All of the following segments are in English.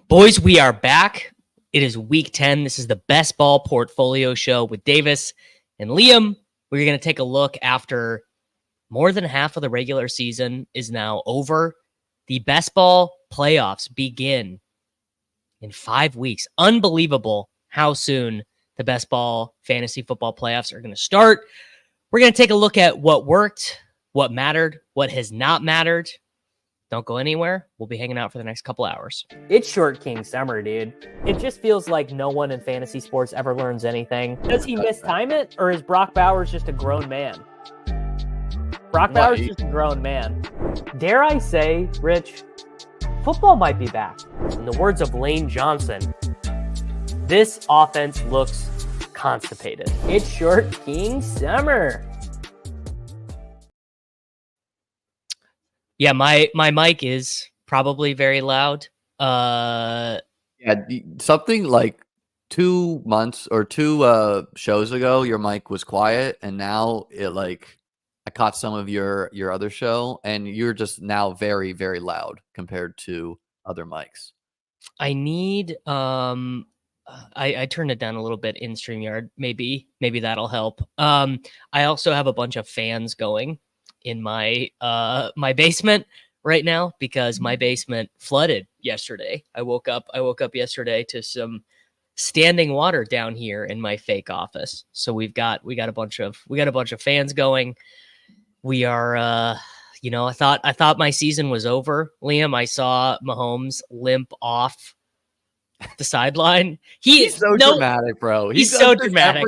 Boys, we are back. It is week 10. This is the Best Ball Portfolio Show with Davis and Liam. We're going to take a look after more than half of the regular season is now over. The Best Ball playoffs begin in 5 weeks. Unbelievable how soon the Best Ball fantasy football playoffs are going to start. We're going to take a look at what worked, what mattered, what has not mattered. Don't go anywhere. We'll be hanging out for the next couple hours. It's Short King summer, dude. It just feels like no one in fantasy sports ever learns anything. Does he mistime it, or is Brock Bowers just a grown man? Brock Bowers is just a grown man. Dare I say, Rich, football might be back. In the words of Lane Johnson, this offense looks constipated. It's Short King summer. Yeah, my mic is probably very loud. Yeah, something like 2 months or two shows ago, your mic was quiet, and now I caught some of your other show, and you're just now very, very loud compared to other mics. I need I turned it down a little bit in StreamYard. Maybe that'll help. I also have a bunch of fans going in my my basement right now because my basement flooded yesterday. I woke up yesterday to some standing water down here in my fake office. So we got a bunch of fans going. We are I thought my season was over. Liam, I saw Mahomes limp off the sideline. He's so dramatic, bro. He's so dramatic.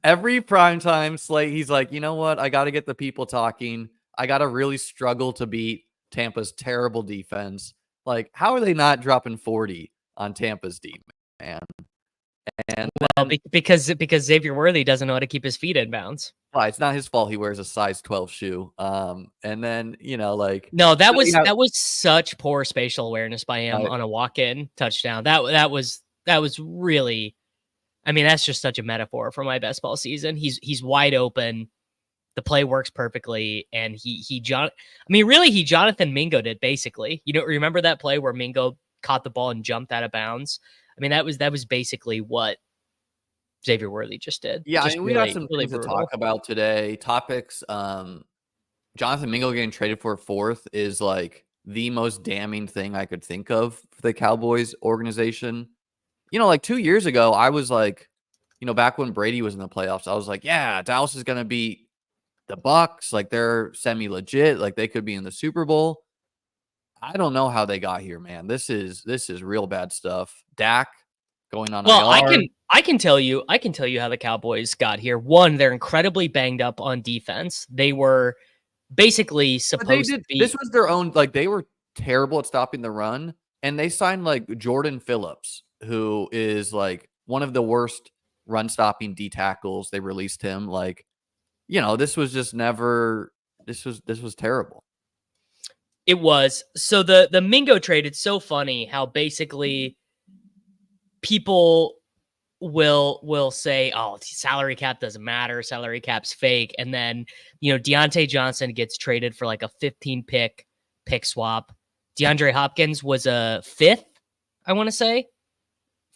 Every primetime slate, he's like, you know what? I got to get the people talking. I got to really struggle to beat Tampa's terrible defense. Like, how are they not dropping 40 on Tampa's deep, man? And because Xavier Worthy doesn't know how to keep his feet in bounds. Well, it's not his fault. He wears a size 12 shoe. And then, no, that was such poor spatial awareness by him on a walk-in touchdown. That was really, I mean, that's just such a metaphor for my best ball season. He's wide open. The play works perfectly, and he Jonathan Mingo did basically. Remember that play where Mingo caught the ball and jumped out of bounds? I mean, that was basically what Xavier Worthy just did. Yeah, just we got some things to talk about today. Topics. Jonathan Mingo getting traded for a fourth is like the most damning thing I could think of for the Cowboys organization. 2 years ago, I was like, back when Brady was in the playoffs, I was like, yeah, Dallas is going to beat the Bucks. Like, they're semi-legit. Like, they could be in the Super Bowl. I don't know how they got here, man. This is real bad stuff. Dak going on IR. I can tell you how the Cowboys got here. One, they're incredibly banged up on defense. They were basically supposed to be. This was their own. Like, they were terrible at stopping the run, and they signed like Jordan Phillips, who is like one of the worst run stopping D tackles. They released him. Like, this was just never. This was terrible. It was. So the Mingo trade, it's so funny how basically people will say, oh, salary cap doesn't matter. Salary cap's fake. And then, Deontay Johnson gets traded for like a 15 pick swap. DeAndre Hopkins was a fifth, I want to say.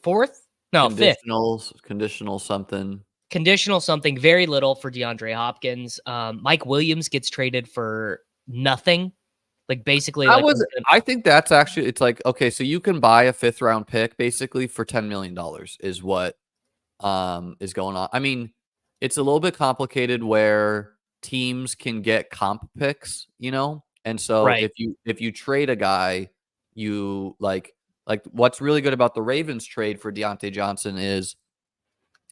Fourth? No, fifth. Conditional something. Very little for DeAndre Hopkins. Mike Williams gets traded for nothing. Like, basically, I think that's actually, it's like, okay, so you can buy a 5th round pick basically for $10 million is what is going on. I mean, it's a little bit complicated where teams can get comp picks, and so right. if you trade a guy, you like what's really good about the Ravens trade for Deontay Johnson is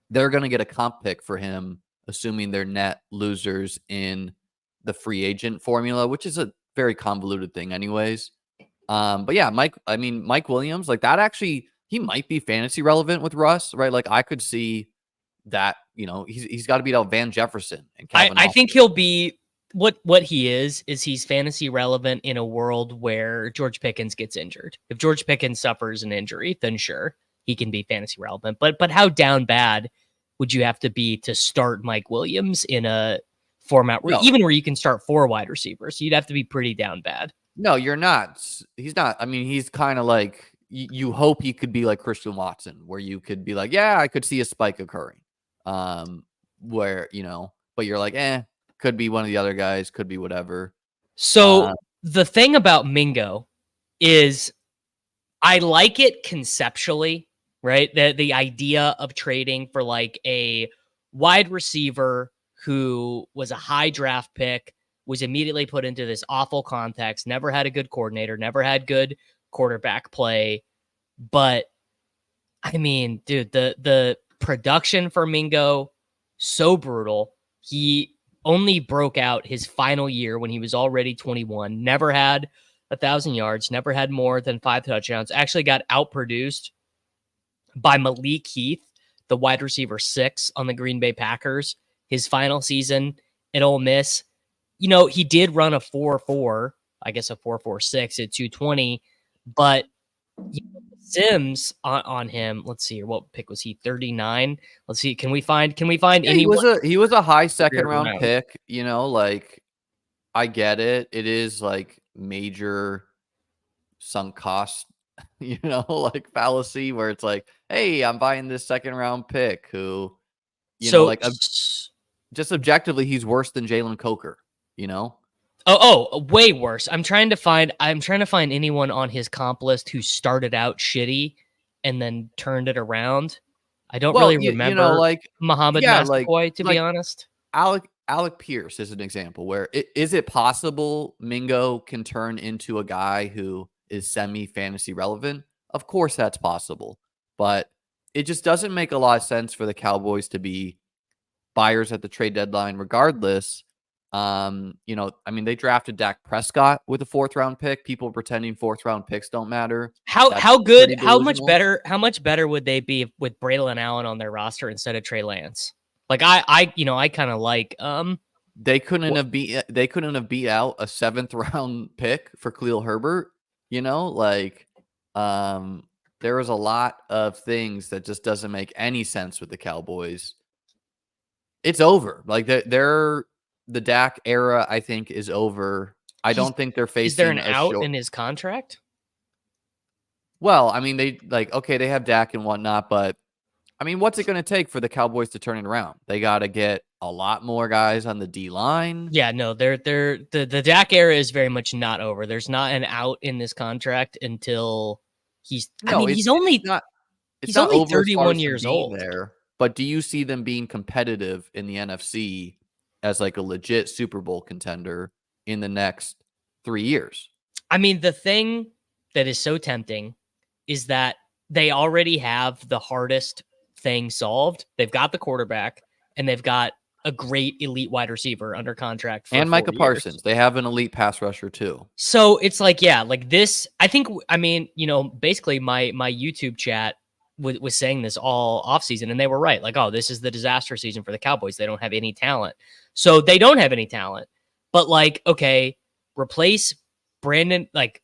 they're going to get a comp pick for him, assuming they're net losers in the free agent formula, which is a very convoluted thing anyways. But yeah, Mike Williams, like that actually, he might be fantasy relevant with Russ, right? Like I could see that, he's got to beat out Van Jefferson. And I think he'll be what he is he's fantasy relevant in a world where George Pickens gets injured. If George Pickens suffers an injury, then sure, he can be fantasy relevant. But how down bad would you have to be to start Mike Williams in a format where you can start 4 wide receivers? You'd have to be pretty down bad. No, you're not. He's not. I mean, he's kind of like, you hope he could be like Christian Watson, where you could be like, yeah, I could see a spike occurring. Where, but you're like, could be one of the other guys, could be whatever. So the thing about Mingo is I like it conceptually, right? The idea of trading for like a wide receiver who was a high draft pick, was immediately put into this awful context, never had a good coordinator, never had good quarterback play. But I mean, dude, the production for Mingo, so brutal. He only broke out his final year when he was already 21, never had 1,000 yards, never had more than 5 touchdowns, actually got outproduced by Malik Heath, the wide receiver 6 on the Green Bay Packers, his final season at Ole Miss. He did run a 4.4, I guess a 4.46 at 220, but Sims on him. Let's see here. What pick was he? 39. Let's see. Can we find anyone? He was a high second round pick, like I get it. It is like major sunk cost, like fallacy where it's like, hey, I'm buying this second round pick who, just objectively, he's worse than Jalen Coker, Oh, way worse. I'm trying to find anyone on his comp list who started out shitty and then turned it around. I don't really remember like Muhammad Massaquoi, to be honest. Alec Pierce is an example where is it possible Mingo can turn into a guy who is semi-fantasy relevant? Of course that's possible, but it just doesn't make a lot of sense for the Cowboys to be buyers at the trade deadline regardless. They drafted Dak Prescott with a 4th round pick. People pretending 4th round picks don't matter. How much better would they be with Braylon Allen on their roster instead of Trey Lance? Like I kind of like they couldn't have beat out a 7th round pick for Khalil Herbert. There was a lot of things that just doesn't make any sense with the Cowboys. It's over. Like the Dak era, I think, is over. I don't think they're facing. Is there an out in his contract? Well, I mean, they have Dak and whatnot, but I mean, what's it going to take for the Cowboys to turn it around? They got to get a lot more guys on the D line. Yeah, no, the Dak era is very much not over. There's not an out in this contract until he's only 31 years old there. But do you see them being competitive in the NFC as like a legit Super Bowl contender in the next 3 years? I mean, the thing that is so tempting is that they already have the hardest thing solved. They've got the quarterback and they've got a great elite wide receiver under contract for and Micah Parsons. They have an elite pass rusher too. So it's like, yeah, like this, I think, basically my YouTube chat was saying this all offseason, and they were right. Like, oh, this is the disaster season for the Cowboys. They don't have any talent. So they don't have any talent. But like, okay, replace Brandon, like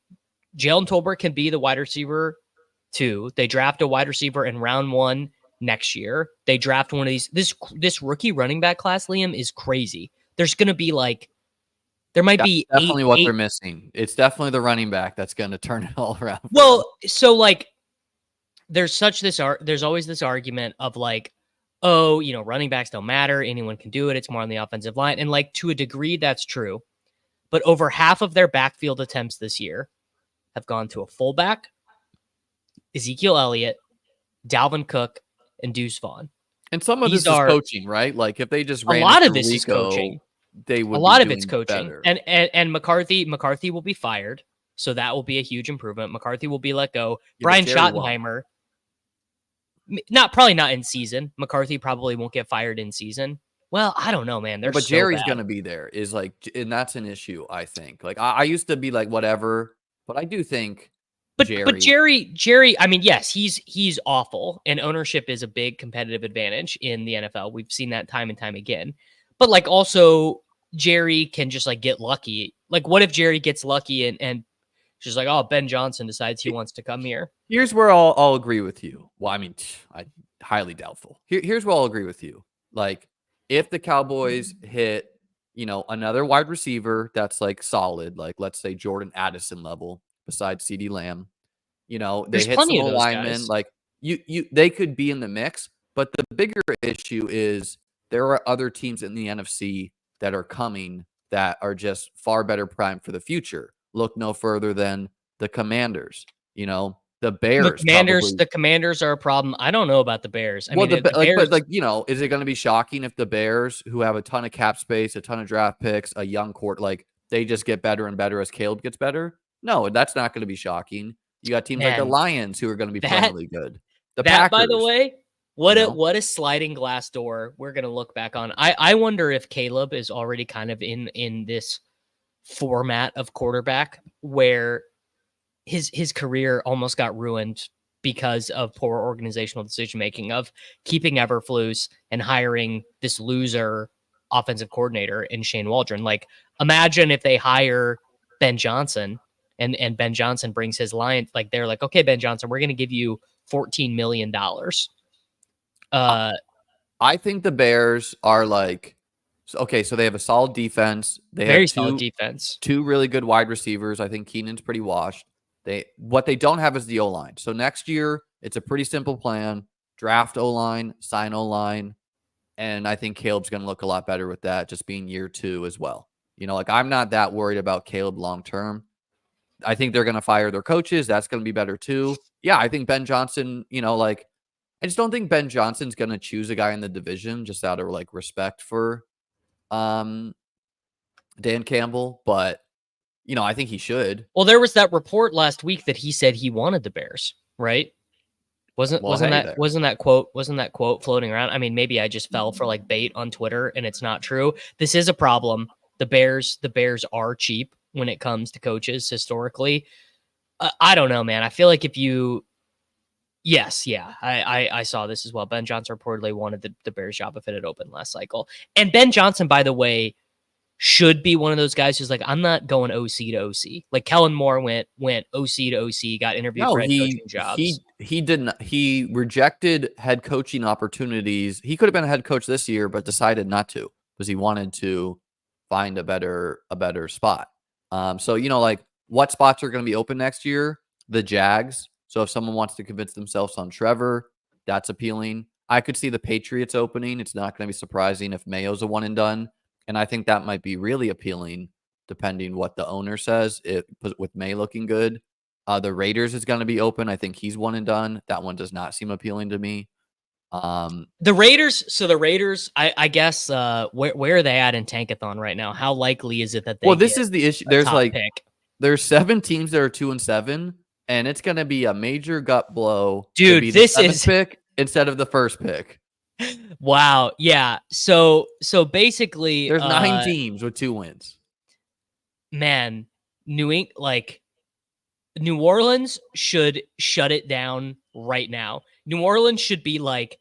Jalen Tolbert can be the wide receiver 2. They draft a wide receiver in round 1 next year. They draft one of these. This rookie running back class, Liam, is crazy. There's going to be like, there might be definitely what they're missing. It's definitely the running back that's going to turn it all around. Well, so like, there's always this argument of like, oh, running backs don't matter. Anyone can do it. It's more on the offensive line. And like, to a degree, that's true. But over half of their backfield attempts this year have gone to a fullback, Ezekiel Elliott, Dalvin Cook, and Deuce Vaughn. And some of this is coaching, right? Like if they just ran a lot of this is coaching. They would. A lot of it's coaching. Better. And McCarthy will be fired, so that will be a huge improvement. McCarthy will be let go. Yeah, Brian Schottenheimer, probably not in season. McCarthy probably won't get fired in season. Well, I don't know, man. But Jerry's going to be there. Is like, and that's an issue. I think. Like I used to be like whatever, but I do think. But Jerry, I mean, yes, he's awful, and ownership is a big competitive advantage in the NFL. We've seen that time and time again. But like, also, Jerry can just like get lucky. Like, what if Jerry gets lucky and she's like, oh, Ben Johnson decides he wants to come here? Here's where I'll agree with you. Well, I mean, I highly doubtful. Here's where I'll agree with you. Like, if the Cowboys hit, another wide receiver that's like solid, like let's say Jordan Addison level besides CeeDee Lamb, You know, they There's hit some plenty of those alignment. guys. Like they could be in the mix. But the bigger issue is there are other teams in the NFC that are coming that are just far better primed for the future. Look no further than the Commanders. You know, the Bears probably. The Commanders are a problem. I don't know about the Bears. I Well, mean, the Bears. but like, you know, is it going to be shocking if the Bears, who have a ton of cap space, a ton of draft picks, a young court, like they just get better and better as Caleb gets better? No, that's not going to be shocking. You got teams like the Man, Lions who are going to be that perennially good. The that by the Packers, way, you know, what a sliding glass door we're gonna look back on. I wonder if Caleb is already kind of in this format of quarterback where his career almost got ruined because of poor organizational decision making of keeping Everflus and hiring this loser offensive coordinator in Shane Waldron. Like, imagine if they hire Ben Johnson and Ben Johnson brings his line. Like, they're like, okay, Ben Johnson, we're going to give you $14 million. I think the Bears are like, okay, so they have a solid defense. They Very have solid defense. two really good wide receivers. I think Keenan's pretty washed. What they don't have is the O-line. So next year, it's a pretty simple plan. Draft O-line, sign O-line. And I think Caleb's going to look a lot better with that, just being year 2 as well. You know, like I'm not that worried about Caleb long term. I think they're going to fire their coaches. That's going to be better too. Yeah, I think Ben Johnson, you know, like I just don't think Ben Johnson's going to choose a guy in the division just out of like respect for Dan Campbell, but you know, I think he should. Well, there was that report last week that he said he wanted the Bears, right? Wasn't that quote floating around? I mean, maybe I just fell for like bait on Twitter and it's not true. This is a problem. The Bears are cheap when it comes to coaches historically. I don't know, man. I feel like if you Yes, yeah. I saw this as well. Ben Johnson reportedly wanted the Bears job if it had opened last cycle. And Ben Johnson, by the way, should be one of those guys who's like, I'm not going OC to OC. Like Kellen Moore went OC to OC, got interviewed for head coaching jobs. He didn't. He rejected head coaching opportunities. He could have been a head coach this year, but decided not to because he wanted to find a better spot. So you know, like what spots are going to be open next year? The Jags. So if someone wants to convince themselves on Trevor, that's appealing. I could see the Patriots opening. It's not going to be surprising if Mayo's a one and done. And I think that might be really appealing, depending what the owner says. With May looking good, the Raiders is going to be open. I think he's one and done. That one does not seem appealing to me. The Raiders. So the Raiders, I guess, where are they at in Tankathon right now? How likely is it that they? Well, this is the issue. There's 7 teams that are 2-7, and it's going to be a major gut blow. Dude, to be this the is pick instead of the first pick. Wow. Yeah. So basically, there's 9 teams with 2 wins. Man, New Orleans should shut it down right now. New Orleans should be like,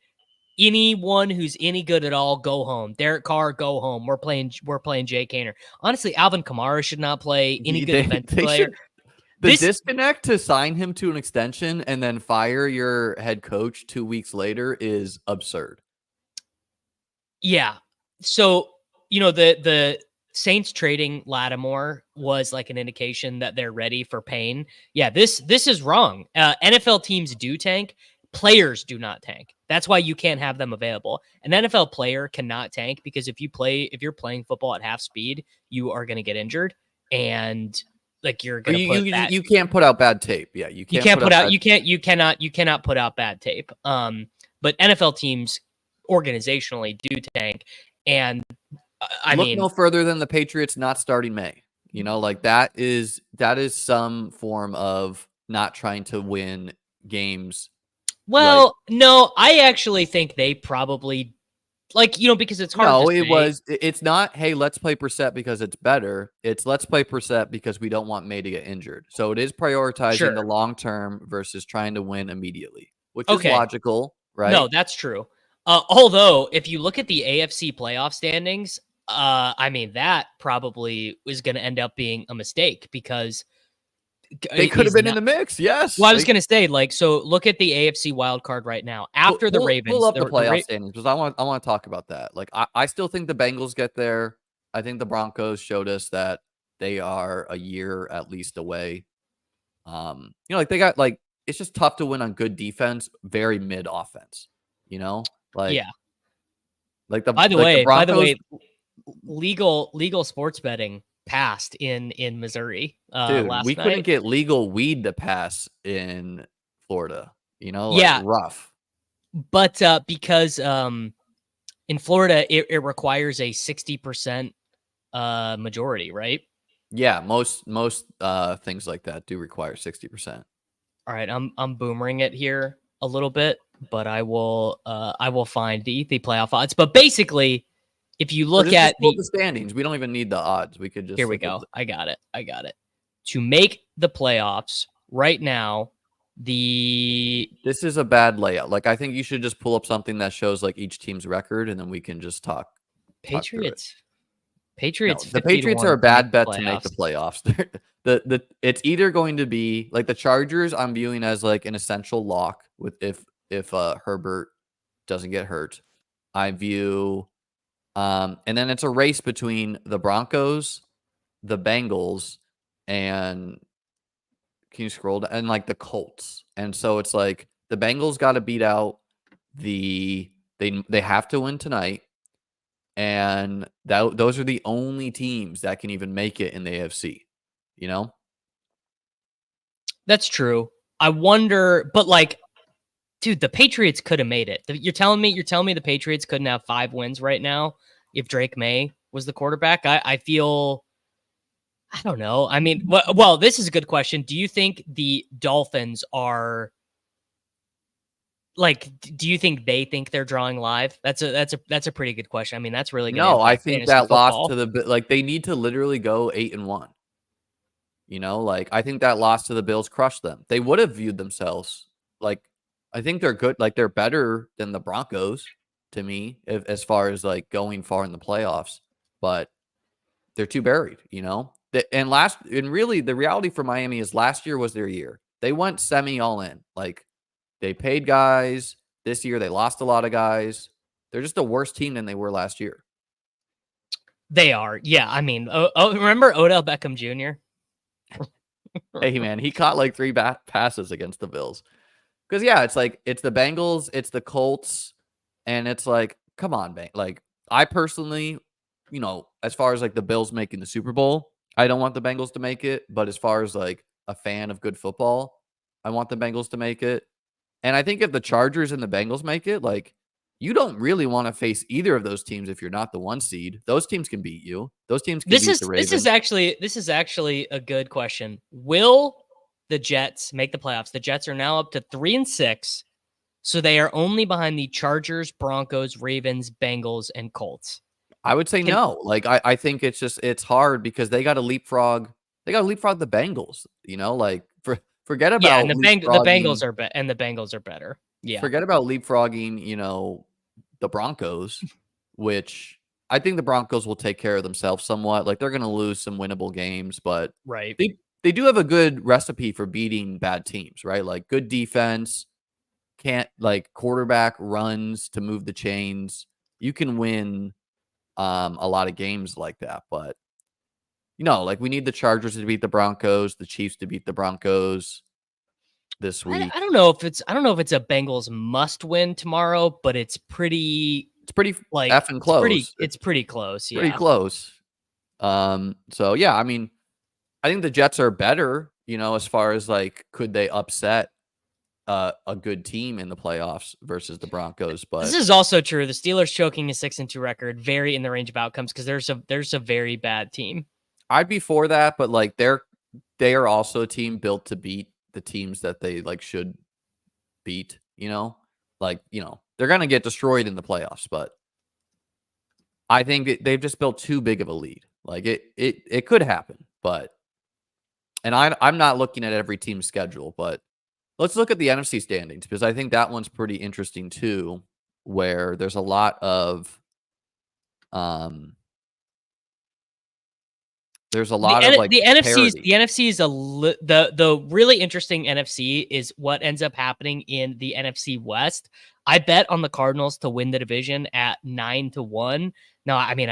anyone who's any good at all, go home. Derek Carr, go home. We're playing Jay Kaner. Honestly, Alvin Kamara should not play any good defensive player. The disconnect to sign him to an extension and then fire your head coach 2 weeks later is absurd. Yeah. So, you know, the Saints trading Lattimore was like an indication that they're ready for pain. Yeah, this is wrong. NFL teams do tank. Players do not tank. That's why you can't have them available. An NFL player cannot tank because if you're playing football at half speed, you are going to get injured, and like you're going to you can't put out bad tape. Yeah, you cannot put out bad tape. But NFL teams organizationally do tank, and I mean, no further than the Patriots not starting May. You know, like that is some form of not trying to win games. Well, no, I actually think they probably because it's hard. No, it's not, hey, let's play Brissett because it's better. It's let's play Brissett because we don't want May to get injured. So it is prioritizing the long term versus trying to win immediately, which is logical, right? No, that's true. Although if you look at the AFC playoff standings, I mean, that probably is going to end up being a mistake because they could have been in the mix. Yes. Well, I was going to say, so look at the AFC wild card right now. After the Ravens, pull up the playoff standings because I want to talk about that. Like, I still think the Bengals get there. I think the Broncos showed us that they are a year at least away. You know, like they got it's just tough to win on good defense, very mid offense. You know, like Yeah. like the By the Broncos. way, legal sports betting passed in Missouri Dude, last we couldn't night. get legal weed to pass in Florida. You know, like Yeah, rough. but because in Florida it requires a 60% majority, right? Yeah, most things like that do require 60%. All right, I'm boomering it here a little bit, but I will find the playoff odds. But basically, if you look Just at pull up the standings. We don't even need the odds. We could just here we look up go. I got it. To make the playoffs right now, this is a bad layout. Like, I think you should just pull up something that shows like each team's record, and then we can just talk through it. Patriots No, the 50 to Patriots 1 are a to make bad the bet to make the playoffs. playoffs. It's either going to be like the Chargers. I'm viewing as like an essential lock with if Herbert doesn't get hurt. I view, and then it's a race between the Broncos, the Bengals, and can you scroll down? And like the Colts. And so it's like the Bengals got to beat out they have to win tonight. And those are the only teams that can even make it in the AFC, you know? That's true. I wonder, but like, dude, the Patriots could have made it. You're telling me the Patriots couldn't have 5 wins right now if Drake May was the quarterback? I feel, I don't know. I mean, well, this is a good question. Do you think the Dolphins are like? Do you think they think they're drawing live? That's a pretty good question. I mean, that's really going to No, I impact think fantasy that loss football. to like they need to literally go 8-1. You know, like I think that loss to the Bills crushed them. They would have viewed themselves like I think they're good, like they're better than the Broncos to me as far as like going far in the playoffs, but they're too buried, you know? And really the reality for Miami is last year was their year. They went semi all in. Like they paid guys. This year they lost a lot of guys. They're just a worse team than they were last year. They are, yeah. I mean, remember Odell Beckham Jr.? Hey man, he caught like 3 passes against the Bills. Because yeah, it's like it's the Bengals, it's the Colts, and it's like, come on, man. Like I personally, you know, as far as like the Bills making the Super Bowl, I don't want the Bengals to make it. But as far as like a fan of good football, I want the Bengals to make it. And I think if the Chargers and the Bengals make it, like you don't really want to face either of those teams if you're not the 1 seed. Those teams can beat you. Those teams can beat the Ravens. This is actually a good question. Will the Jets make the playoffs? The Jets are now up to 3-6, so they are only behind the Chargers, Broncos, Ravens, Bengals, and Colts. I would say no. Like I think it's hard because they got to leapfrog. They got to leapfrog the Bengals. You know, like forget about and the Bengals are better. Yeah, forget about leapfrogging. You know, the Broncos, which I think the Broncos will take care of themselves somewhat. Like they're going to lose some winnable games, but right. They do have a good recipe for beating bad teams, right? Like good defense, can't like quarterback runs to move the chains. You can win a lot of games like that, but you know, like we need the Chargers to beat the Broncos, the Chiefs to beat the Broncos this week. I don't know if it's a Bengals must win tomorrow, but it's pretty like effing close. It's pretty close. Yeah. Pretty close. So yeah, I mean, I think the Jets are better, you know, as far as like could they upset a good team in the playoffs versus the Broncos, but this is also true. The Steelers choking a 6-2 record, very in the range of outcomes because there's a very bad team. I'd be for that, but like they are also a team built to beat the teams that they like should beat, you know? Like, you know, they're going to get destroyed in the playoffs, but I think they've just built too big of a lead. Like it could happen, but and I'm not looking at every team's schedule, but let's look at the NFC standings because I think that one's pretty interesting too, where there's a lot of there's a lot of like the parity. The NFC is the really interesting NFC is what ends up happening in the NFC West. I bet on the Cardinals to win the division at 9-1. No, I mean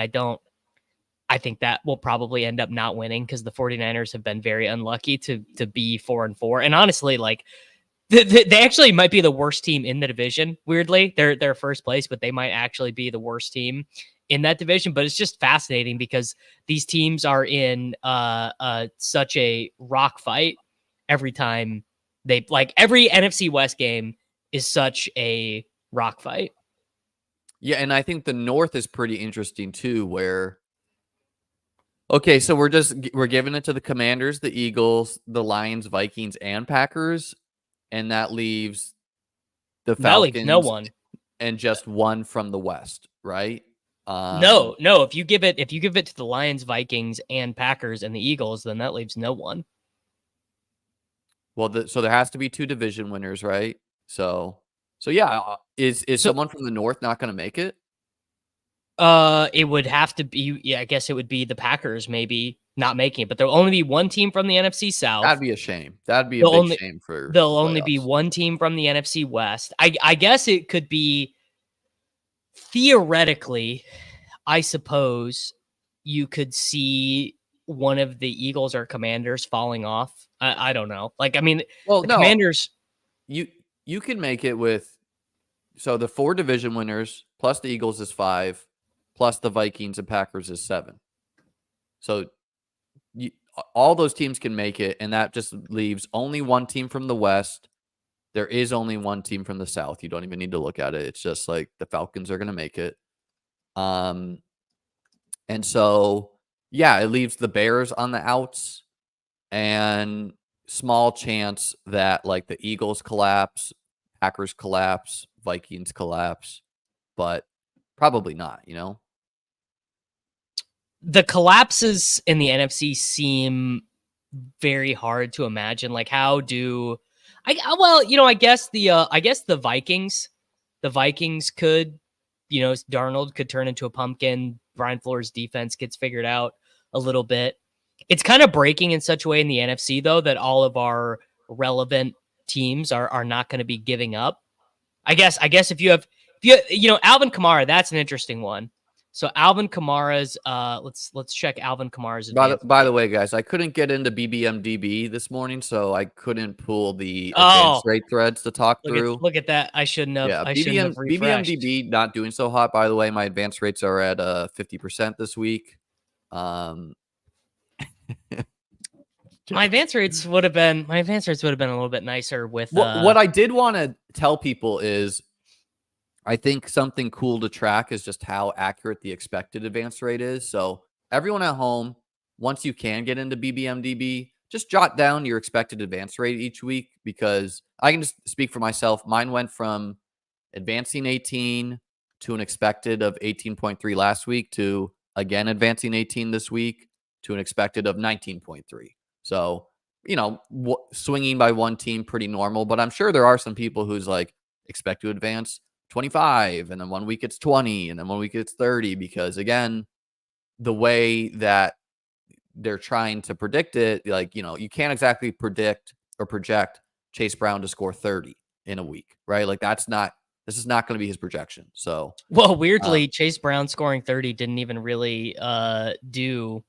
I think that will probably end up not winning because the 49ers have been very unlucky to be 4-4. And honestly, like They actually might be the worst team in the division. Weirdly, they're first place, but they might actually be the worst team in that division. But it's just fascinating because these teams are in such a rock fight every time they like every NFC West game is such a rock fight. Yeah, and I think the North is pretty interesting too, where okay, so we're giving it to the Commanders, the Eagles, the Lions, Vikings, and Packers, and that leaves the That leaves no Falcons one. and just one from the West, right? No. If you give it to the Lions, Vikings, and Packers and the Eagles, then that leaves no one. Well, so there has to be two division winners, right? So yeah, is someone from the North not going to make it? It would have to be. Yeah, I guess it would be the Packers, maybe not making it, but there'll only be one team from the NFC South. That'd be a shame. That'd be a big shame for. There'll only be one team from the NFC West. I guess it could be theoretically. I suppose you could see one of the Eagles or Commanders falling off. I don't know. Like, I mean, well, no, Commanders. You can make it with. So the 4 division winners plus the Eagles is 5, plus the Vikings and Packers is 7. So all those teams can make it, and that just leaves only one team from the West. There is only one team from the South. You don't even need to look at it. It's just like the Falcons are going to make it. And so, yeah, it leaves the Bears on the outs and small chance that like the Eagles collapse, Packers collapse, Vikings collapse, but probably not, you know? The collapses in the NFC seem very hard to imagine. Like, how do I guess the Vikings could, Darnold could turn into a pumpkin. Brian Flores' defense gets figured out a little bit. It's kind of breaking in such a way in the NFC though that all of our relevant teams are not going to be giving up. I guess if you Alvin Kamara, that's an interesting one. So Alvin Kamara's let's check Alvin Kamara's advance. By the way, guys, I couldn't get into BBMDB this morning, so I couldn't pull the advanced rate threads to talk through. Look at that. I shouldn't have. Yeah, I shouldn't have refreshed. BBMDB not doing so hot. By the way, my advance rates are at 50% this week. My advance rates would have been a little bit nicer with. What I did want to tell people is, I think something cool to track is just how accurate the expected advance rate is. So everyone at home, once you can get into BBMDB, just jot down your expected advance rate each week, because I can just speak for myself. Mine went from advancing 18 to an expected of 18.3 last week to again advancing 18 this week to an expected of 19.3. So, swinging by one team, pretty normal. But I'm sure there are some people who's like expect to advance 25, and then 1 week it's 20, and then 1 week it's 30, because again, the way that they're trying to predict it, like, you can't exactly predict or project Chase Brown to score 30 in a week, right? Like this is not going to be his projection. So, well, weirdly, Chase Brown scoring 30 didn't even really do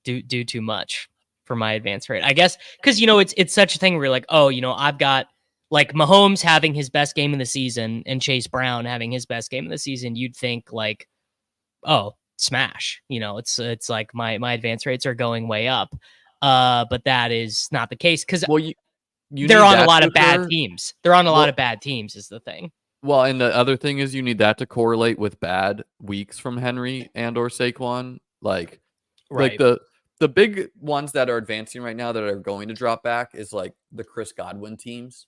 too much for my advance rate. I guess because it's such a thing where you're like, I've got like Mahomes having his best game of the season and Chase Brown having his best game of the season. You'd think like, oh, smash. It's like my advance rates are going way up. But that is not the case because they're on a lot of bad teams. They're on a lot of bad teams is the thing. Well, and the other thing is you need that to correlate with bad weeks from Henry and or Saquon. Like the big ones that are advancing right now that are going to drop back is like the Chris Godwin teams.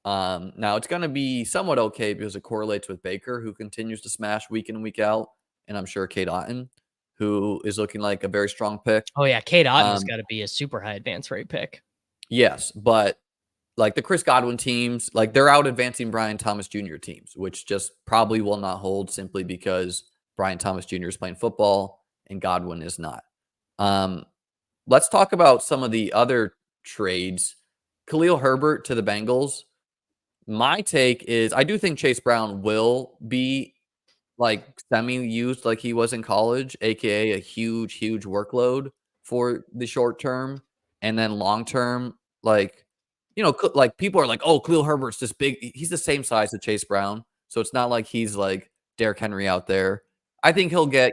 Now it's going to be somewhat okay because it correlates with Baker, who continues to smash week in and week out. And I'm sure Cade Otton, who is looking like a very strong pick. Oh yeah. Cade Otton's got to be a super high advance rate pick. Yes. But like the Chris Godwin teams, like they're out advancing Brian Thomas Jr. teams, which just probably will not hold simply because Brian Thomas Jr. is playing football and Godwin is not. Let's talk about some of the other trades. Khalil Herbert to the Bengals. My take is I do think Chase Brown will be like semi-used like he was in college, aka a huge workload for the short term. And then long term, like like people are like, oh, Khalil Herbert's this big. He's the same size as Chase Brown. So it's not like he's like Derrick Henry out there. I think he'll get,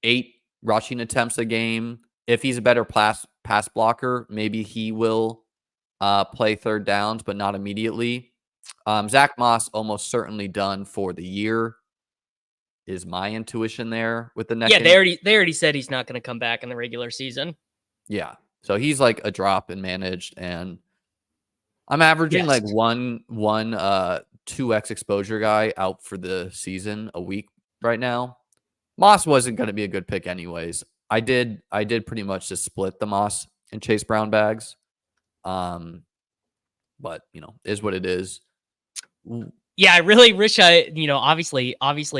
8 rushing attempts a game. If he's a better pass blocker, maybe he will play third downs, but not immediately. Zach Moss almost certainly done for the year is my intuition there with the neck. Yeah, they already said he's not going to come back in the regular season. Yeah. So he's like a drop and managed, and I'm averaging like one 2x exposure guy out for the season a week right now. Moss wasn't going to be a good pick anyways. I did pretty much just split the Moss and Chase Brown bags. But is what it is. Yeah, I really wish obviously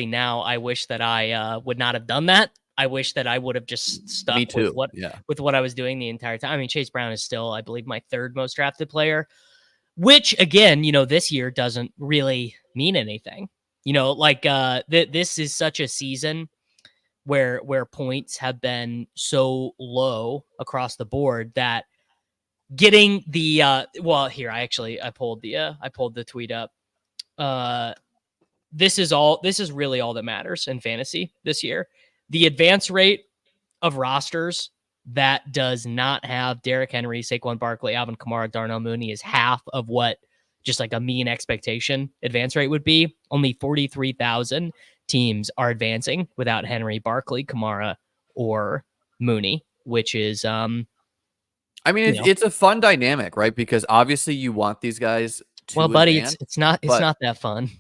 now I wish that I would not have done that. I wish that I would have just stuck with what I was doing the entire time. I mean, Chase Brown is still, I believe, my third most drafted player, which again, this year doesn't really mean anything. This is such a season where points have been so low across the board that getting the here I pulled the tweet up. This is really all that matters in fantasy this year. The advance rate of rosters that does not have Derrick Henry, Saquon Barkley, Alvin Kamara, Darnell Mooney is half of what just like a mean expectation advance rate would be. Only 43,000 teams are advancing without Henry, Barkley, Kamara, or Mooney, which is it's a fun dynamic, right? Because obviously you want these guys to advance, it's not that fun.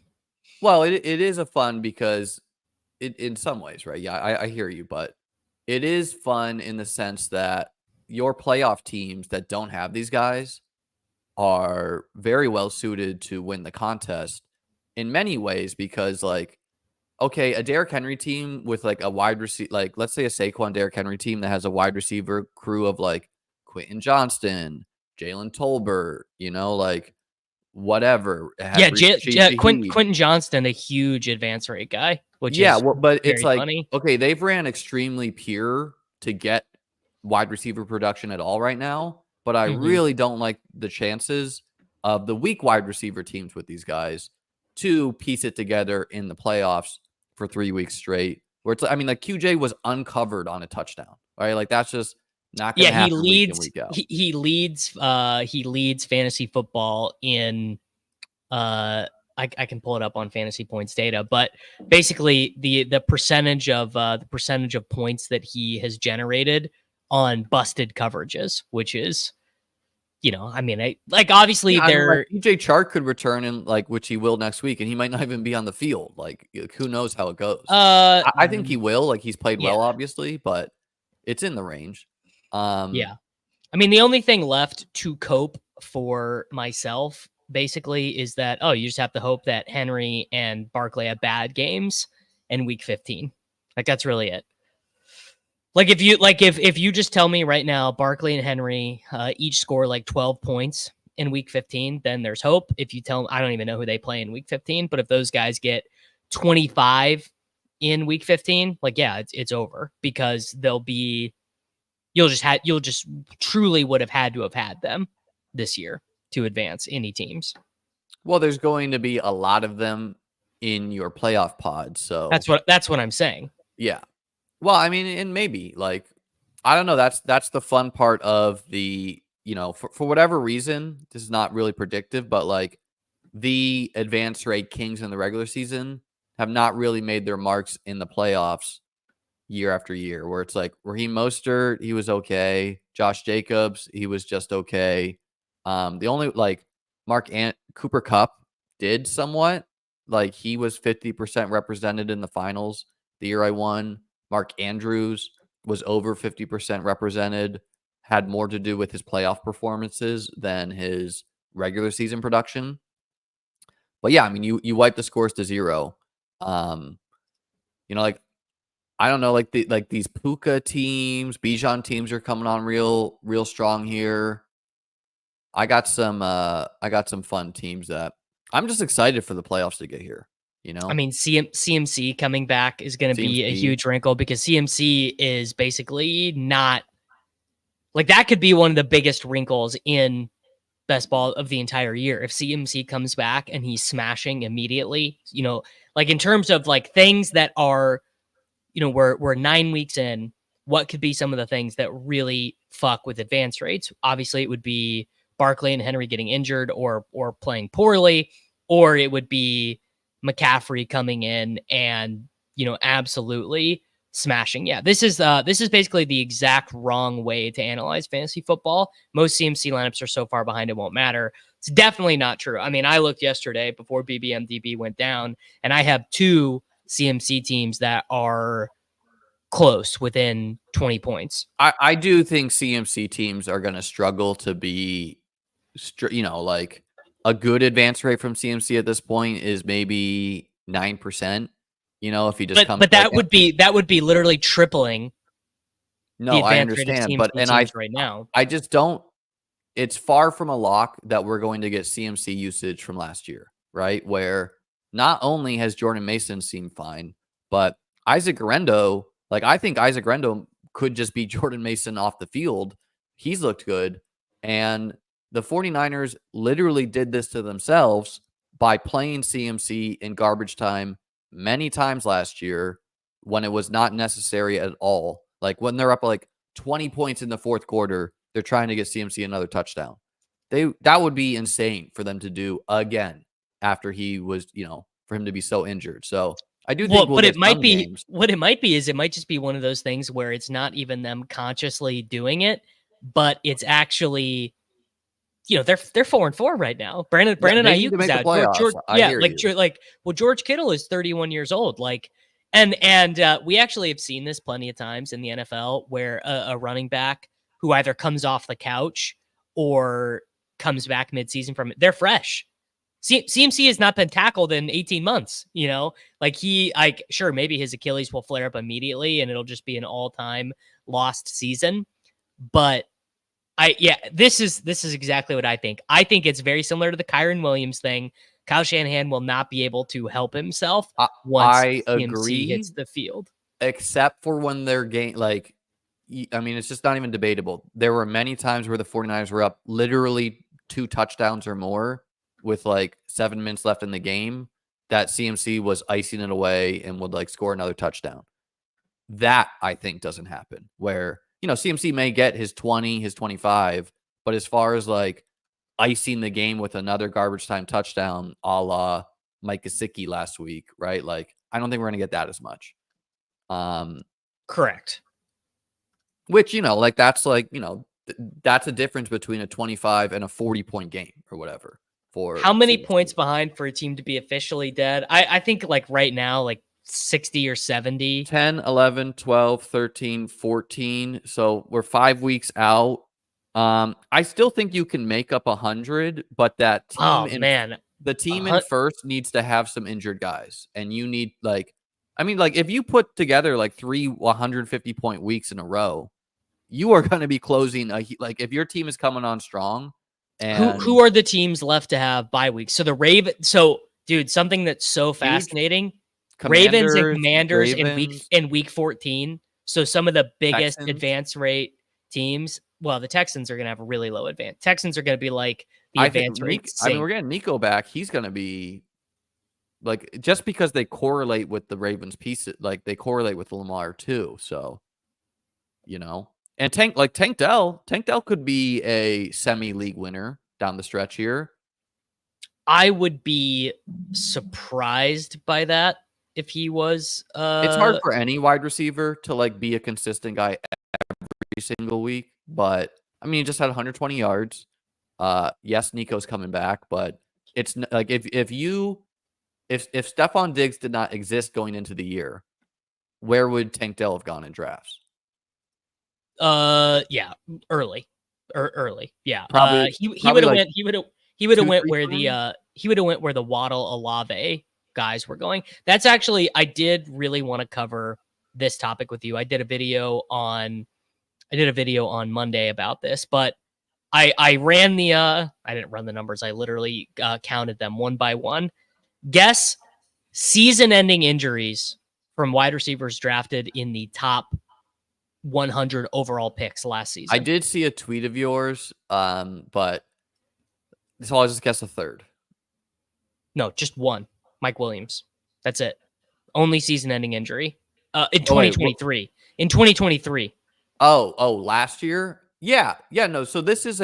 Well, it is a fun because in some ways, right? Yeah, I hear you, but it is fun in the sense that your playoff teams that don't have these guys are very well suited to win the contest in many ways because, like, okay, a Derrick Henry team with like a wide receiver, like let's say a Saquon Derrick Henry team that has a wide receiver crew of like Quentin Johnston, Jalen Tolbert, like whatever. Quentin Johnston, a huge advance rate guy, which but it's like funny. Okay, they've ran extremely pure to get wide receiver production at all right now, but I really don't like the chances of the weak wide receiver teams with these guys to piece it together in the playoffs for 3 weeks straight. Where it's, like QJ was uncovered on a touchdown, right? Like that's just not going to happen. He leads fantasy football in I can pull it up on fantasy points data, but basically the percentage of points that he has generated on busted coverages, which is obviously DJ Chark could return in which he will next week, and he might not even be on the field. Like who knows how it goes? I think he will. Like he's played well, obviously, but it's in the range. The only thing left to cope for myself basically is that you just have to hope that Henry and Barkley have bad games in week 15. Like that's really it. Like if you just tell me right now Barkley and Henry each score like 12 points in week 15, then there's hope. If you tell me, I don't even know who they play in week 15, but if those guys get 25 in week 15, it's over because you'll just truly would have had to have had them this year to advance any teams. Well, there's going to be a lot of them in your playoff pod, so that's what I'm saying. Yeah. Well, and maybe I don't know. That's the fun part of the, for whatever reason, this is not really predictive, but the advance rate kings in the regular season have not really made their marks in the playoffs year after year, where it's like Raheem Mostert, he was okay. Josh Jacobs, he was just okay. The only Cooper Kupp did somewhat. He was 50% represented in the finals the year I won. Mark Andrews was over 50% represented, had more to do with his playoff performances than his regular season production. But yeah, you wipe the scores to 0. I don't know, these Puka teams, Bijan teams are coming on real strong here. I got some fun teams that I'm just excited for the playoffs to get here. CMC coming back is going to be a huge wrinkle because CMC is basically not that could be one of the biggest wrinkles in best ball of the entire year. If CMC comes back and he's smashing immediately, like in terms of like things that are, we're 9 weeks in, what could be some of the things that really fuck with advance rates? Obviously, it would be Barkley and Henry getting injured or playing poorly, or it would be McCaffrey coming in and, absolutely smashing. Yeah, this is basically the exact wrong way to analyze fantasy football. Most CMC lineups are so far behind it won't matter. It's definitely not true. I mean, I looked yesterday before BBMDB went down, and I have 2 CMC teams that are close within 20 points. I do think CMC teams are going to struggle to be, like a good advance rate from CMC at this point is maybe 9%. If he just comes, but that would be literally tripling. No, I understand, but right now, I just don't. It's far from a lock that we're going to get CMC usage from last year, right? Where not only has Jordan Mason seemed fine, but Isaac Guerrero, I think Isaac Guerrero could just be Jordan Mason off the field. He's looked good. And the 49ers literally did this to themselves by playing CMC in garbage time many times last year when it was not necessary at all. Like when they're up 20 points in the fourth quarter, they're trying to get CMC another touchdown. That would be insane for them to do again after he was, for him to be so injured. So I do think but it might be games. What it might be is it might just be one of those things where it's not even them consciously doing it, but it's actually, they're 4-4 right now. Brandon Ayuk is out. George Kittle is 31 years old. And we actually have seen this plenty of times in the NFL where a running back who either comes off the couch or comes back midseason they're fresh. CMC has not been tackled in 18 months, sure, maybe his Achilles will flare up immediately and it'll just be an all-time lost season. But this is exactly what I think. I think it's very similar to the Kyren Williams thing. Kyle Shanahan will not be able to help himself once CMC hits the field. Except for when they're it's just not even debatable. There were many times where the 49ers were up literally 2 touchdowns or more with 7 minutes left in the game that CMC was icing it away and would score another touchdown. That I think doesn't happen where, CMC may get his 20, his 25, but as far as icing the game with another garbage time touchdown a la Mike Gesicki last week, right? I don't think we're going to get that as much. Correct. Which, that's that's a difference between a 25 and a 40-point game or whatever. For how many points behind for a team to be officially dead? I think right now, 60 or 70. 10, 11, 12, 13, 14. So we're 5 weeks out. I still think you can make up 100, but that team the team in first needs to have some injured guys. And you need if you put together 3 150-point weeks in a row, you are going to be closing if your team is coming on strong. And who are the teams left to have bye weeks? So the Ravens. So dude, something that's so fascinating. Ravens and Commanders in week 14. So some of the biggest advance rate teams. Well, the Texans are going to have a really low advance. Texans are going to be the advance rate. We're getting Nico back. He's going to be just because they correlate with the Ravens pieces, they correlate with Lamar too. So, and Tank Dell could be a semi-league winner down the stretch here. I would be surprised by that if he was. It's hard for any wide receiver to be a consistent guy every single week, but I mean, he just had 120 yards. Yes, Nico's coming back, but it's if Stephon Diggs did not exist going into the year, where would Tank Dell have gone in drafts? Yeah, early. Yeah, probably. He would have went where the Waddle Olave guys were going. That's actually, I did really want to cover this topic with you. I did a video on Monday about this, but I ran I didn't run the numbers. I literally counted them one by one. Guess season-ending injuries from wide receivers drafted in the top 100 overall picks last season. I did see a tweet of yours, but So I'll just guess a third. No, just one. Mike Williams. That's it. Only season-ending injury. In Oh, wait, 2023. In 2023. Last year? Yeah. No. So this is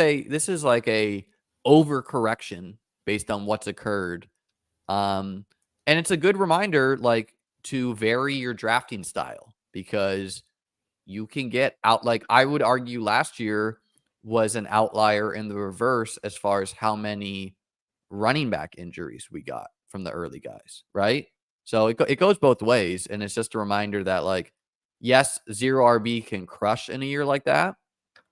like a overcorrection based on what's occurred. And it's a good reminder, like, to vary your drafting style, because you can get out. Like, I would argue last year was an outlier in the reverse as far as how many running back injuries we got from the early guys, right? So it goes both ways. And it's just a reminder that, like, yes, zero RB can crush in a year like that.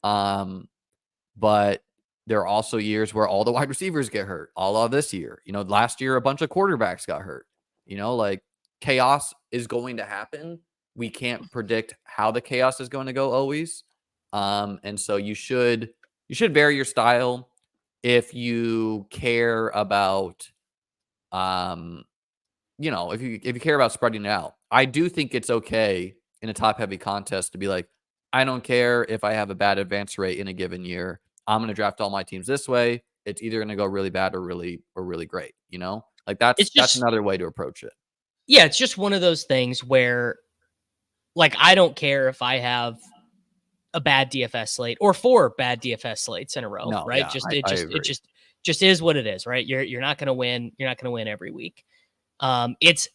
But there are also years where all the wide receivers get hurt. All of this year, last year, a bunch of quarterbacks got hurt. Like, chaos is going to happen. We can't predict how the chaos is going to go always. And so you should vary your style if you care about, if you care about spreading it out. I do think it's okay in a top heavy contest to be like, I don't care if I have a bad advance rate in a given year. I'm going to draft all my teams this way. It's either going to go really bad or really great. Like, that's another way to approach it. Yeah, it's just one of those things where, like, I don't care if I have a bad DFS slate or 4 bad DFS slates in a row, right? Yeah, it just is what it is, right? You're not going to win. You're not going to win every week. It's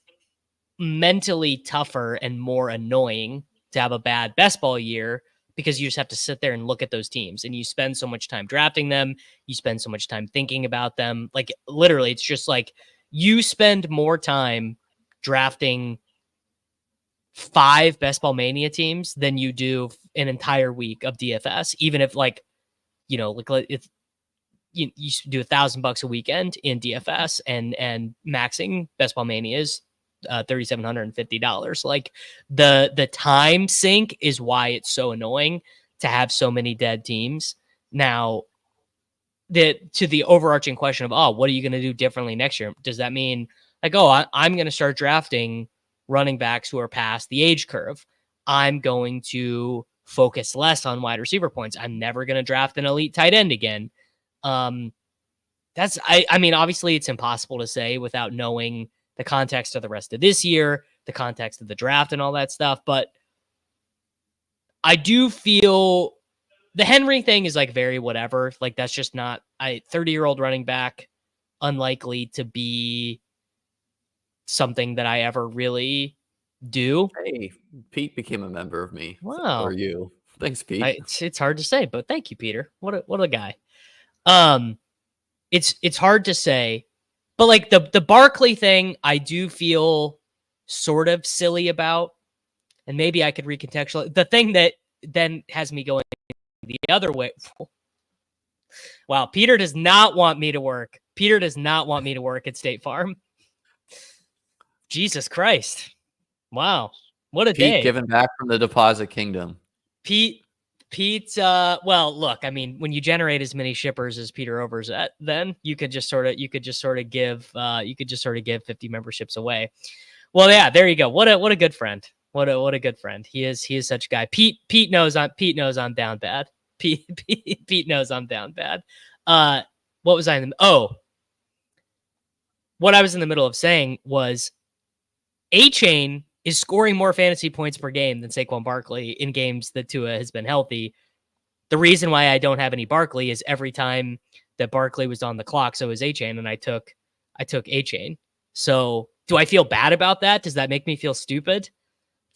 mentally tougher and more annoying to have a bad best ball year, because you just have to sit there and look at those teams, and you spend so much time drafting them. You spend so much time thinking about them. Like, literally, it's just like you spend more time drafting 5 best ball mania teams than you do an entire week of DFS. Even if, like, if you do $1,000 a weekend in DFS and maxing best ball manias, $3,750. Like, the time sink is why it's so annoying to have so many dead teams. Now, to the overarching question of, what are you going to do differently next year? Does that mean, like, I'm going to start drafting running backs who are past the age curve? I'm going to focus less on wide receiver points. I'm never going to draft an elite tight end again. I mean, obviously it's impossible to say without knowing the context of the rest of this year, the context of the draft and all that stuff. But I do feel the Henry thing is, like, very whatever. Like, that's just not 30-year-old running back, unlikely to be something that I ever really do. Hey, Pete became a member of me. Wow. Or you. Thanks, Pete. It's hard to say, but thank you, Peter. What a guy. It's hard to say, but, like, the Barkley thing, I do feel sort of silly about, and maybe I could recontextualize the thing that then has me going the other way. Wow, Peter does not want me to work. Peter does not want me to work at State Farm. Jesus Christ. Wow. What a day. Pete giving back from the deposit kingdom. Pete, well, look, I mean, when you generate as many shippers as Peter Overs at, then you could just sort of give 50 memberships away. Well, yeah, there you go. What a good friend. What a good friend. He is such a guy. Pete knows I'm down bad. Pete knows I'm down bad. What was I in what I was in the middle of saying was Achane is scoring more fantasy points per game than Saquon Barkley in games that Tua has been healthy. The reason why I don't have any Barkley is every time that Barkley was on the clock, so was Achane, and I took Achane. So do I feel bad about that? Does that make me feel stupid?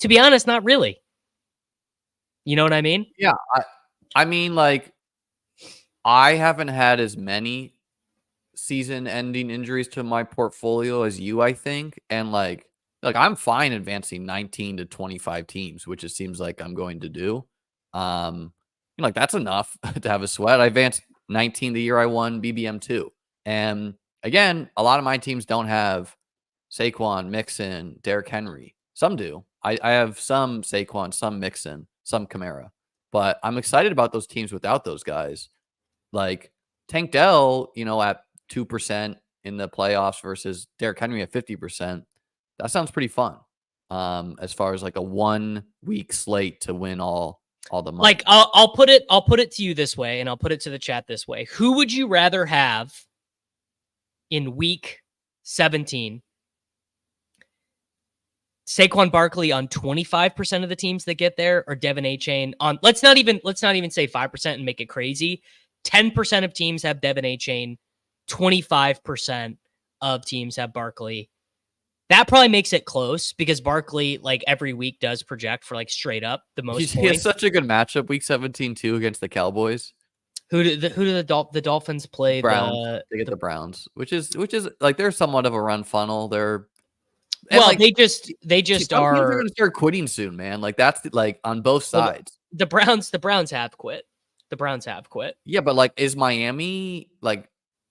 To be honest, not really. You know what I mean? Yeah. I mean, like, I haven't had as many season-ending injuries to my portfolio as you, I think. And, like, I'm fine advancing 19 to 25 teams, which it seems like I'm going to do. Like, that's enough to have a sweat. I advanced 19 the year I won BBM2. And again, a lot of my teams don't have Saquon, Mixon, Derrick Henry. Some do. I have some Saquon, some Mixon, some Kamara. But I'm excited about those teams without those guys. Like Tank Dell, at 2% in the playoffs versus Derrick Henry at 50%. That sounds pretty fun. As far as like a 1 week slate to win all the money. Like, I'll put it to you this way, and I'll put it to the chat this way. Who would you rather have in week 17. Saquon Barkley on 25% of the teams that get there, or Devin Achane on, let's not even say 5% and make it crazy. 10% of teams have Devin Achane, 25% of teams have Barkley. That probably makes it close because Barkley, like every week, does project for like straight up the most He has points. such a good matchup week 17 too against the Cowboys. Who do the Dolphins play? Browns. They get the Browns, which is like they're somewhat of a run funnel. Well, they just some teams are are going to start quitting soon, man. Like that's like on both sides. The Browns have quit. The Browns have quit. Yeah, but like, is Miami going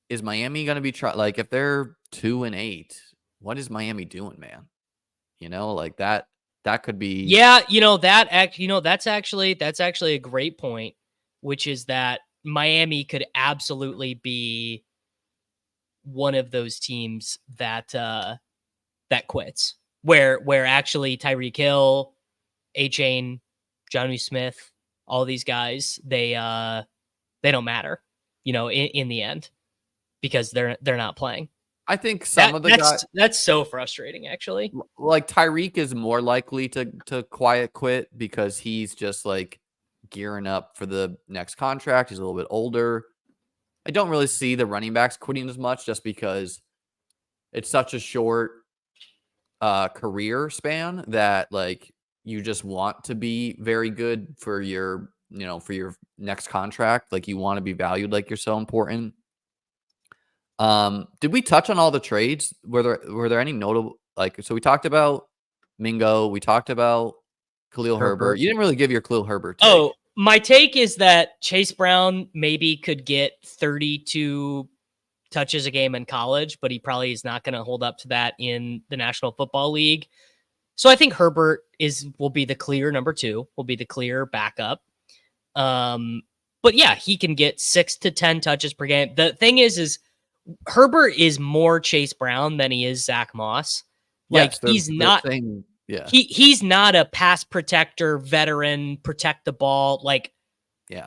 to be like if they're 2-8? What is Miami doing, man? Like that could be. Yeah, that's actually a great point, which is that Miami could absolutely be one of those teams that that quits. Where actually Tyreek Hill, Achane, Jonnu Smith, all these guys, they don't matter, in the end, because they're not playing. I think some of the guys. That's so frustrating, actually. Like Tyreek is more likely to quiet quit because he's just like gearing up for the next contract. He's a little bit older. I don't really see the running backs quitting as much just because it's such a short career span that like you just want to be very good for your next contract. Like you want to be valued like you're so important. Did we touch on all the trades? Were there any notable, like, so we talked about Mingo, we talked about Khalil Herbert. You didn't really give your Khalil Herbert take. Oh, my take is that Chase Brown maybe could get 32 touches a game in college, but he probably is not going to hold up to that in the National Football League. So I think Herbert will be the clear number 2, will be the clear backup. But yeah, he can get 6 to 10 touches per game. The thing is Herbert is more Chase Brown than he is Zach Moss. Like he's not. Yeah. He's not a pass protector, veteran, protect the ball. Like, yeah.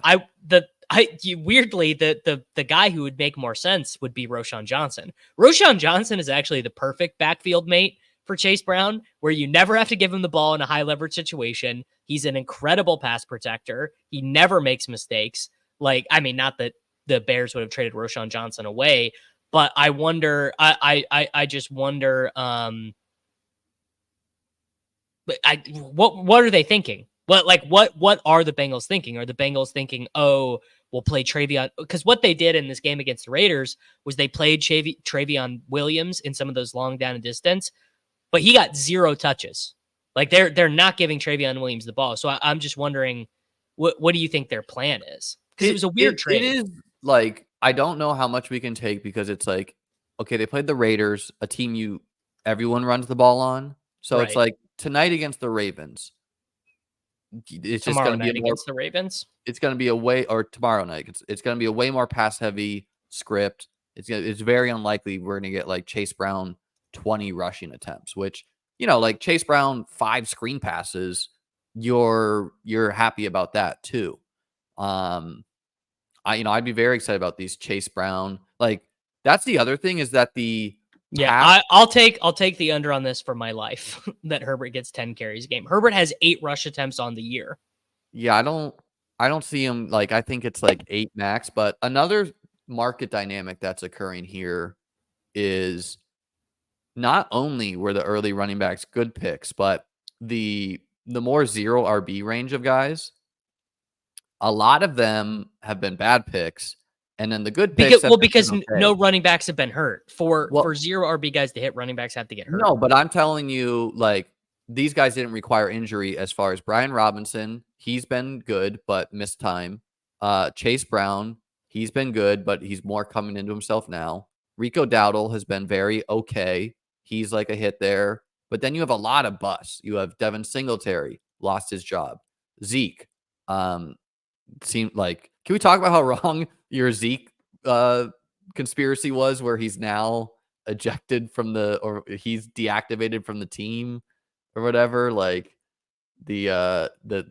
Weirdly, the guy who would make more sense would be Roschon Johnson. Roschon Johnson is actually the perfect backfield mate for Chase Brown, where you never have to give him the ball in a high leverage situation. He's an incredible pass protector. He never makes mistakes. Like, I mean, not that the Bears would have traded Roschon Johnson away, but I wonder, I just wonder, what are they thinking? What are the Bengals thinking? Are the Bengals thinking, oh, we'll play Travion? Because what they did in this game against the Raiders was they played Travion Williams in some of those long down and distance, but he got 0 touches. Like they're not giving Travion Williams the ball. So I'm just wondering, what do you think their plan is? Because it was a weird trade. It is like, I don't know how much we can take because it's like, okay, they played the Raiders, a team everyone runs the ball on. So It's like tonight against the Ravens. It's just going to be against the Ravens. It's going to be tomorrow night. It's going to be a way more pass heavy script. It's very unlikely we're going to get like Chase Brown 20 rushing attempts, which, like Chase Brown 5 screen passes, you're happy about that too. I'd be very excited about these Chase Brown. Like that's the other thing is that I'll take the under on this for my life that Herbert gets 10 carries a game. Herbert has 8 rush attempts on the year. Yeah, I don't see him, like, I think it's like 8 max, but another market dynamic that's occurring here is not only were the early running backs good picks, but the more 0 RB range of guys, a lot of them have been bad picks. And then the good picks because no running backs have been hurt. For 0 RB guys to hit, running backs have to get hurt. No, but I'm telling you, like, these guys didn't require injury as far as Brian Robinson. He's been good, but missed time. Chase Brown, he's been good, but he's more coming into himself now. Rico Dowdle has been very okay. He's like a hit there. But then you have a lot of busts. You have Devin Singletary, lost his job. Zeke, seemed like, can we talk about how wrong your Zeke conspiracy was, where he's now ejected from or he's deactivated from the team or whatever? Like, the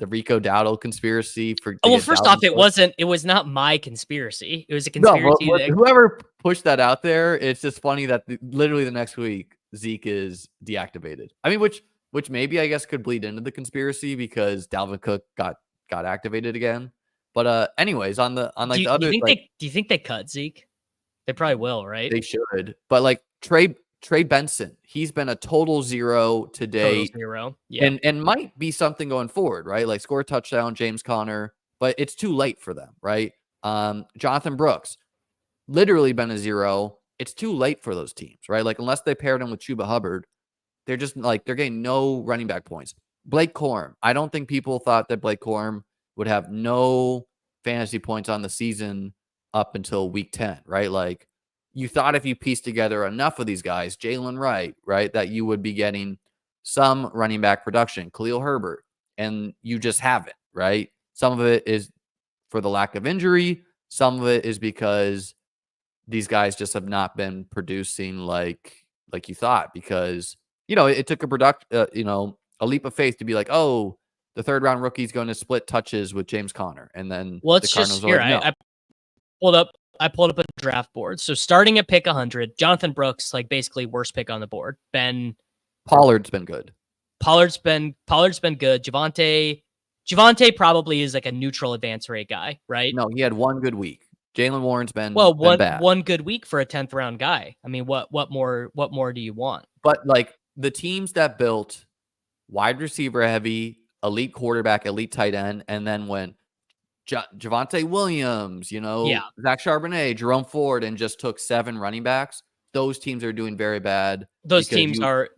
Rico Dowdle conspiracy to well, get first Dalvin off, Cook? it was not my conspiracy. It was a No, conspiracy that whoever pushed that out there, it's just funny that literally the next week Zeke is deactivated. I mean, which maybe I guess could bleed into the conspiracy because Dalvin Cook got activated again. But anyways, on the other, do you think they cut Zeke? They probably will, right? they should. But like Trey Benson, he's been a total zero to date. Total zero. Yeah. And might be something going forward, right? Like score a touchdown, James Conner, but it's too late for them, right? Jonathan Brooks, literally been a zero. It's too late for those teams, right? Like unless they paired him with Chuba Hubbard, they're just like they're getting no running back points. Blake Corum, I don't think people thought that Blake Corum would have no fantasy points on the season up until week 10, right? Like you thought if you pieced together enough of these guys, Jalen Wright, right, that you would be getting some running back production, Khalil Herbert, and you just haven't, right? Some of it is for the lack of injury. Some of it is because these guys just have not been producing like you thought because, it took a leap of faith to be like, oh, the third round rookie is going to split touches with James Conner. And then Well, the it's Cardinals just are here. like, no. I pulled up a draft board. So starting at pick 100, Jonathan Brooks, like basically worst pick on the board. Pollard's been good. Pollard's been good. Javonte probably is like a neutral advance rate guy, right? No, he had one good week. Jalen Warren's been bad. One good week for a 10th round guy. I mean, what more do you want? But like the teams that built wide receiver heavy, elite quarterback, elite tight end, and then when Javonte Williams, Zach Charbonnet, Jerome Ford, and just took 7 running backs, those teams are doing very bad. Those teams are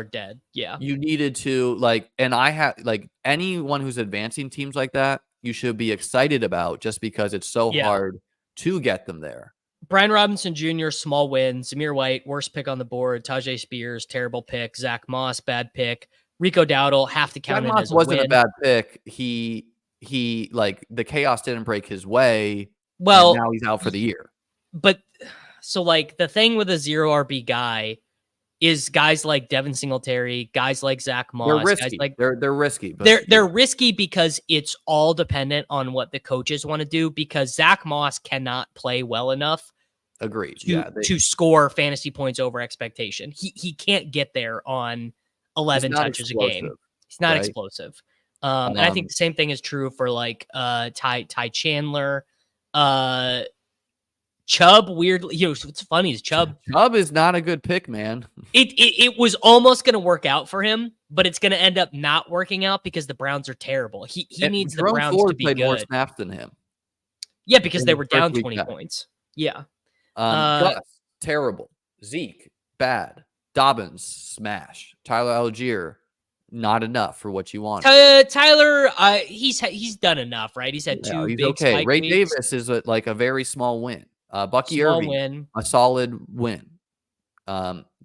dead. Yeah. You needed to and I have anyone who's advancing teams like that, you should be excited about just because it's so hard to get them there. Brian Robinson Jr., small win. Zamir White, worst pick on the board. Tajay Spears, terrible pick. Zach Moss, bad pick. Rico Dowdle, have to count it as a wasn't win. a bad pick. He the chaos didn't break his way. Well, and now he's out for the year. But so the thing with a 0 RB guy is guys like Devin Singletary, guys like Zach Moss. They're risky. Guys they're risky. But they're risky because it's all dependent on what the coaches want to do. Because Zach Moss cannot play well enough. Agreed. To score fantasy points over expectation. He can't get there on 11 touches a game. He's not explosive. And I think the same thing is true for Ty Chandler. Chubb, weirdly, what's funny is Chubb is not a good pick, man. It was almost going to work out for him, but it's going to end up not working out because the Browns are terrible. He needs the Browns to be good. More snaps than him. Yeah, because they were down 20 points. Yeah. Gus, terrible. Zeke, bad. Dobbins, smash. Tyler Algier, not enough for what you want. Tyler, he's done enough, right? He's had 2 big okay. Ray weeks. Davis is a very small win. Bucky Irving, a solid win.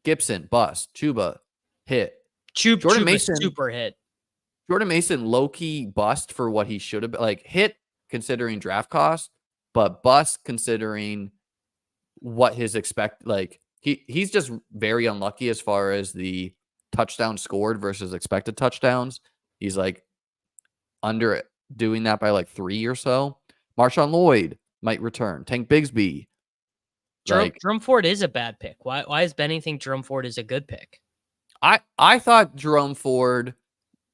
Gibson, bust. Chuba, hit. Jordan Mason, super hit. Jordan Mason, low-key bust for what he should have been. Hit considering draft cost, but bust considering what his he's just very unlucky as far as the touchdown scored versus expected touchdowns. He's under doing that by 3 or so. Marshawn Lloyd might return. Tank Bigsby. Jerome Ford is a bad pick. Why is Benny think Jerome Ford is a good pick? I thought Jerome Ford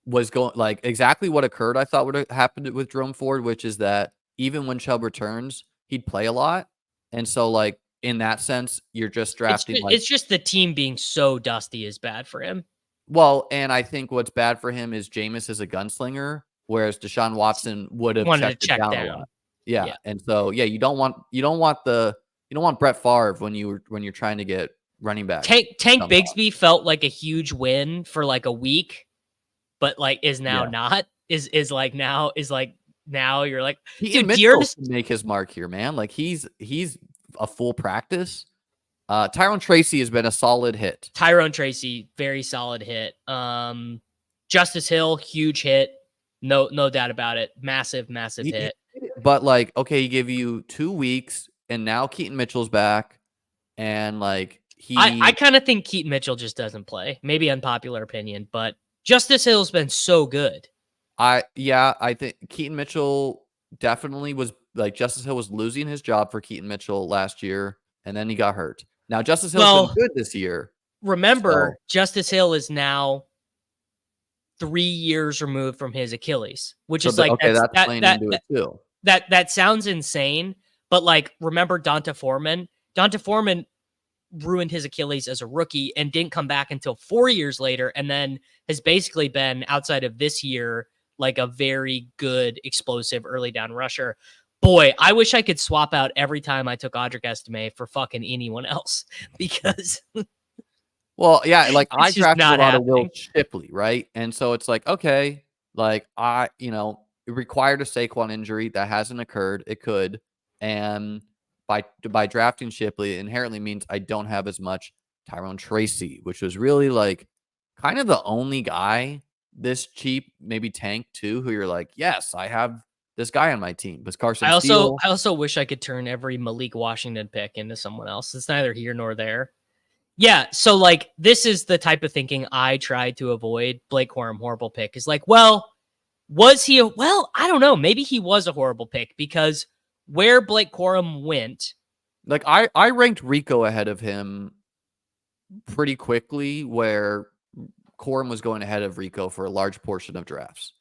was going exactly what occurred. I thought would have happened with Jerome Ford, which is that even when Chubb returns, he'd play a lot. And so in that sense, you're just drafting. It's just the team being so dusty is bad for him. Well, and I think what's bad for him is Jameis is a gunslinger, whereas Deshaun Watson would have checked down a lot. Yeah. And so you don't want Brett Favre when you're trying to get running back. Tank Bigsby felt like a huge win for a week, but is now not now you're dude, Mitchell can make his mark here, man. He's a full practice. Tyrone Tracy has been a solid hit. Tyrone Tracy, very solid hit. Justice Hill, huge hit. No doubt about it. Massive hit. But he gave you 2 weeks, and now Keaton Mitchell's back, and I kind of think Keaton Mitchell just doesn't play. Maybe unpopular opinion, but Justice Hill's been so good. I think Keaton Mitchell definitely was like Justice Hill was losing his job for Keaton Mitchell last year, and then he got hurt. Now Justice Hill's been good this year. Remember, Justice Hill is now 3 years removed from his Achilles, which is like that's playing into it too. That sounds insane, but like remember Donta Foreman? Donta Foreman ruined his Achilles as a rookie and didn't come back until 4 years later, and then has basically been, outside of this year, like a very good explosive early down rusher. Boy, I wish I could swap out every time I took Audric Estime for fucking anyone else, because well, yeah, like I drafted a lot of Will Shipley, right? And so it's like, okay, like it required a Saquon injury that hasn't occurred. It could. And by drafting Shipley, it inherently means I don't have as much Tyrone Tracy, which was really like kind of the only guy this cheap, maybe Tank too, who you're like, yes, I have this guy on my team. But Carson Steele. I also wish I could turn every Malik Washington pick into someone else. It's neither here nor there. Yeah, so like this is the type of thinking I tried to avoid. Blake Corum, horrible pick, is like, well, was he I don't know. Maybe he was a horrible pick, because where Blake Corum went, like I ranked Rico ahead of him pretty quickly, where Corum was going ahead of Rico for a large portion of drafts.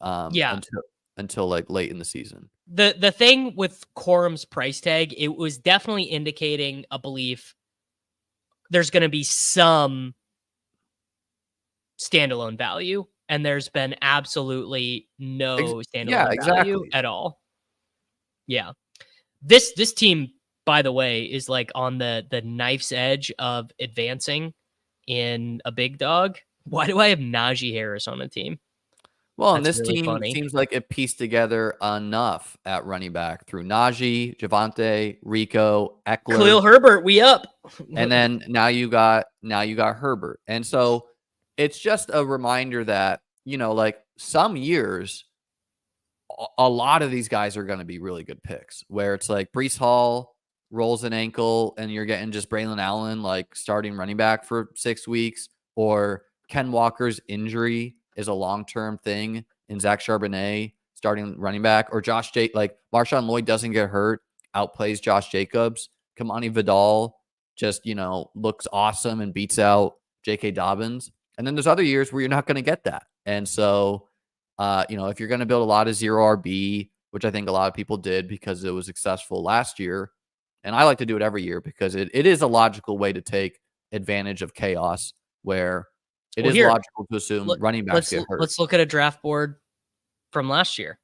Until like late in the season. The thing with Corum's price tag, it was definitely indicating a belief there's going to be some standalone value, and there's been absolutely no standalone value at all. Yeah. This team, by the way, is like on the knife's edge of advancing in a big dog. Why do I have Najee Harris on a team? Well, and this team seems like it pieced together enough at running back through Najee, Javonte, Rico, Eckler, Khalil Herbert. We up, and then now you got Herbert, and so it's just a reminder that like some years, a lot of these guys are going to be really good picks. Where it's like Breece Hall rolls an ankle, and you're getting just Braylon Allen like starting running back for 6 weeks, or Ken Walker's injury is a long-term thing in Zach Charbonnet starting running back, or like Marshawn Lloyd doesn't get hurt, outplays Josh Jacobs. Kamani Vidal just, looks awesome and beats out J.K. Dobbins. And then there's other years where you're not going to get that. And so, if you're going to build a lot of zero RB, which I think a lot of people did because it was successful last year, and I like to do it every year because it is a logical way to take advantage of chaos, where it is logical to assume running backs get hurt. Let's look at a draft board from last year.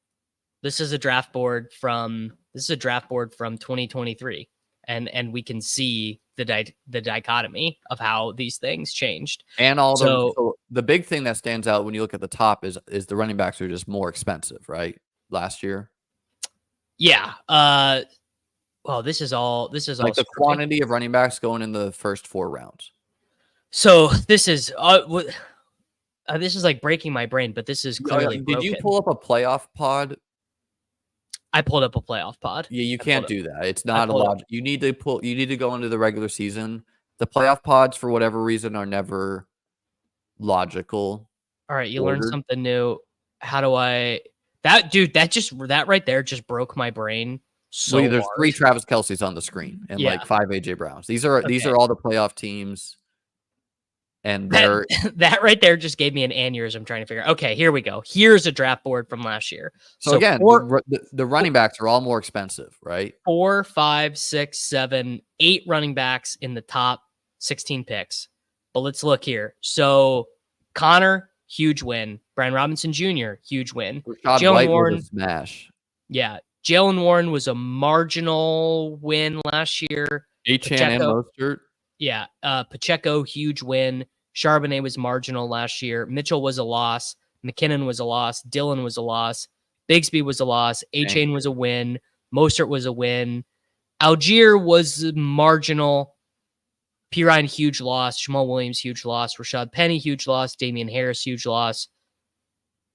This is a draft board from 2023, and we can see the dichotomy of how these things changed. And so the big thing that stands out when you look at the top is the running backs are just more expensive, right? Last year. Yeah. Well, this is all like the quantity of running backs going in the first 4 rounds. So this is like breaking my brain, but this is clearly broken. Did you pull up a playoff pod? I pulled up a playoff pod. Yeah, you can't do that. It's not a logic. You need to go into the regular season. The playoff pods, for whatever reason, are never logical. All right, you learned something new. How do I? That right there just broke my brain. So there's 3 Travis Kelce's on the screen and like 5 AJ Browns. These are all the playoff teams. And that right there just gave me an aneurysm trying to figure out. Okay, here we go. Here's a draft board from last year. So again, the running backs are all more expensive, right? 4, 5, 6, 7, 8 running backs in the top 16 picks. But let's look here. So Connor, huge win. Brian Robinson Jr., huge win. Jalen Warren, smash. Yeah, Jalen Warren was a marginal win last year. Achane and Mostert. Yeah, Pacheco, huge win. Charbonnet was marginal last year. Mitchell was a loss. McKinnon was a loss. Dillon was a loss. Bigsby was a loss. Achane was a win. Mostert was a win. Algier was marginal. Pirine, huge loss. Jamal Williams, huge loss. Rashad Penny, huge loss. Damian Harris, huge loss.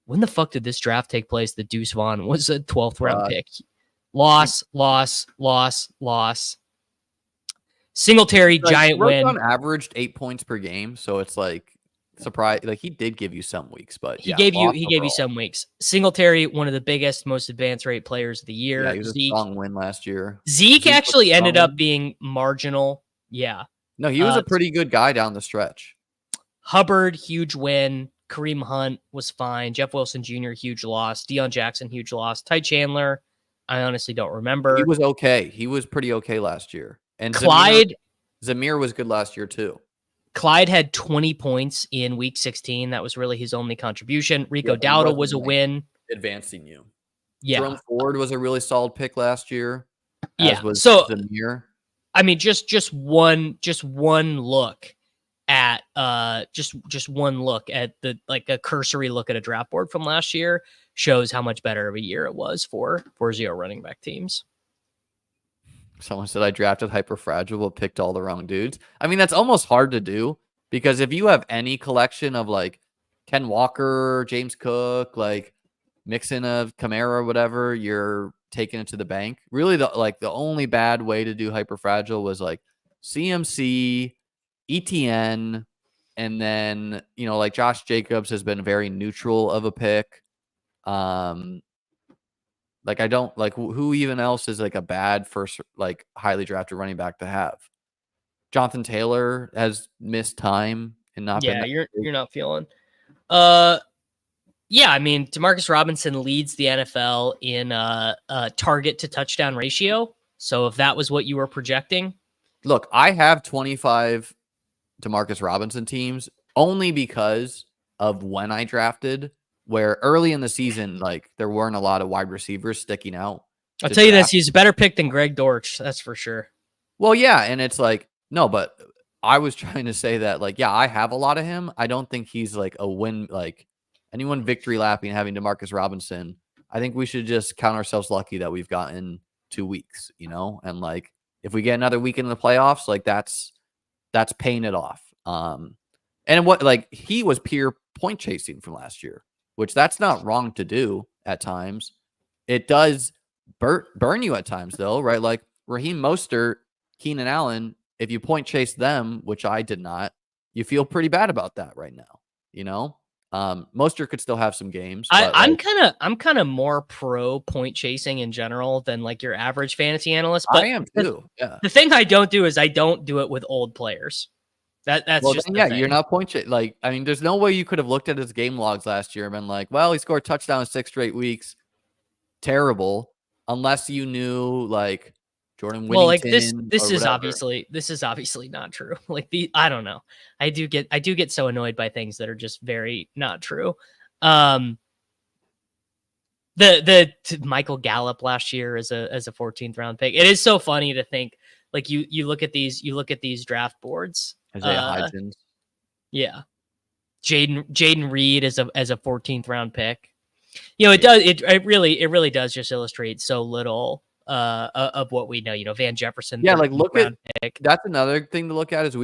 When the fuck did this draft take place? The Deuce Vaughn was a 12th round pick. Loss. Singletary, giant win. On averaged 8 points per game, so it's like surprised. Like, he did give you some weeks, but He yeah, gave lost you overall. some weeks. Singletary, one of the biggest, most advanced rate players of the Yeah, year. he was a strong win last year. Zeke Zeke was a actually ended strong up win. being marginal. Yeah. No, he was a pretty good guy down the stretch. Hubbard, huge win. Kareem Hunt was fine. Jeff Wilson Jr., huge loss. Deion Jackson, huge loss. Ty Chandler, I honestly don't remember. He was okay. He was pretty okay last year. And Clyde Zamir was good last year too. Clyde had 20 points in week 16. That was really his only contribution. Rico Dowdle was a win. Advancing you. Yeah. Jerome Ford was a really solid pick last year. Yeah. As was So Zamir. I mean, just one look at just one look at the like a cursory look at a draft board from last year shows how much better of a year it was for 4-0 running back teams. Someone said I drafted hyper fragile but picked all the wrong dudes. I mean, that's almost hard to do because if you have any collection of like Ken Walker, James Cook, like mixing of Kamara or whatever, you're taking it to the bank. Really, the only bad way to do hyper fragile was like CMC, ETN, and then like Josh Jacobs has been very neutral of a pick. Like I don't like who even else is like a bad first like highly drafted running back to have. Jonathan Taylor has missed time and not been. Yeah, you're not feeling. Yeah, I mean, Demarcus Robinson leads the NFL in target to touchdown ratio. So if that was what you were projecting, look, I have 25 Demarcus Robinson teams only because of when I drafted. Where early in the season, like there weren't a lot of wide receivers sticking out. I'll tell you this: he's a better pick than Greg Dortch. That's for sure. Well, yeah, and it's like no, but I was trying to say that like yeah, I have a lot of him. I don't think he's like a win like. Anyone victory lapping having DeMarcus Robinson, I think we should just count ourselves lucky that we've gotten 2 weeks, and like if we get another week in the playoffs, like that's paying it off. And what like he was pure point chasing from last year, which that's not wrong to do at times. It does burn you at times though, right? Like Raheem Mostert, Keenan Allen, if you point chase them, which I did not, you feel pretty bad about that right now, Mostert could still have some games. But I'm kind of more pro point chasing in general than like your average fantasy analyst. But I am too. Yeah. The thing I don't do is I don't do it with old players. That's well, just then, you're not point chasing. Like I mean, there's no way you could have looked at his game logs last year and been like, well, he scored touchdowns 6 straight weeks. Terrible, unless you knew like Jordan Whittington. Well, like this is obviously not true. Like I don't know. I do get so annoyed by things that are just very not true. The Michael Gallup last year as a 14th round pick. It is so funny to think like you look at these draft boards. Isaiah Hodgins. Yeah. Jaden Reed as a 14th round pick. It really does just illustrate so little of what we know. Van Jefferson. Yeah, like look at pick. That's another thing to look at is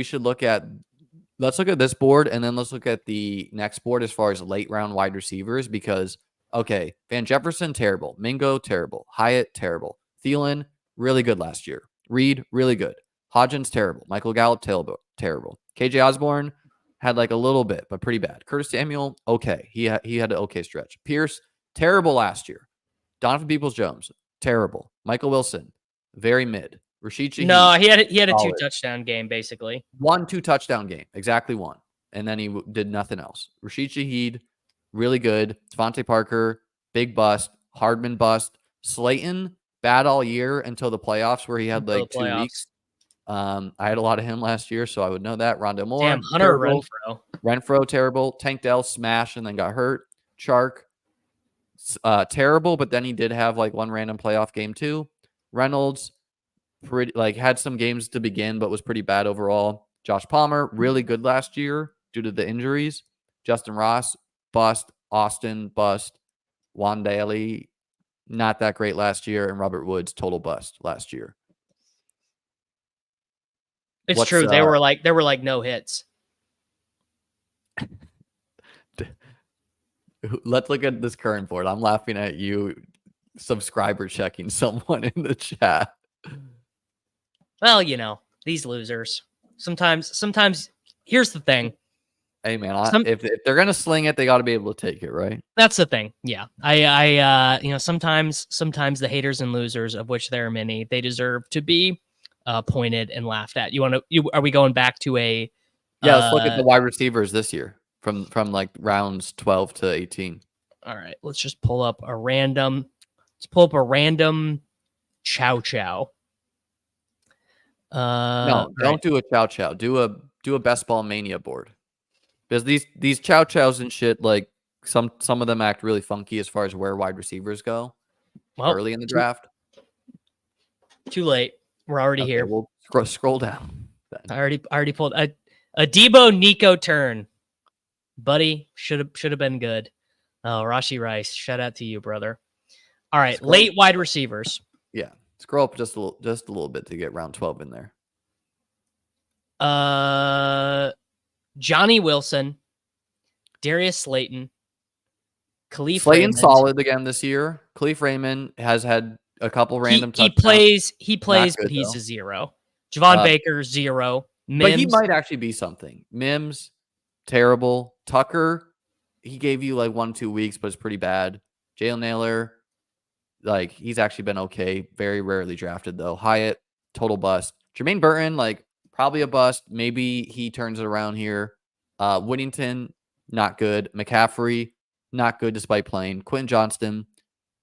let's look at this board and then let's look at the next board as far as late round wide receivers because okay, Van Jefferson terrible, Mingo terrible, Hyatt terrible, Thielen really good last year, Reed really good, Hodgins terrible, Michael Gallup terrible, KJ Osborne had like a little bit but pretty bad, Curtis Samuel okay, he had an okay stretch, Pierce terrible last year, Donovan Peoples-Jones terrible, Michael Wilson very mid, Rashid Shaheed. No, he had a 2 touchdown game basically. 2 touchdown game, exactly 1, and then he did nothing else. Rashid Shaheed really good. Devontae Parker, big bust. Hardman bust. Slayton, bad all year until the playoffs where he had like 2 weeks. I had a lot of him last year, so I would know that. Rondo Moore. Damn, Hunter Renfro, terrible. Tank Dell, smash, and then got hurt. Chark, terrible, but then he did have like 1 random playoff game too. Reynolds, pretty like had some games to begin, but was pretty bad overall. Josh Palmer, really good last year due to the injuries. Justin Ross, bust. Austin, bust. Juan Daly, not that great last year. And Robert Woods, total bust last year. It's true. They were like no hits. Let's look at this current board. I'm laughing at you subscriber checking someone in the chat. Well, these losers. Sometimes here's the thing. Hey man, if they're gonna sling it, they got to be able to take it, right? That's the thing. Yeah, I sometimes the haters and losers, of which there are many, they deserve to be pointed and laughed at. Are we going back to a? Yeah, let's look at the wide receivers this year from like rounds 12 to 18. All right, let's just pull up a random. Let's pull up a random chow chow. No, don't do a chow chow. Do a best ball mania board. Because these chow chows and shit, like some of them act really funky as far as where wide receivers go early in the draft. Too late. We're already here. We'll scroll down. I already pulled a Debo Nico turn, buddy. Should have been good. Oh, Rashi Rice, shout out to you, brother. All right, late wide receivers. Yeah, scroll up just a little bit to get round 12 in there. Johnny Wilson, Darius Slayton, Khalif Slayton Raymond. solid again this year. Khalif Raymond has had a couple random touchdowns. He plays, but he's a 0. Javon Baker, 0. Mims. But he might actually be something. Mims, terrible. Tucker, he gave you like 1-2 weeks, but it's pretty bad. Jalen Naylor, like he's actually been okay. Very rarely drafted though. Hyatt, total bust. Jermaine Burton, like probably a bust. Maybe he turns it around here. Whittington, not good. McCaffrey, not good despite playing. Quentin Johnston,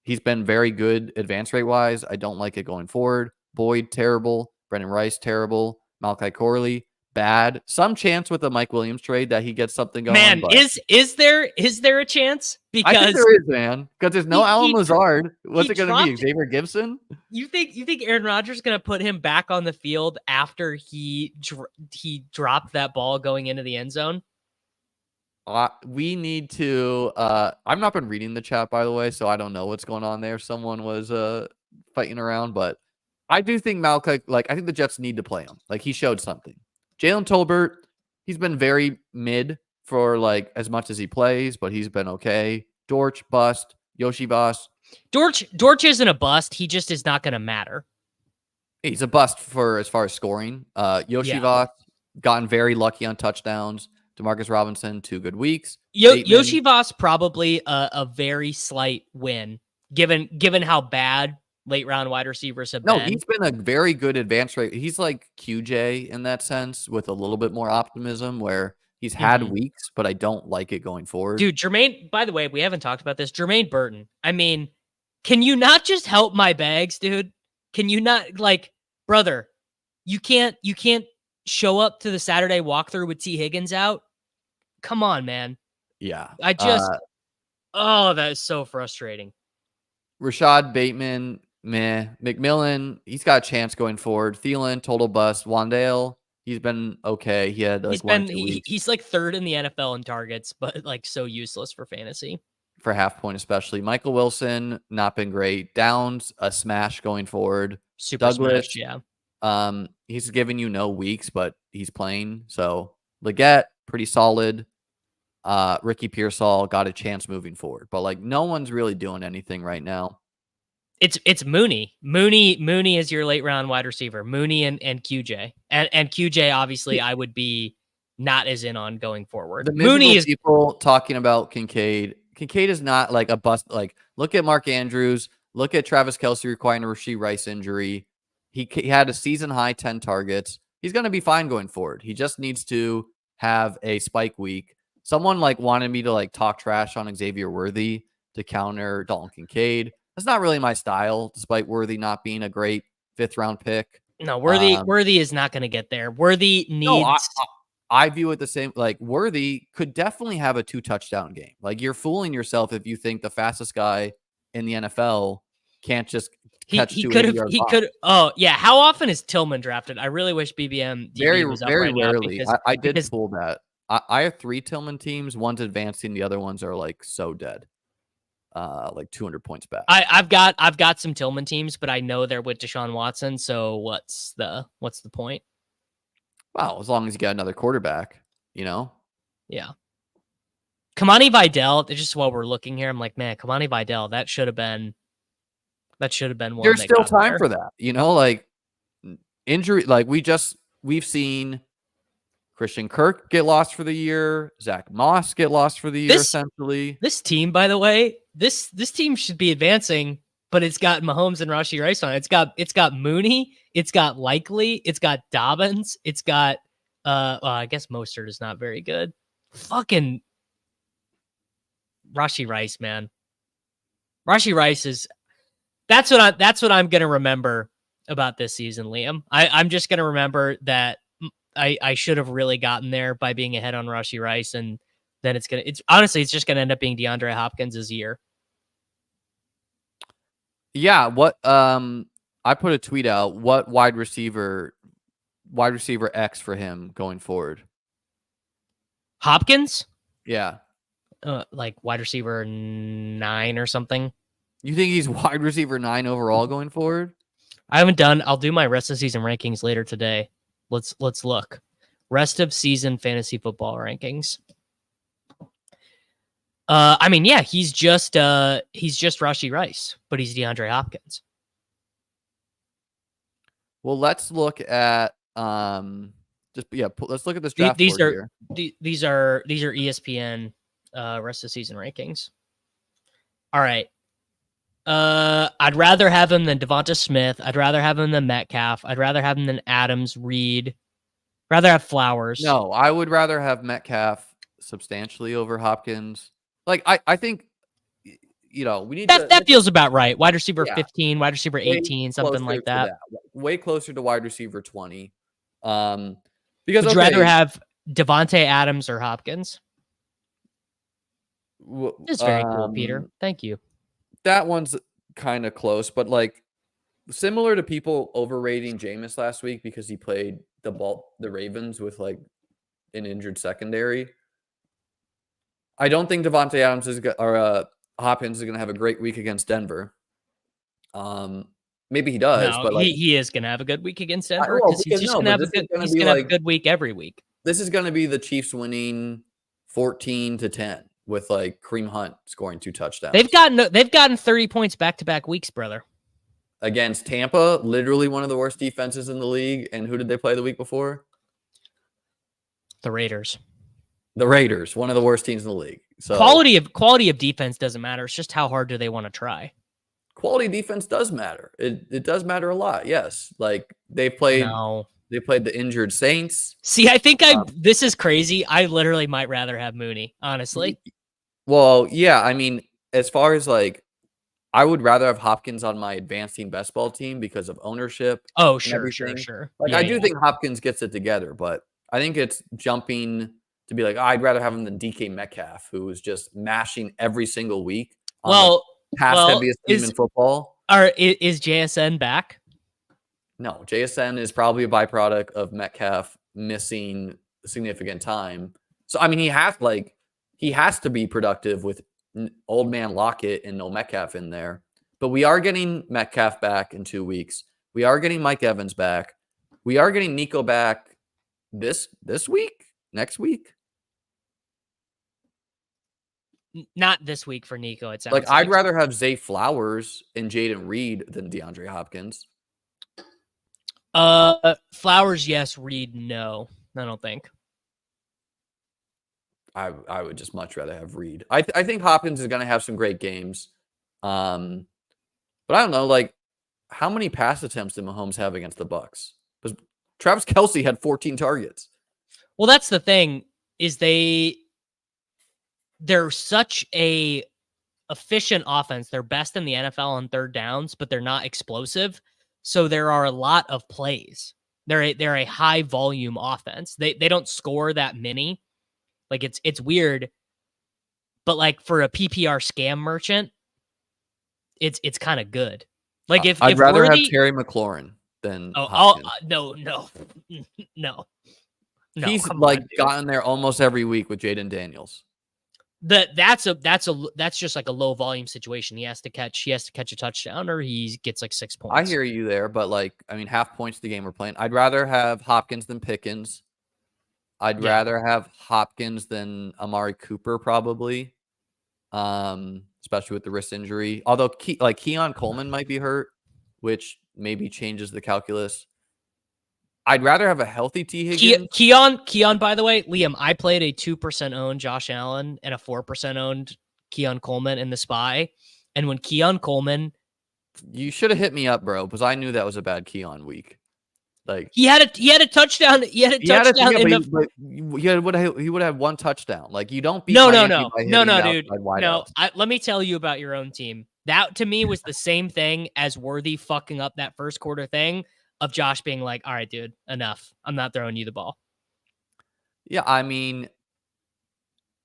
he's been very good advance rate wise. I don't like it going forward. Boyd, terrible. Brendan Rice, terrible. Malachi Corley, bad. Some chance with the Mike Williams trade that he gets something going. Man, is there a chance? Because I think there is, man. Because there's no Alan Lazard. What's it going to be? Xavier Gibson? You think Aaron Rodgers is going to put him back on the field after he dropped that ball going into the end zone? We need to. I've not been reading the chat, by the way, so I don't know what's going on there. Someone was fighting around, but I do think Malachi, like, I think the Jets need to play him. Like, he showed something. Jalen Tolbert, he's been very mid for, like, as much as he plays, but he's been okay. Dortch, bust. Yoshi Voss. Dortch isn't a bust. He just is not going to matter. He's a bust for as far as scoring. Yoshi Voss, gotten very lucky on touchdowns. Demarcus Robinson, 2 good weeks. Yoshi Voss, probably a very slight win, given how bad late round wide receivers have been. No, he's been a very good advance rate. He's like QJ in that sense with a little bit more optimism where he's had weeks, but I don't like it going forward. Dude, Jermaine, by the way, we haven't talked about this. Jermaine Burton. I mean, can you not just help my bags, dude? Can you not, like, brother, you can't show up to the Saturday walkthrough with T. Higgins out? Come on, man. Yeah. I just that is so frustrating. Rashad Bateman, meh. McMillan, he's got a chance going forward. Thielen, total bust. Wandale, he's been okay. He had like he's like 3rd in the NFL in targets, but like so useless for fantasy. For half point, especially. Michael Wilson, not been great. Downs, a smash going forward. Super Douglas, smash, yeah. He's giving you no weeks, but he's playing. So Leggett, pretty solid. Ricky Pearsall got a chance moving forward, but like no one's really doing anything right now. It's Mooney. Mooney is your late round wide receiver. Mooney and QJ. And QJ, obviously, I would be not as in on going forward. Mooney is people talking about Kincaid. Kincaid is not like a bust. Like, look at Mark Andrews. Look at Travis Kelce requiring a Rashee Rice injury. He had a season high 10 targets. He's going to be fine going forward. He just needs to have a spike week. Someone like wanted me to like talk trash on Xavier Worthy to counter Dalton Kincaid. That's not really my style, despite Worthy not being a great 5th round pick. No, Worthy is not going to get there. Worthy needs. No, I view it the same. Like, Worthy could definitely have a 2 touchdown game. Like, you're fooling yourself if you think the fastest guy in the NFL can't just catch he could. Oh yeah. How often is Tillman drafted? I really wish BBM very was up very right rarely. Now I did pull that. I have 3 Tillman teams. One's advancing. The other ones are like so dead. Like 200 points back. I've got some Tillman teams, but I know they're with Deshaun Watson. So what's the point? Wow, as long as you got another quarterback, you know. Yeah. Kamani Vidal. Just while we're looking here, I'm like, man, Kamani Vidal. That should have been one. There's still time for that, you know. Like injury. Like we've seen Christian Kirk get lost for the year. Zach Moss get lost for the year, essentially. This team, by the way, this team should be advancing, but it's got Mahomes and Rashee Rice on it. It's got Mooney, it's got Likely, it's got Dobbins, it's got well, I guess Mostert is not very good. Fucking Rashee Rice, man. Rashee Rice is that's what I'm gonna remember about this season, Liam. I'm just gonna remember that I should have really gotten there by being ahead on Rashee Rice, and then it's honestly just gonna end up being DeAndre Hopkins' year. Yeah, what I put a tweet out. What wide receiver X for him going forward? Hopkins? Yeah. Like wide receiver 9 or something. You think he's wide receiver 9 overall going forward? I haven't done. I'll do my rest of season rankings later today. Let's look. Rest of season fantasy football rankings. I mean, yeah, he's just Rashee Rice, but he's DeAndre Hopkins. Well, let's look at let's look at this draft These board are here. These are ESPN rest of season rankings. All right. I'd rather have him than Devonta Smith. I'd rather have him than Metcalf. I'd rather have him than Adams, Reed. Rather have Flowers. No, I would rather have Metcalf substantially over Hopkins. Like I think we need that feels about right. Wide receiver 15, wide receiver 18, something like that. Way closer to wide receiver 20. Because would you rather have Devontae Adams or Hopkins? It's very cool, Peter. Thank you. That one's kind of close, but like similar to people overrating Jameis last week because he played the Ravens with like an injured secondary. I don't think Devontae Adams Hopkins is going to have a great week against Denver. Maybe he does, no, but like, he is going to have a good week against Denver because he's just going to have a good week every week. This is going to be the Chiefs winning 14-10 with like Kareem Hunt scoring 2 touchdowns. They've gotten 30 points back-to-back weeks, brother. Against Tampa, literally one of the worst defenses in the league. And who did they play the week before? The Raiders. The Raiders, one of the worst teams in the league. So quality of defense doesn't matter. It's just how hard do they want to try. Quality defense does matter. It does matter a lot. Yes, like they played the injured Saints. See, I think this is crazy. I literally might rather have Mooney, honestly. Well, yeah. I mean, as far as like, I would rather have Hopkins on my advanced team best ball team because of ownership. Oh, sure. Like yeah, I do think Hopkins gets it together, but I think it's jumping to be like, I'd rather have him than DK Metcalf, who is just mashing every single week. Heaviest team in football. Is JSN back? No, JSN is probably a byproduct of Metcalf missing significant time. So I mean, he has to be productive with old man Lockett and no Metcalf in there. But we are getting Metcalf back in 2 weeks. We are getting Mike Evans back. We are getting Nico back this week, next week. Not this week for Nico. It sounds like I'd rather have Zay Flowers and Jaden Reed than DeAndre Hopkins. Flowers, yes. Reed, no. I don't think. I would just much rather have Reed. I think Hopkins is going to have some great games. But I don't know, like, how many pass attempts did Mahomes have against the Bucs? Because Travis Kelce had 14 targets. Well, that's the thing, is they're such a efficient offense. They're best in the NFL on third downs, but they're not explosive. So there are a lot of plays. They're a high volume offense. They don't score that many. Like it's weird, but like for a PPR scam merchant, it's kind of good. Like I'd rather have Terry McLaurin than no. He's like gotten there almost every week with Jaden Daniels. That's just like a low volume situation. He has to catch a touchdown or he gets like 6 points. I hear you there, but like, I mean, half points the game we're playing. I'd rather have Hopkins than Pickens. I'd rather have Hopkins than Amari Cooper, probably. Especially with the wrist injury. Although Keon Coleman might be hurt, which maybe changes the calculus. I'd rather have a healthy T. Higgins. Keon, by the way, Liam, I played a 2% owned Josh Allen and a 4% owned Keon Coleman in the SPY. And when Keon Coleman... You should have hit me up, bro, because I knew that was a bad Keon week. Like he had a touchdown. He would have had one touchdown. Like you don't beat no, dude. No, let me tell you about your own team. That to me was the same thing as Worthy fucking up that first quarter thing of Josh being like, all right, dude, enough. I'm not throwing you the ball. Yeah, I mean,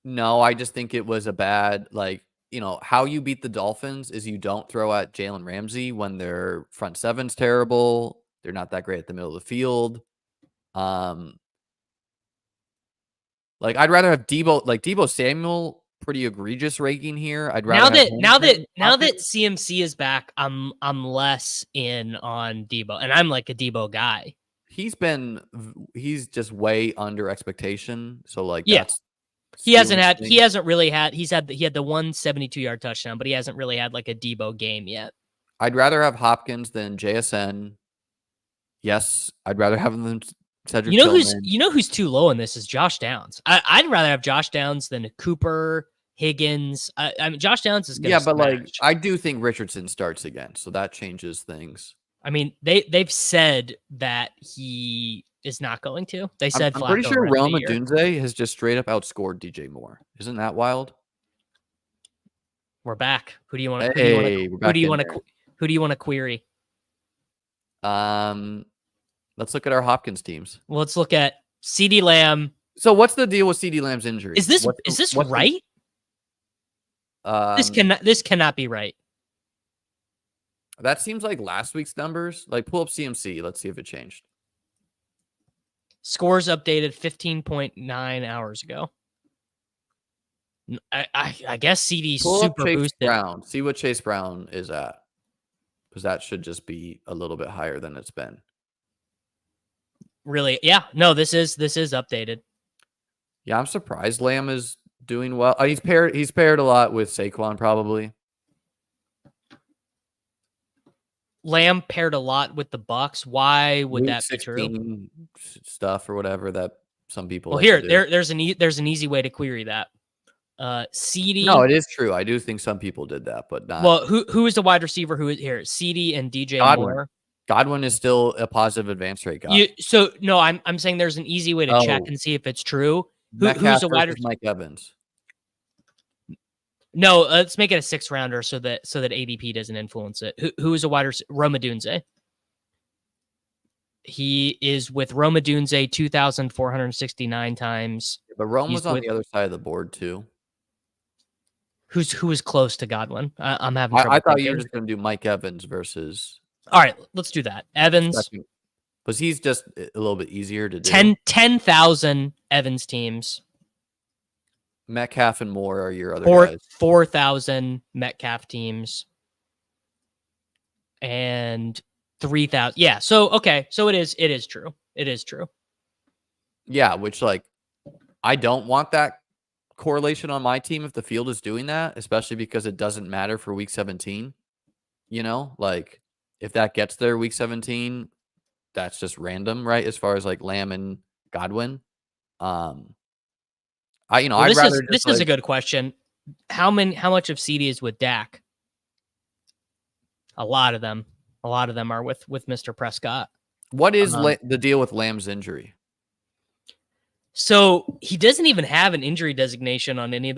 no, I just think it was a bad, like, how you beat the Dolphins is you don't throw at Jalen Ramsey when their front seven's terrible. They're not that great at the middle of the field. Like I'd rather have Deebo Samuel, pretty egregious ranking here. I'd rather now that CMC is back, I'm less in on Deebo, and I'm like a Deebo guy. He's just way under expectation. So like that's he had the 172-yard touchdown, but he hasn't really had like a Deebo game yet. I'd rather have Hopkins than JSN. Yes, I'd rather have them than Cedric Tillman. Who's too low in this is Josh Downs. I'd rather have Josh Downs than Cooper, Higgins. I mean, Josh Downs is going to like I do think Richardson starts again, so that changes things. I mean, they've said that he is not going to. They said I'm pretty sure Rome Odunze has just straight up outscored DJ Moore. Isn't that wild? We're back. Who do you want to? Who do you want to query? Let's look at our Hopkins teams. Well, let's look at CeeDee Lamb. So what's the deal with CeeDee Lamb's injury? Is this right? This cannot be right. That seems like last week's numbers. Like pull up CMC. Let's see if it changed. Scores updated 15.9 hours ago. I guess CeeDee super boosted. Brown. See what Chase Brown is at. Because that should just be a little bit higher than it's been. Really? Yeah. No, this is updated. Yeah, I'm surprised Lamb is doing well. He's paired a lot with Saquon probably. Lamb paired a lot with the Bucks. Why would that be true? Stuff or whatever that some people. Well, there's an easy way to query that. CeeDee. No, it is true. I do think some people did that, but not. Well, who is the wide receiver who is here? CeeDee and DJ Moore. Godwin is still a positive advance rate guy. I'm saying there's an easy way to check and see if it's true. Who's the wide receiver? Mike Evans. No, let's make it a 6th rounder so that ADP doesn't influence it. Who is a wide receiver? Rome Odunze. He is with Rome Odunze 2,469 times. But Rome was on the other side of the board too. Who is close to Godwin? I'm having trouble. I thought you were just going to do Mike Evans versus. All right, let's do that. Evans. Because he's just a little bit easier to do. 10,000 Evans teams. Metcalf and Moore are your other guys. 4,000 Metcalf teams. And 3,000. Yeah, so okay. So it is true. It is true. Yeah, which I don't want that correlation on my team if the field is doing that, especially because it doesn't matter for week 17. If that gets there week 17, that's just random, right? As far as Lamb and Godwin. This is a good question. How much of CeeDee is with Dak? A lot of them are with Mr. Prescott. What is the deal with Lamb's injury? So he doesn't even have an injury designation on any of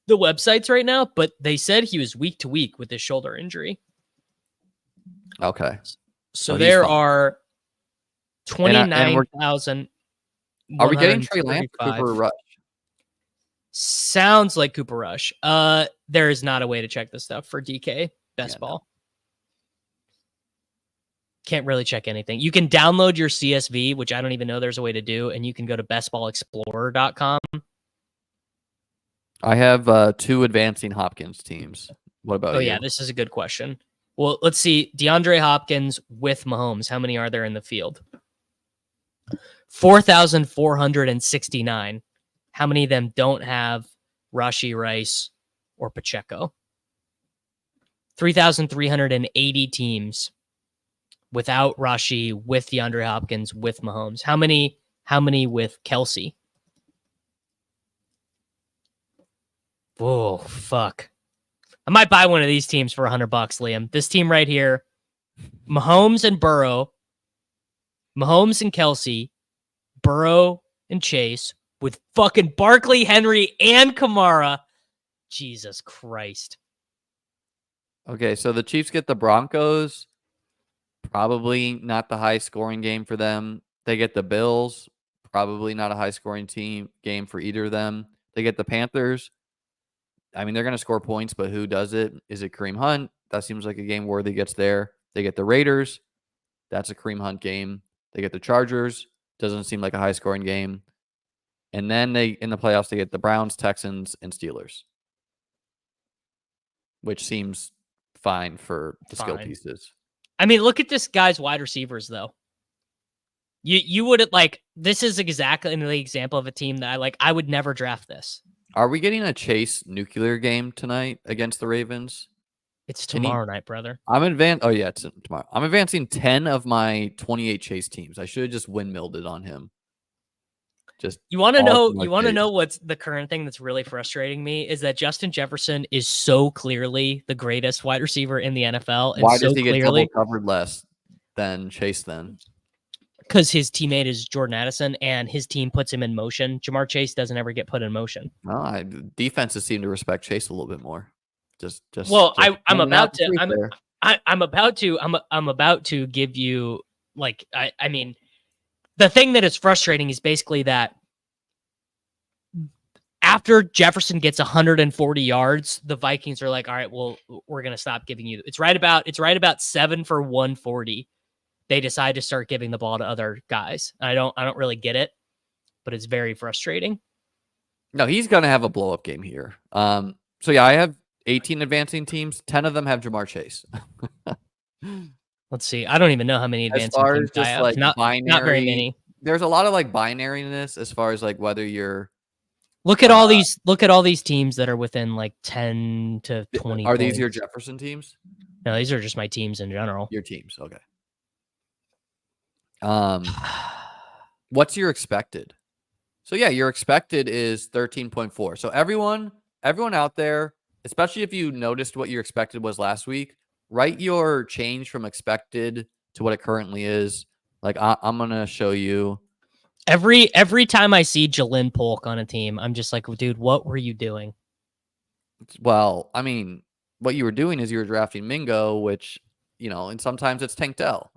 the websites right now, but they said he was week to week with his shoulder injury. Okay. So there are 29,000. Are we getting Trey Lance, Cooper Rush? Sounds like Cooper Rush. There is not a way to check this stuff for DK best ball. Can't really check anything. You can download your CSV, which I don't even know there's a way to do, and you can go to bestballexplorer.com. I have 2 advancing Hopkins teams. What about you? Oh, yeah, this is a good question. Well, let's see. DeAndre Hopkins with Mahomes. How many are there in the field? 4,469. How many of them don't have Rashee Rice or Pacheco? 3,380 teams. without Rashi, with DeAndre Hopkins, with Mahomes? How many with Kelsey? Oh, fuck. I might buy one of these teams for $100, Liam. This team right here, Mahomes and Burrow, Mahomes and Kelsey, Burrow and Chase, with fucking Barkley, Henry, and Kamara. Jesus Christ. Okay, so the Chiefs get the Broncos. Probably not the high scoring game for them. They get the Bills. Probably not a high scoring game for either of them. They get the Panthers. I mean, they're going to score points, but who does it? Is it Kareem Hunt? That seems like a game worthy gets there. They get the Raiders. That's a Kareem Hunt game. They get the Chargers. Doesn't seem like a high scoring game. And then in the playoffs, they get the Browns, Texans, and Steelers, which seems fine for the skill pieces. I mean, look at this guy's wide receivers, though. You wouldn't this is exactly the example of a team that I would never draft this. Are we getting a Chase nuclear game tonight against the Ravens? It's tomorrow night, brother. Oh yeah, it's tomorrow. I'm advancing 10 of my 28 Chase teams. I should have just windmilled it on him. You want to know what's the current thing that's really frustrating me is that Justin Jefferson is so clearly the greatest wide receiver in the NFL. And why does he get double covered less than Chase then? Because his teammate is Jordan Addison and his team puts him in motion. Jamar Chase doesn't ever get put in motion. No, defenses seem to respect Chase a little bit more. I'm about to give you I mean, the thing that is frustrating is basically that after Jefferson gets 140 yards, the Vikings are like, all right, well, we're going to stop giving you. It's right about 7 for 140. They decide to start giving the ball to other guys. I don't really get it, but it's very frustrating. No, he's going to have a blow up game here. So yeah, I have 18 advancing teams. 10 of them have Jamar Chase. Let's see. I don't even know how many advancing teams I have. Not very many. There's a lot of binariness as far as whether you're. Look at all these teams that are within 10 to 20. Are these your Jefferson teams? No, these are just my teams in general. Your teams, okay. What's your expected? So yeah, your expected is 13.4. So everyone out there, especially if you noticed what your expected was last week, write your change from expected to what it currently is. I'm gonna show you. Every time I see Jalen Polk on a team, I'm just like, dude, what were you doing? Well, I mean, what you were doing is you were drafting Mingo, which, and sometimes it's Tank Dell,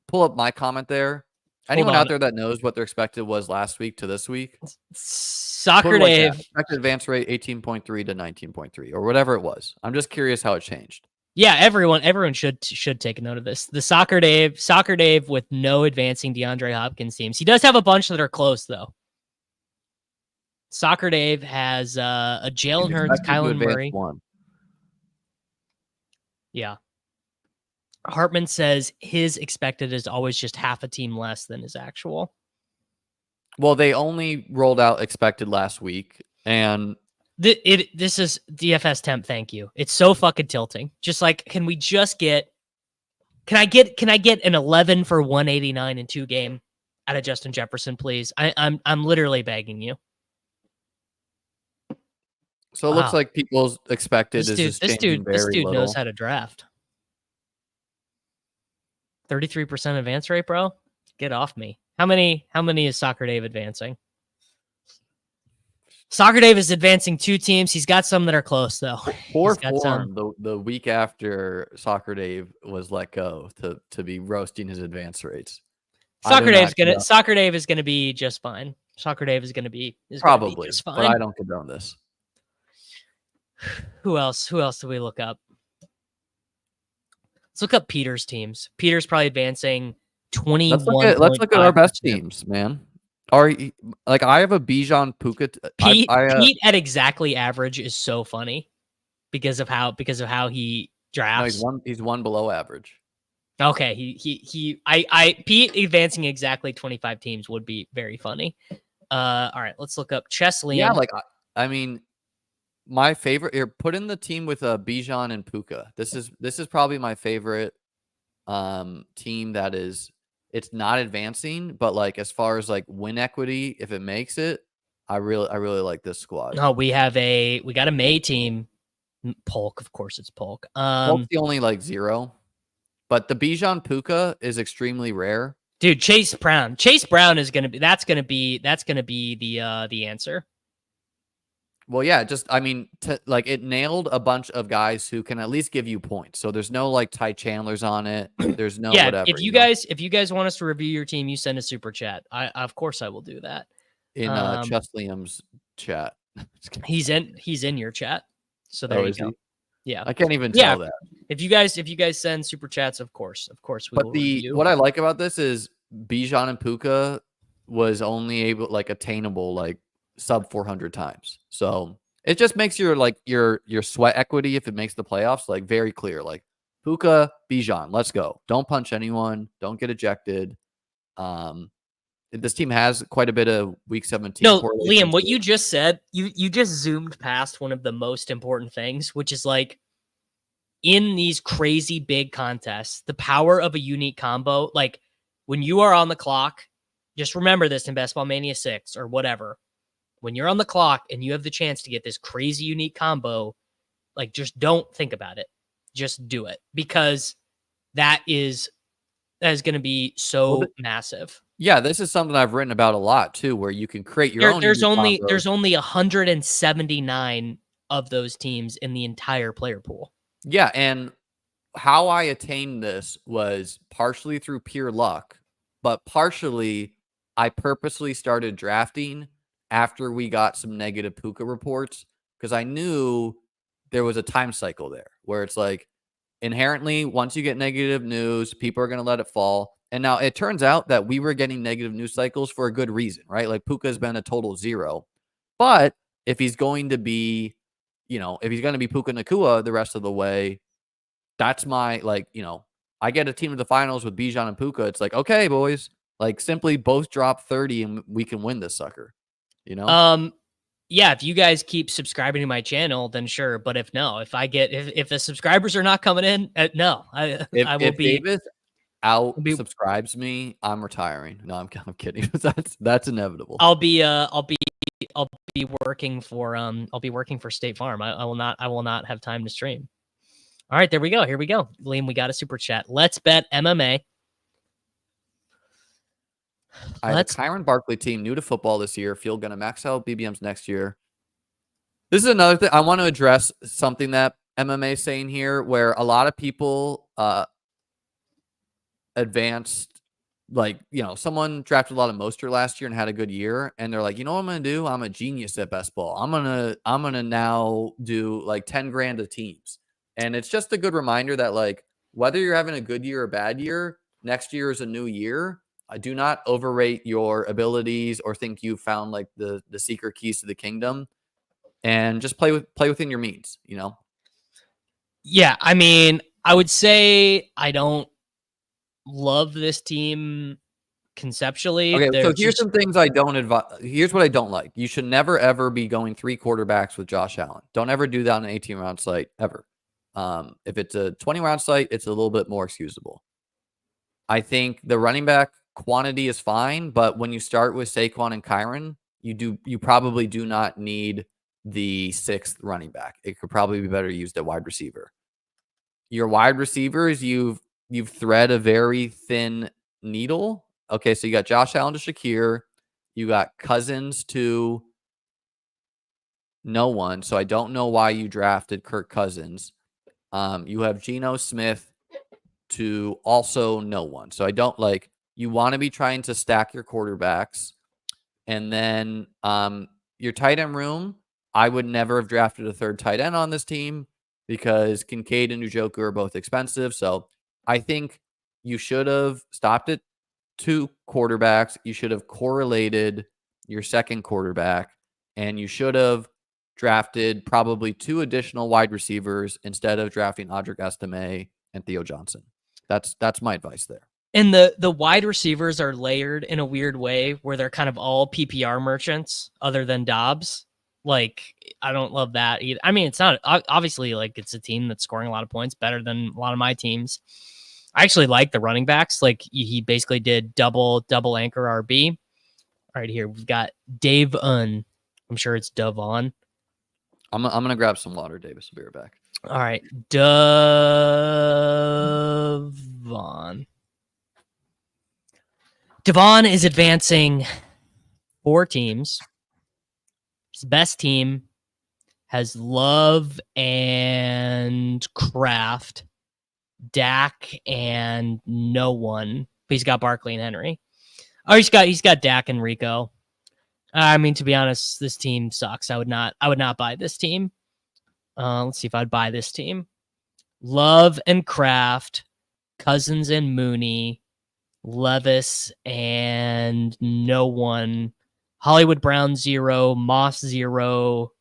pull up my comment there. Anyone out there that knows what their expected was last week to this week? Soccer Dave. Expected advance rate 18.3 to 19.3 or whatever it was. I'm just curious how it changed. Yeah, everyone should take a note of this. The Soccer Dave with no advancing DeAndre Hopkins teams. He does have a bunch that are close though. Soccer Dave has a Jalen Hurts, Kyler Murray. One. Yeah. Hartman says his expected is always just half a team less than his actual. Well, they only rolled out expected last week, and this is DFS temp. Thank you. It's so fucking tilting. Just can we just get? Can I get an 11 for 189 in 2 game out of Justin Jefferson, please? I'm literally begging you. So it looks like people's expected this dude knows how to draft. 33% advance rate, bro. Get off me. How many is Soccer Dave advancing? Soccer Dave is advancing 2 teams. He's got some that are close though. Poor form the week after Soccer Dave was let go to be roasting his advance rates. Soccer Dave is gonna be just fine. Soccer Dave is gonna be probably just fine. But I don't condone this. Who else do we look up? Let's look up Peter's teams. Peter's probably advancing 21. Let's look at our best teams, man. I have a Bijan Puka. Pete at exactly average is so funny because of how he drafts. No, he's one below average. Okay, Pete advancing exactly 25 teams would be very funny. All right, let's look up ChessLiam. Yeah, I mean, my favorite here. Put in the team with Bijan and Puka. This is probably my favorite team that it's not advancing, but like as far as like win equity, if it makes it, I really like this squad. No, we got a May team. Polk, of course, it's Polk. Polk's the only like 0, but the Bijan Puka is extremely rare. Dude, Chase Brown is gonna be the answer. Well, yeah, just I mean, like it nailed a bunch of guys who can at least give you points. So there's no like Ty Chandlers on it. There's no whatever. If you guys want us to review your team, you send a super chat. I of course I will do that. In ChessLiam's chat. He's in your chat. So there you go. Yeah. I can't even tell that. If you guys send super chats, of course we will review. What I like about this is Bijan and Puka was only attainable like sub 400 times. So it just makes your sweat equity, if it makes the playoffs, like very clear. Like Puka, Bijan, let's go. Don't punch anyone. Don't get ejected. This team has quite a bit of week 17. No, Liam, what you just said, you just zoomed past one of the most important things, which is like in these crazy big contests, the power of a unique combo. Like when you are on the clock, just remember this in Best Ball Mania 6 or whatever. When you're on the clock and you have the chance to get this crazy unique combo, like just don't think about it. Just do it, because that is going to be so massive. Yeah, this is something I've written about a lot too, where you can create your own. There's only 179 of those teams in the entire player pool. Yeah, and how I attained this was partially through pure luck, but partially I purposely started drafting after we got some negative Puka reports, because I knew there was a time cycle there where it's like inherently once you get negative news, people are going to let it fall. And now it turns out that we were getting negative news cycles for a good reason, right? Like Puka has been a total 0. But if he's going to be, if he's going to be Puka Nacua the rest of the way, that's my, I get a team to the finals with Bijan and Puka. It's like, okay, boys, like simply both drop 30 and we can win this sucker, Yeah, if you guys keep subscribing to my channel, then sure. But if the subscribers are not coming in, no, I will be. Davis subscribes me, I'm retiring. No, I'm kidding. That's inevitable. I'll be working for State Farm. I will not have time to stream. All right, there we go. Here we go. Liam, we got a super chat. Let's bet MMA. I have a Saquon Barkley team new to football this year. Feel gonna max out BBMs next year. This is another thing I want to address, something that MMA is saying here, where a lot of people advanced, someone drafted a lot of Mostert last year and had a good year, and they're like, you know what I'm gonna do? I'm a genius at best ball. I'm gonna now do like 10 grand of teams. And it's just a good reminder that like whether you're having a good year or a bad year, next year is a new year. I do not overrate your abilities or think you found like the secret keys to the kingdom, and just play within your means, Yeah, I mean, I would say I don't love this team conceptually. Okay, so here's some things I don't advise. Here's what I don't like. You should never ever be going 3 quarterbacks with Josh Allen. Don't ever do that on an 18-round site ever. If it's a 20-round site, it's a little bit more excusable. I think the running back quantity is fine, but when you start with Saquon and Kyron, you probably do not need the 6th running back. It could probably be better used at wide receiver. Your wide receivers, you've thread a very thin needle. Okay, so you got Josh Allen to Shakir, you got Cousins to no one. So I don't know why you drafted Kirk Cousins. You have Geno Smith to also no one. So I don't like, you want to be trying to stack your quarterbacks. And then your tight end room, I would never have drafted a 3rd tight end on this team because Kincaid and Njoku are both expensive. So I think you should have stopped at 2 quarterbacks. You should have correlated your 2nd quarterback, and you should have drafted probably 2 additional wide receivers instead of drafting Audric Estime and Theo Johnson. That's my advice there. And the wide receivers are layered in a weird way where they're kind of all PPR merchants other than Dobbs. Like, I don't love that either. I mean, it's not obviously like it's a team that's scoring a lot of points better than a lot of my teams. I actually like the running backs. Like he basically did double anchor RB. All right, here we've got Dave Un. I'm sure it's Devon. I'm gonna grab some water, Davis. I'll be right back. All right, Devon. Devon is advancing 4 teams. His best team has Love and Kraft, Dak and no one. But he's got Barkley and Henry. Oh, he's got Dak and Rico. I mean, to be honest, this team sucks. I would not buy this team. Let's see if I'd buy this team. Love and Kraft, Cousins and Mooney, Levis and no one, Hollywood Brown 0, Moss 0,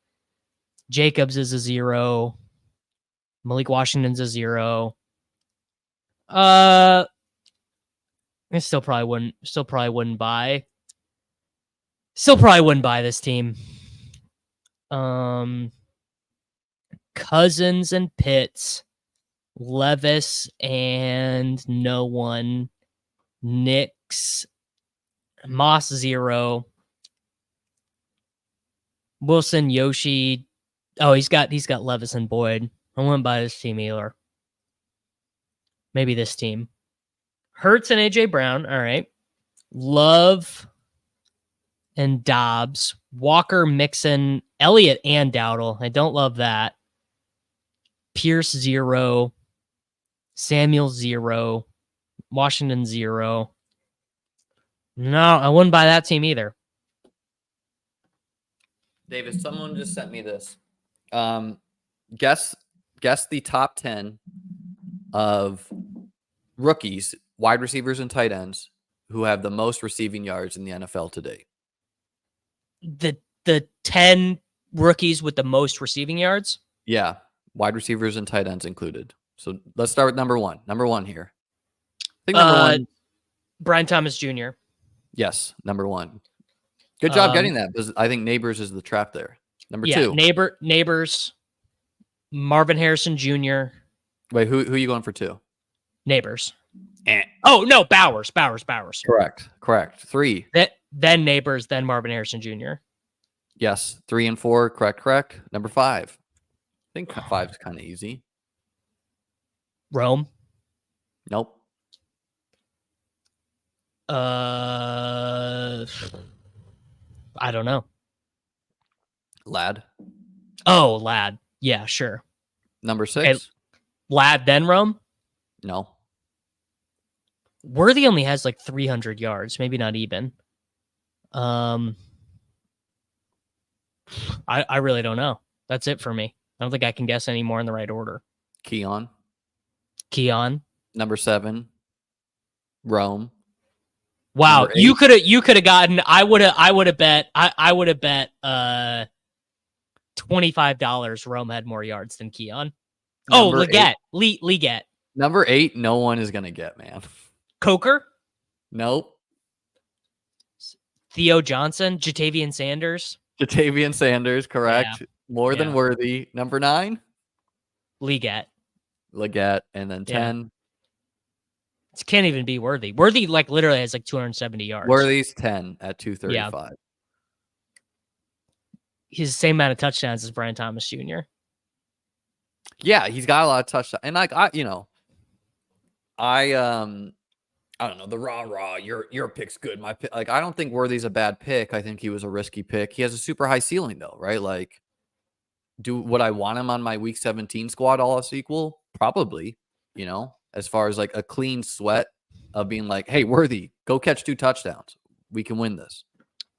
Jacobs is a 0, Malik Washington's a 0. I still probably wouldn't buy this team. Cousins and Pitts, Levis and no one, Knicks, Moss 0, Wilson, Yoshi. Oh, he's got Levis and Boyd. I wouldn't buy this team either. Maybe this team. Hurts and AJ Brown. All right. Love and Dobbs. Walker, Mixon, Elliott, and Dowdle. I don't love that. Pierce 0. Samuel 0. Washington 0. No, I wouldn't buy that team either. Davis, someone just sent me this. Guess the top 10 of rookies, wide receivers, and tight ends who have the most receiving yards in the NFL today. The 10 rookies with the most receiving yards? Yeah, wide receivers and tight ends included. So let's start with number one. Number one here. I think number one. Brian Thomas Jr. Yes, number one. Good job getting that, because I think Neighbors is the trap there. Number 2. Neighbors. Marvin Harrison Jr. Wait, who are you going for 2? Neighbors. Oh, no, Bowers. Correct. 3. Then Neighbors, then Marvin Harrison Jr. Yes, 3 and 4. Correct. Number 5. I think 5 is kind of easy. Rome. Nope. I don't know. Lad. Oh, Lad. Yeah, sure. Number 6. Okay. Lad, then Rome? No. Worthy only has like 300 yards, maybe not even. I really don't know. That's it for me. I don't think I can guess any more in the right order. Keon. Number 7. Rome. Wow, you could have gotten. I would have bet $25 Rome had more yards than Keon. Leggett. Leggett. Number 8, no one is gonna get, man. Coker? Nope. Theo Johnson, Jatavian Sanders, correct. Yeah. More than Worthy. Number 9? Leggett, and then 10. It can't even be Worthy. Worthy like literally has like 270 yards. Worthy's 10 at 235. Yeah. He's the same amount of touchdowns as Brian Thomas Jr. Yeah, he's got a lot of touchdowns. And like I don't know, the rah, your pick's good. My pick, like, I don't think Worthy's a bad pick. I think he was a risky pick. He has a super high ceiling though, right? Like, would I want him on my week 17 squad all else equal? Probably, as far as like a clean sweat of being like, hey, Worthy, go catch 2 touchdowns. We can win this.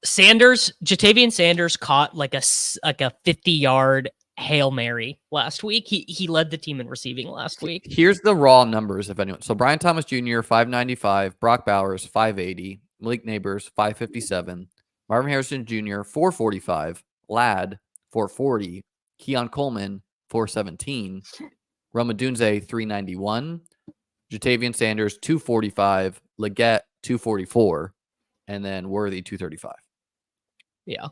Jatavian Sanders caught like a 50-yard Hail Mary last week. He led the team in receiving last week. Here's the raw numbers, if anyone. So Brian Thomas Jr., 595, Brock Bowers, 580, Malik Neighbors, 557, Marvin Harrison Jr., 445, Ladd, 440, Keon Coleman, 417, Rome Odunze, 391, Jatavian Sanders, 245, Leggett, 244, and then Worthy, 235. Yeah.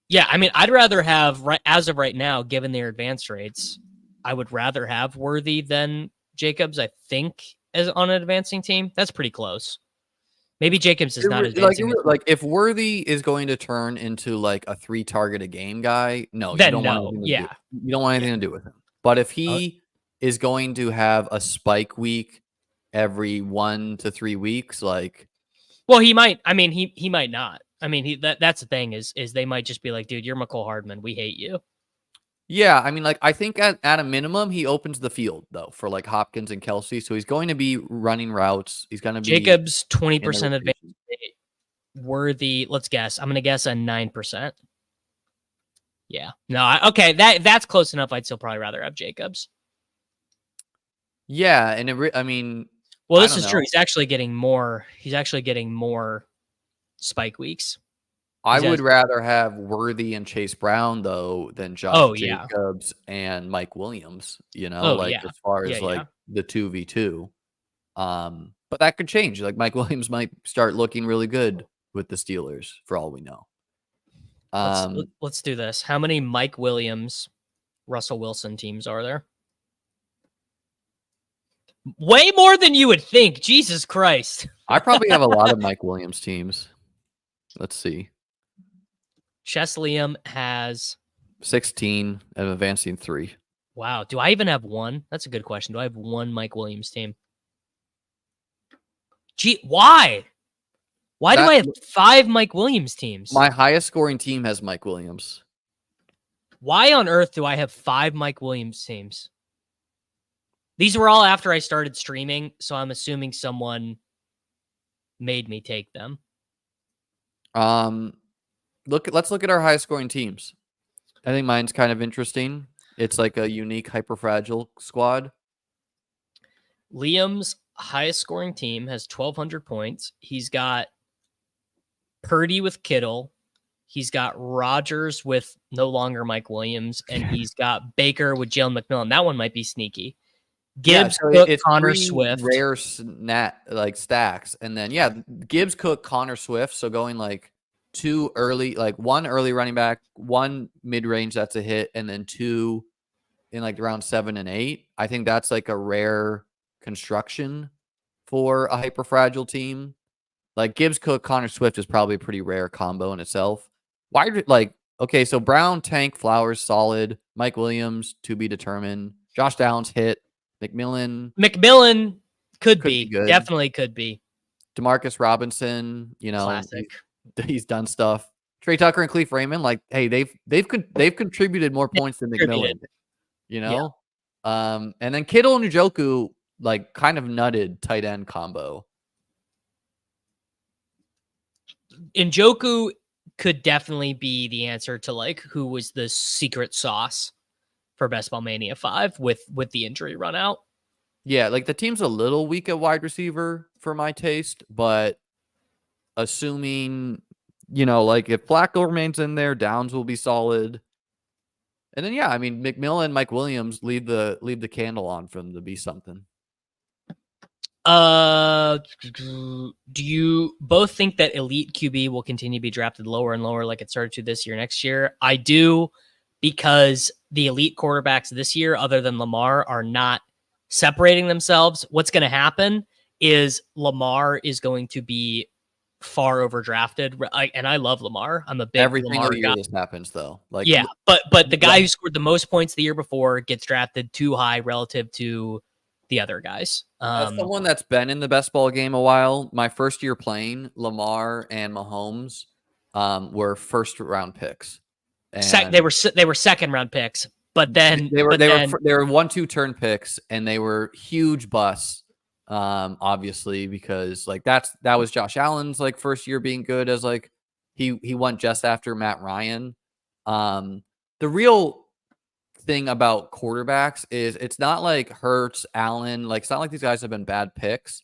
Yeah, I mean, I'd rather have, as of right now, given their advance rates, I would rather have Worthy than Jacobs, I think, as on an advancing team. That's pretty close. Maybe Jacobs is not Like, advancing. if Worthy is going to turn into like a 3 target a game guy, no, Then you don't want no. anything to Yeah. do. You don't want anything to do with him. But if he is going to have a spike week every 1 to 3 weeks, like, well, he might. I mean, he might not. I mean, that's the thing is they might just be like, dude, you're McCole Hardman. We hate you. yeah, I mean, like, I think at a minimum, he opens the field, though, for, like, Hopkins and Kelsey. So he's going to be running routes. He's going to be Jacobs, in the 20% advantage. rotation. Worthy, let's guess. I'm going to guess a 9%. Yeah. No, okay. That's close enough. I'd still probably rather have Jacobs. Yeah, and I mean, well, I this don't is know. true. He's actually getting more spike weeks. I would rather have Worthy and Chase Brown, though, than Josh Jacobs and Mike Williams, you know, like, as far as, like, the 2v2. But that could change. Like, Mike Williams might start looking really good with the Steelers, for all we know. Let's do this. How many Mike Williams, Russell Wilson teams are there? Way more than you would think. Jesus Christ. I probably have a lot of Mike Williams teams. Let's see. ChessLiam has 16 and advancing 3. Wow. Do I even have one? That's a good question. Do I have one Mike Williams team? Gee, why? Why do I have 5 Mike Williams teams? My highest scoring team has Mike Williams. Why on earth do I have 5 Mike Williams teams? These were all after I started streaming, so I'm assuming someone made me take them. Let's look at our highest scoring teams. I think mine's kind of interesting. It's like a unique hyperfragile squad. Liam's highest scoring team has 1,200 points. He's got Purdy with Kittle. He's got Rodgers with no longer Mike Williams, and he's got Baker with Jalen McMillan. That one might be sneaky. Gibbs, Cook, Connor Swift. Rare stacks. And then, Gibbs, Cook, Connor Swift. So going like 2 early, like 1 early running back, 1 mid-range that's a hit, and then 2 in like round 7 and 8. I think that's like a rare construction for a hyperfragile team. Like Gibbs, Cook, Connor Swift is probably a pretty rare combo in itself. Okay, so Brown, Tank, Flowers, solid. Mike Williams, to be determined. Josh Downs, hit. McMillan could be good. Definitely could be. Demarcus Robinson, you know, classic. He's done stuff. Trey Tucker and Cleve Raymond, like, hey, they've contributed more points than McMillan, you know. Yeah. And then Kittle and Njoku, like, kind of nutted tight end combo. Njoku could definitely be the answer to like who was the secret sauce for Best Ball Mania 5 with the injury run out. Yeah, like the team's a little weak at wide receiver for my taste, but assuming, you know, like if Flacco remains in there, Downs will be solid. And then I mean McMillan, Mike Williams leave the candle on for them to be something. Do you both think that elite QB will continue to be drafted lower and lower like it started to this year, next year? I do, because the elite quarterbacks this year, other than Lamar, are not separating themselves. What's going to happen is Lamar is going to be far overdrafted. And I love Lamar. I'm a big every Lamar single year guy. This happens though. Like, yeah, but the guy who scored the most points the year before gets drafted too high relative to the other guys. As someone that's been in the best ball game a while, my first year playing, Lamar and Mahomes were first round picks. And they were second round picks, but then they were 1-2 turn picks, and they were huge busts. Obviously, because like that was Josh Allen's like first year being good, as like he went just after Matt Ryan. The real thing about quarterbacks is it's not like Hurts, Allen, like it's not like these guys have been bad picks.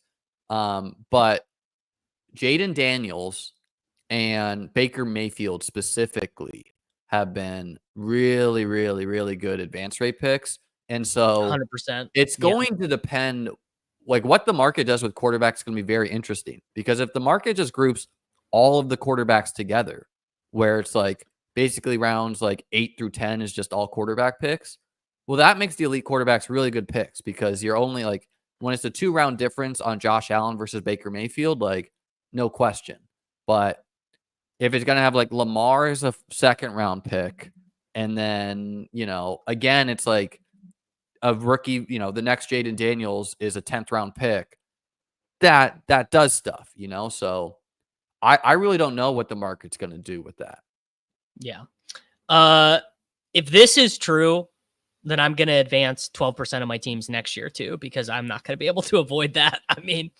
But Jaden Daniels and Baker Mayfield specifically have been really, really, really good advance rate picks. And so 100%. It's going to depend, like what the market does with quarterbacks is going to be very interesting, because if the market just groups all of the quarterbacks together, where it's like basically rounds like 8 through 10 is just all quarterback picks, Well, that makes the elite quarterbacks really good picks because you're only like when it's a 2-round difference on Josh Allen versus Baker Mayfield, like no question. But if it's gonna have like Lamar as a 2nd-round pick, and then again it's like a rookie, the next Jaden Daniels is a 10th-round pick. That does stuff, So I really don't know what the market's gonna do with that. Yeah. If this is true, then I'm going to advance 12% of my teams next year too, because I'm not going to be able to avoid that. I mean,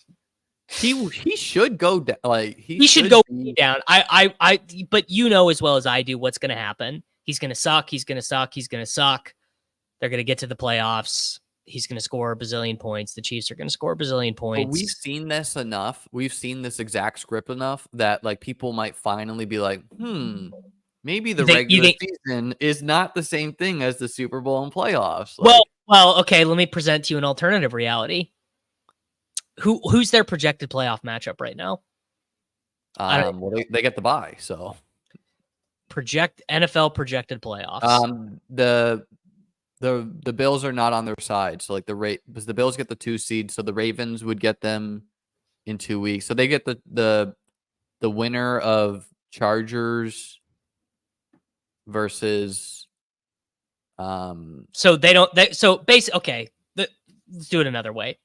he should go down. Like he should go down. But as well as I do what's going to happen. He's going to suck. He's going to suck. He's going to suck. They're going to get to the playoffs. He's going to score a bazillion points. The Chiefs are going to score a bazillion points. But we've seen this enough. We've seen this exact script enough that like people might finally be like, maybe the regular season is not the same thing as the Super Bowl and playoffs. Like, well, okay. Let me present to you an alternative reality. Who's their projected playoff matchup right now? Well, they get the bye, so NFL projected playoffs. The Bills are not on their side, so like because the Bills get the 2 seed, so the Ravens would get them in 2 weeks. So they get the winner of Chargers versus so they don't so basically okay, let's do it another way.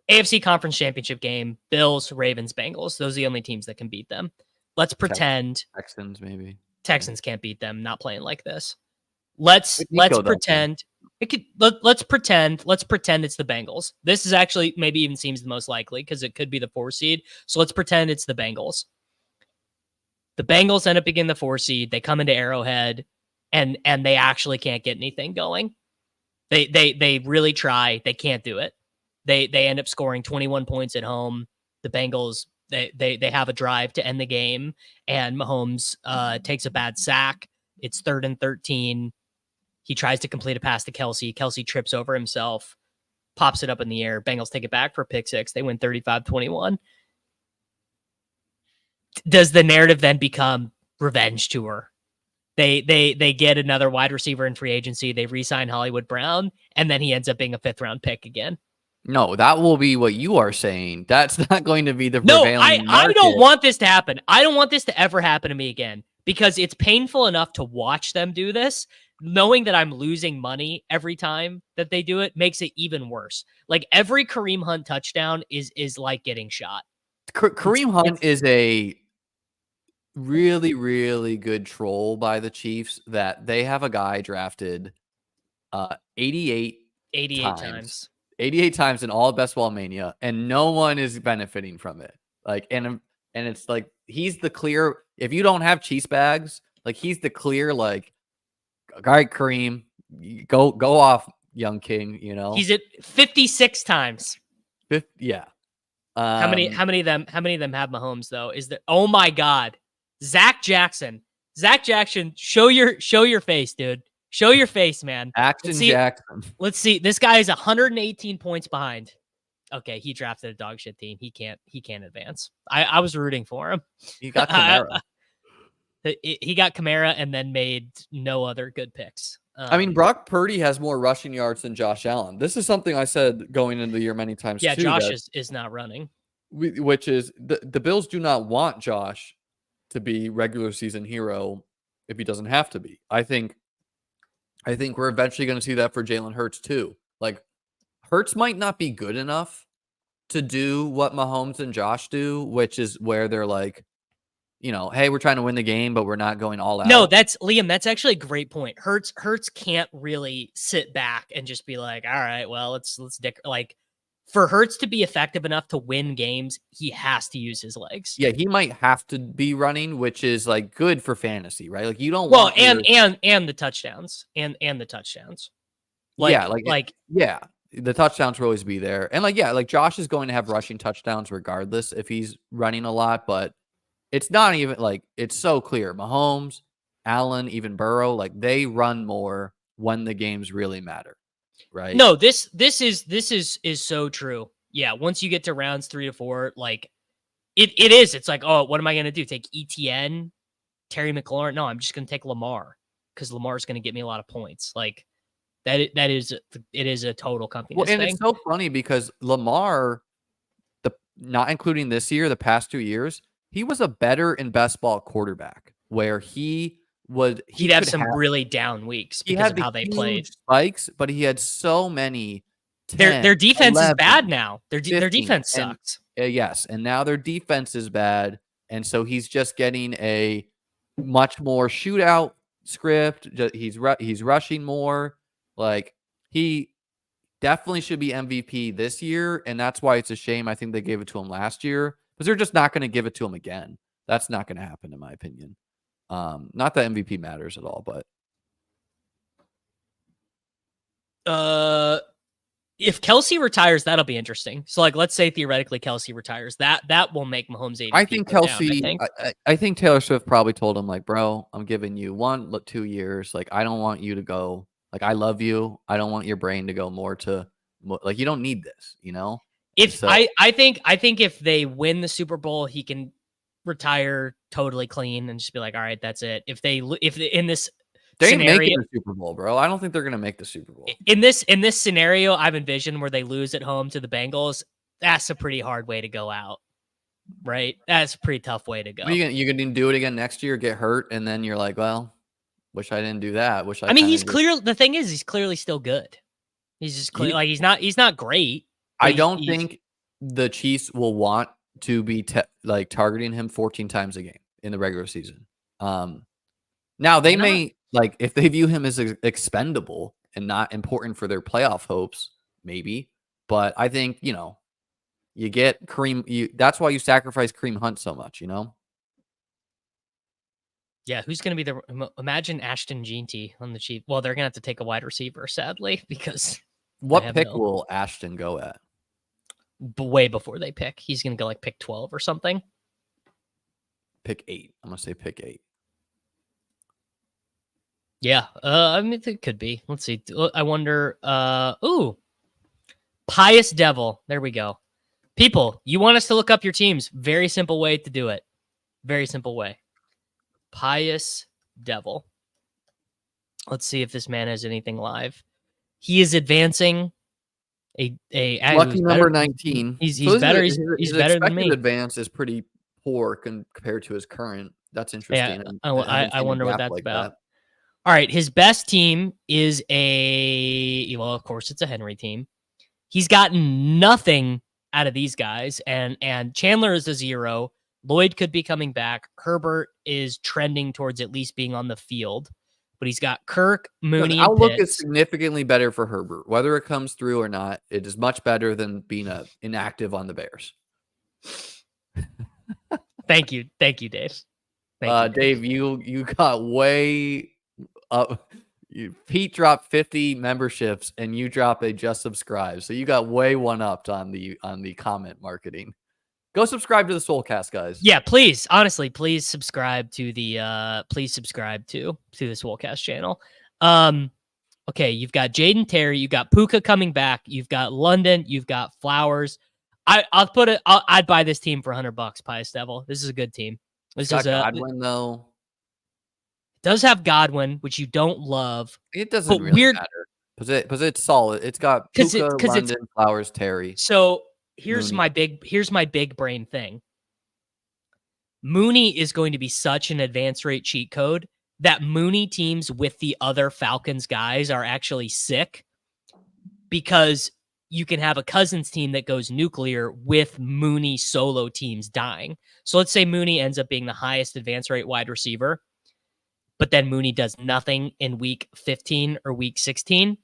AFC Conference Championship game, Bills, Ravens, Bengals. Those are the only teams that can beat them. Let's pretend Texans maybe. Texans can't beat them, not playing like this. Let's pretend let's pretend it's the Bengals. This is actually maybe even seems the most likely because it could be the 4 seed. So let's pretend it's the Bengals. The Bengals end up being the 4 seed. They come into Arrowhead and they actually can't get anything going. They really try. They can't do it. They end up scoring 21 points at home. The Bengals, they have a drive to end the game, and Mahomes takes a bad sack. It's 3rd and 13. He tries to complete a pass to Kelsey. Kelsey trips over himself, pops it up in the air. Bengals take it back for a pick 6. They win 35-21. Does the narrative then become revenge tour? They get another wide receiver in free agency. They re-sign Hollywood Brown, and then he ends up being a 5th-round pick again. No, that will be what you are saying. That's not going to be the prevailing market. I don't want this to happen. I don't want this to ever happen to me again because it's painful enough to watch them do this. Knowing that I'm losing money every time that they do it makes it even worse. Like every Kareem Hunt touchdown is like getting shot. Kareem Hunt is a really, really good troll by the Chiefs that they have a guy drafted 88 times. 88 times in all of Best Ball Mania, and no one is benefiting from it. Like, and it's like he's the clear. If you don't have cheese bags, like he's the clear. Like, all right, Kareem, go off, young king. He's at 56 times. Yeah. How many of them have Mahomes though? Is there? Oh my God, Zach Jackson, show your face, dude. Show your face, man. Jackson. Let's see. This guy is 118 points behind. Okay, he drafted a dog shit team. He can't advance. I was rooting for him. He got Kamara. He got Kamara and then made no other good picks. I mean, Brock Purdy has more rushing yards than Josh Allen. This is something I said going into the year many times. Yeah, Josh is not running. Which is the Bills do not want Josh to be regular season hero if he doesn't have to be. I think we're eventually going to see that for Jalen Hurts too. Like Hurts might not be good enough to do what Mahomes and Josh do, which is where they're like, hey, we're trying to win the game, but we're not going all out. No, that's Liam. That's actually a great point. Hurts can't really sit back and just be like, all right, well, let's like for Hurts to be effective enough to win games, he has to use his legs. Yeah, he might have to be running, which is like good for fantasy, right? Like you don't want and the touchdowns and the touchdowns. The touchdowns will always be there. And like Josh is going to have rushing touchdowns regardless if he's running a lot, but it's not even like it's so clear. Mahomes, Allen, even Burrow, like they run more when the games really matter. Right. No, this is so true. Yeah. Once you get to rounds 3 to 4, like it is. It's like, oh, what am I going to do? Take ETN, Terry McLaurin? No, I'm just going to take Lamar because Lamar's going to get me a lot of points. Like It is a total Well, compiness and thing. it's so funny because Lamar, not including this year, the past 2 years, he was a better in best ball quarterback where he'd have some really down weeks because of how they played. Spikes, but he had so many. Their defense 11, is bad now. Their 15, defense sucks. Yes, and now their defense is bad, and so he's just getting a much more shootout script. He's rushing more. Like, he definitely should be MVP this year, and that's why it's a shame. I think they gave it to him last year because they're just not going to give it to him again. That's not going to happen, in my opinion. Not that MVP matters at all, but if Kelsey retires, that'll be interesting. So, like, let's say theoretically Kelsey retires, that will make Mahomes ADP. I think Kelsey. I think Taylor Swift probably told him, like, bro, I'm giving you 2 years. Like, I don't want you to go. Like, I love you. I don't want your brain to go more to like, you don't need this, you know? I think if they win the Super Bowl, he can retire totally clean and just be like, all right, that's it. If in this they ain't scenario, making the Super Bowl, bro. I don't think they're gonna make the Super Bowl. In this scenario, I've envisioned where they lose at home to the Bengals. That's a pretty hard way to go out, right? That's a pretty tough way to go. You gonna do it again next year, get hurt, and then you're like, well, wish I didn't do that. I mean, the thing is, he's clearly still good. He's just clear, like he's not great. I don't think the Chiefs will want to be targeting him 14 times a game in the regular season. Now they may, like, if they view him as expendable and not important for their playoff hopes, maybe. But I think, you get Kareem. That's why you sacrifice Kareem Hunt so much, Yeah, who's going to be imagine Ashton Jeanty on the Chiefs. Well, they're going to have to take a wide receiver, sadly, because what pick will Ashton go at? Way before they pick. He's going to go like pick 12 or something. Pick 8. I'm going to say pick 8. Yeah, I mean, it could be. Let's see. I wonder. Pious Devil. There we go. People, you want us to look up your teams? Very simple way to do it. Very simple way. Pious Devil. Let's see if this man has anything live. He is advancing. A lucky number 19. He's better. He's better than me. His advance is pretty poor compared to his current. That's interesting. Yeah, I wonder what that's about. All right, his best team is of course, it's a Henry team. He's gotten nothing out of these guys, and Chandler is a 0. Lloyd could be coming back. Herbert is trending towards at least being on the field, but he's got Kirk, Mooney, the outlook is significantly better for Herbert. Whether it comes through or not, it is much better than being inactive on the Bears. Thank you, Dave. Dave, you got way up. Pete dropped 50 memberships, and you drop a just subscribe. So you got way one-upped on the comment marketing. Go subscribe to the Soulcast, guys. Yeah, please. Honestly, please subscribe to the the Soulcast channel. Okay, you've got Jaden Terry, you've got Puka coming back, you've got London, you've got Flowers. I'd buy this team for $100, Pious Devil. This is a good team. This is Godwin, though. Does have Godwin, which you don't love. It doesn't really matter because it's solid. It's got Puka, London, Flowers, Terry. So here's my big brain thing. Mooney is going to be such an advance rate cheat code that Mooney teams with the other Falcons guys are actually sick because you can have a Cousins team that goes nuclear with Mooney solo teams dying. So let's say Mooney ends up being the highest advance rate wide receiver, but then Mooney does nothing in week 15 or week 16.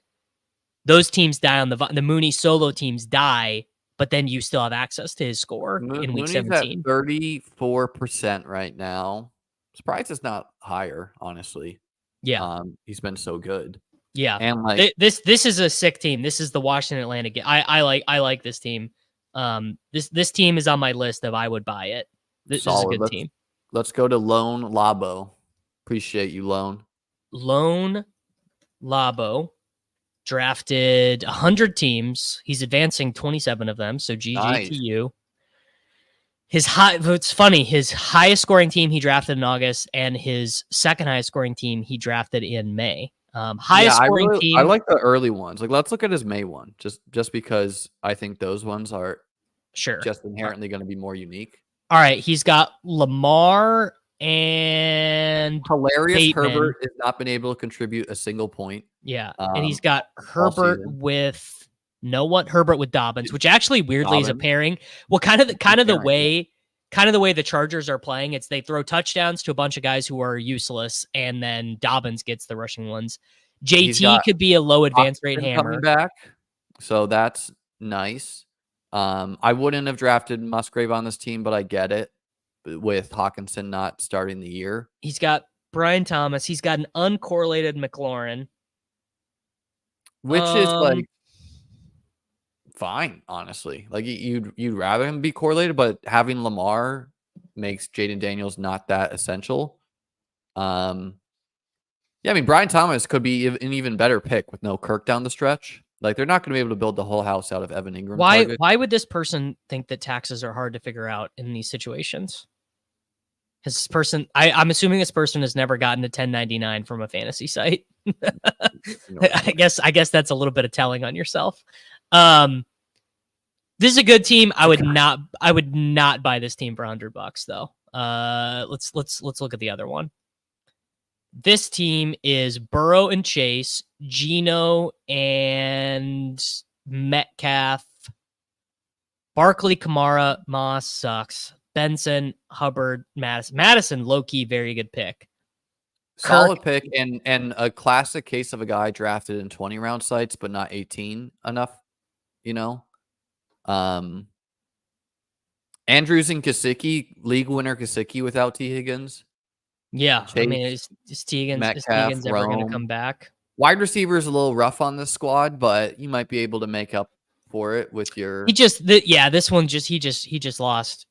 Those teams die on the Mooney solo teams die, but then you still have access to his score in week 17. At 34% right now. Surprised it's not higher, honestly. Yeah. He's been so good. Yeah. And like this is a sick team. This is the Washington Atlanta game. I like this team. This team is on my list of I would buy it. This is a good team. Let's go to Lone Labo. Appreciate you, Lone. Lone Labo drafted 100 teams. He's advancing 27 of them. So GG to you. It's funny. His highest scoring team he drafted in August, and his second highest scoring team he drafted in May. Highest scoring team. I like the early ones. Like, let's look at his May one, just because I think those ones are just inherently going to be more unique. All right, he's got Lamar and hilarious. Bateman. Herbert has not been able to contribute a single point. Yeah, and he's got Herbert with Herbert with Dobbins, which actually weirdly is a pairing. Well, kind of the way the Chargers are playing, it's they throw touchdowns to a bunch of guys who are useless, and then Dobbins gets the rushing ones. JT could be a low advance rate hammer coming back, so that's nice. I wouldn't have drafted Musgrave on this team, but I get it with Hawkinson not starting the year. He's got Brian Thomas. He's got an uncorrelated McLaurin, which is like fine, honestly. Like you'd rather him be correlated, but having Lamar makes Jaden Daniels not that essential. Yeah, I mean Brian Thomas could be an even better pick with no Kirk down the stretch. Like they're not going to be able to build the whole house out of Evan Ingram. Why would this person think that taxes are hard to figure out in these situations? This person, I'm assuming this person has never gotten a 1099 from a fantasy site. I guess that's a little bit of telling on yourself. This is a good team. I would not buy this team for $100 though. Let's look at the other one. This team is Burrow and Chase, Geno and Metcalf, Barkley, Kamara, Moss sucks, Benson, Hubbard, Madison, low-key, very good pick. Solid pick and a classic case of a guy drafted in 20-round sites, but not 18 enough, you know? Andrews and Gesicki, league winner Gesicki without T. Higgins. Yeah, Chase, I mean, is T. Higgins ever going to come back? Wide receiver is a little rough on this squad, but you might be able to make up for it with your. This one he just lost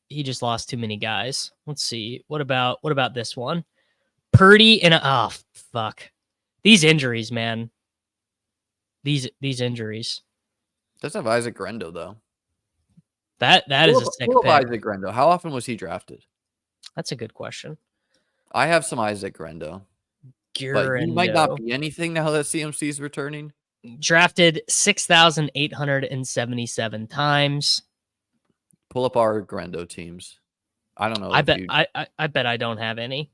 too many guys. Let's see. What about this one? Purdy and fuck. These injuries, man. These injuries. Doesn't have Isaac Grendo though. That is a sick pick. Isaac Grendo. How often was he drafted? That's a good question. I have some Isaac Grendo. But he might not be anything now that CMC is returning. Drafted 6,877 times. Pull up our Grendo teams. I don't know. I bet I don't have any.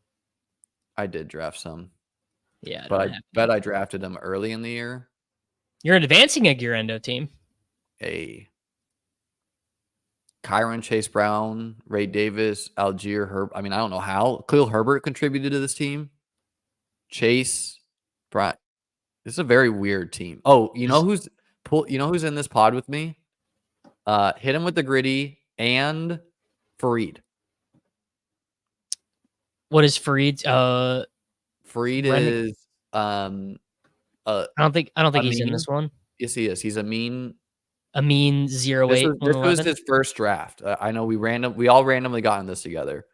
I did draft some. Yeah, but I bet I drafted them early in the year. You're advancing a Grendo team. Hey. Kyron, Chase Brown, Ray Davis, Algier, Herb. I mean, I don't know how. Khalil Herbert contributed to this team. Chase, Brett. This is a very weird team. Oh, you know who's in this pod with me? Hit him with the gritty and Fareed. What is Fareed's? Fareed is I don't think he's in this one. Yes, he is. He's a mean 08. This was his first draft. I know we all randomly got in this together.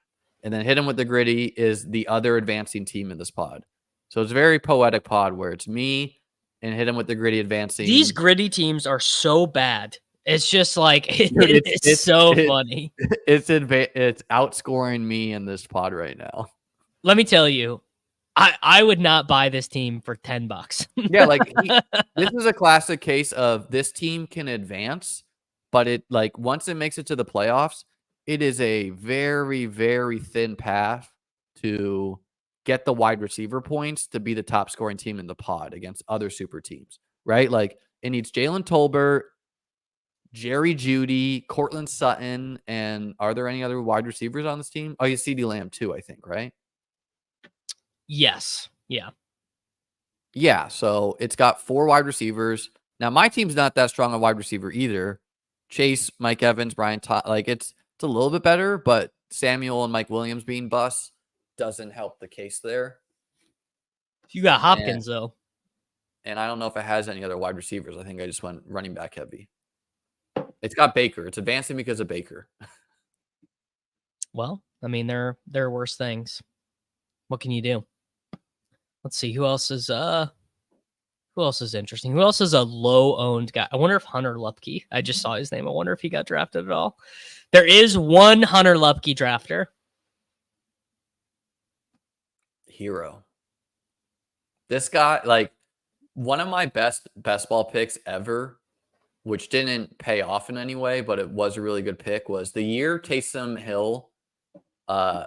And then hit him with the gritty is the other advancing team in this pod. So it's a very poetic pod where it's me and hit him with the gritty advancing. These gritty teams are so bad. It's just like it's so funny. It's outscoring me in this pod right now. Let me tell you, I would not buy this team for $10. Yeah, like this is a classic case of this team can advance, but it like once it makes it to the playoffs, it is a very, very thin path to get the wide receiver points to be the top scoring team in the pod against other super teams, right? Like it needs Jalen Tolbert, Jerry Jeudy, Cortland Sutton, and are there any other wide receivers on this team? Oh, you CeeDee Lamb too, I think, right? Yes. Yeah. Yeah. So it's got 4 wide receivers. Now my team's not that strong a wide receiver either. Chase, Mike Evans, Brian Todd, like it's a little bit better, but Samuel and Mike Williams being busts doesn't help the case there. You got Hopkins though. And I don't know if it has any other wide receivers. I think I just went running back heavy. It's got Baker. It's advancing because of Baker. Well, I mean, there are worse things. What can you do? Let's see who else is interesting. Who else is a low-owned guy? I wonder if Hunter Lupke. I just saw his name. I wonder if he got drafted at all. There is one Hunter Lupke drafter. Hero. This guy, like, One of my best ball picks ever, which didn't pay off in any way, but it was a really good pick, was the year Taysom Hill.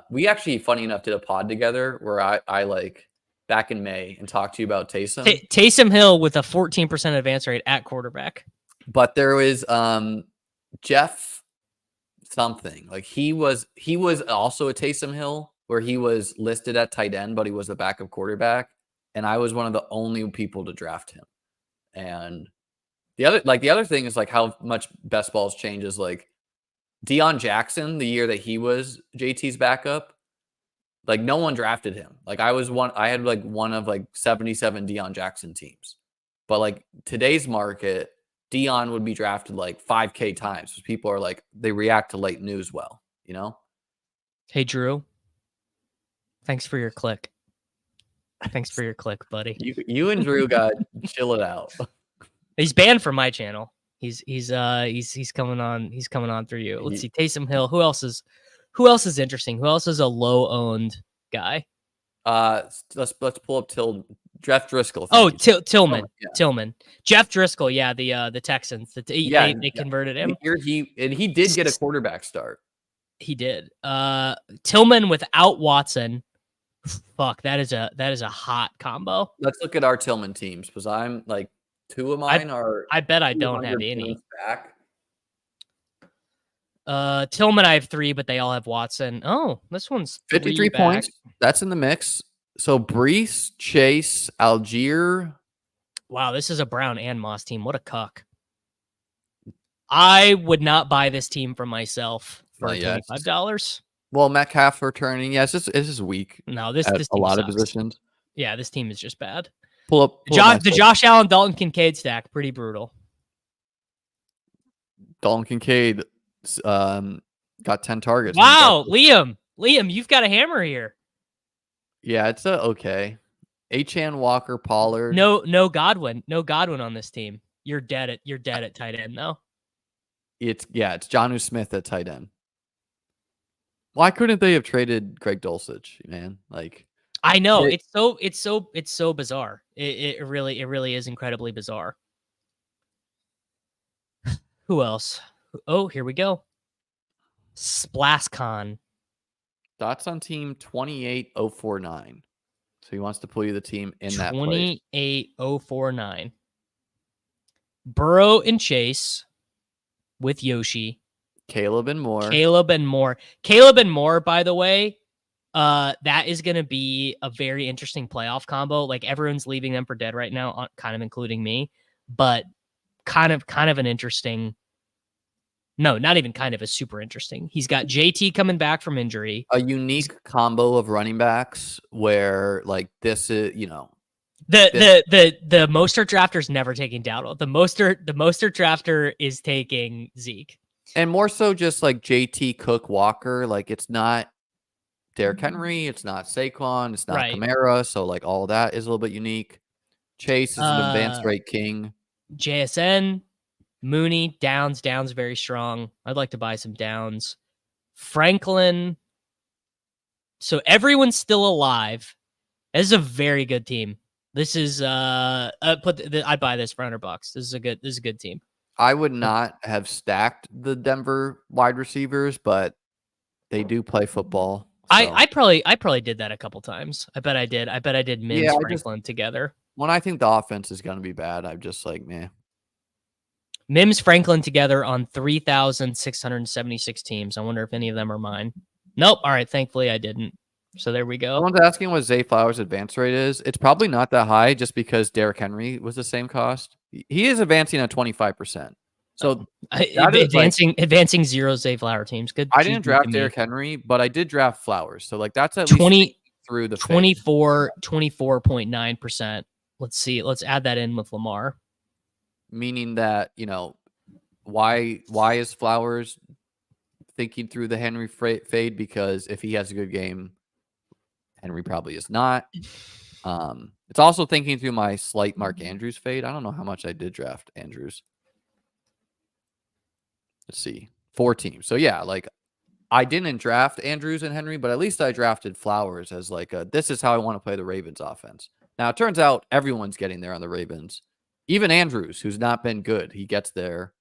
We actually, funny enough, did a pod together where I like back in May and talked to you about Taysom. Taysom Hill with a 14% advance rate at quarterback. But there was Jeff something. Like he was also a Taysom Hill where he was listed at tight end, but he was the backup quarterback. And I was one of the only people to draft him. And the other thing is like how much best balls changes. Like Deion Jackson, the year that he was JT's backup, like no one drafted him. Like I had like one of like 77 Deion Jackson teams. But like today's market, Deion would be drafted like 5K times. People are like, they react to late news well, you know? Hey, Drew. Thanks for your click. Thanks for your click, buddy. You and Drew got chill it out. He's banned from my channel. He's coming on. He's coming on through you. Let's see. Taysom Hill. Who else is interesting? Who else is a low owned guy? Let's pull up Jeff Driscoll. Tillman. Yeah. Tillman. Jeff Driscoll. Yeah, the Texans. They converted him. He did get a quarterback start. He did. Tillman without Watson. Fuck, that is a hot combo. Let's look at our Tillman teams because I'm like two of mine are. I bet I don't have any. Back. Tillman, I have 3, but they all have Watson. Oh, this one's 53 points. That's in the mix. So Brees, Chase, Algier. Wow, this is a Brown and Moss team. What a cuck. I would not buy this team for myself for $25. Well, Metcalf returning. Yeah, it's just weak. No, this a lot of positions. Yeah, this team is just bad. Pull up the Josh Allen, Dalton Kincaid stack. Pretty brutal. Dalton Kincaid got 10 targets. Wow, Liam, you've got a hammer here. Yeah, it's okay. Achane, Walker, Pollard. No Godwin on this team. You're dead at tight end though. It's Jonnu Smith at tight end. Why couldn't they have traded Greg Dulcich, man? Like I know it's so bizarre. It really is incredibly bizarre. Who else? Oh, here we go. Splascon. Thoughts on team 28049. So he wants to pull you the team in that 28049. Burrow and Chase with Yoshi. Caleb and Moore, by the way, that is going to be a very interesting playoff combo. Like everyone's leaving them for dead right now, kind of including me, but kind of an interesting. No, not even kind of, a super interesting. He's got JT coming back from injury. A unique combo of running backs where like this is, the Mostert drafter is never taking Dowdle. The Mostert drafter is taking Zeke. And more so just like JT, Cook, Walker. Like it's not Derrick Henry. It's not Saquon. It's not Kamara. So like all that is a little bit unique. Chase is an advanced rate king. JSN, Mooney, Downs very strong. I'd like to buy some Downs. Franklin. So everyone's still alive. This is a very good team. This is I'd buy this for $100. This is a good team. I would not have stacked the Denver wide receivers, but they do play football. So. I probably did that a couple times. I bet I did. Mims, Franklin together. When I think the offense is going to be bad, I'm just like, meh. Mims, Franklin together on 3,676 teams. I wonder if any of them are mine. Nope. All right. Thankfully, I didn't. So there we go. Someone's asking what Zay Flowers' advance rate is. It's probably not that high just because Derrick Henry was the same cost. He is advancing at 25%. So advancing 0 Zay Flower teams. Good. I didn't draft Derrick Henry, but I did draft Flowers. So like that's at 20 through the 24.9%. Let's see. Let's add that in with Lamar. Meaning that, why is Flowers thinking through the Henry fade? Because if he has a good game, Henry probably is not. It's also thinking through my slight Mark Andrews fade. I don't know how much I did draft Andrews. Let's see. 4 teams. So yeah, like I didn't draft Andrews and Henry, but at least I drafted Flowers as like this is how I want to play the Ravens offense. Now, it turns out everyone's getting there on the Ravens. Even Andrews, who's not been good, he gets there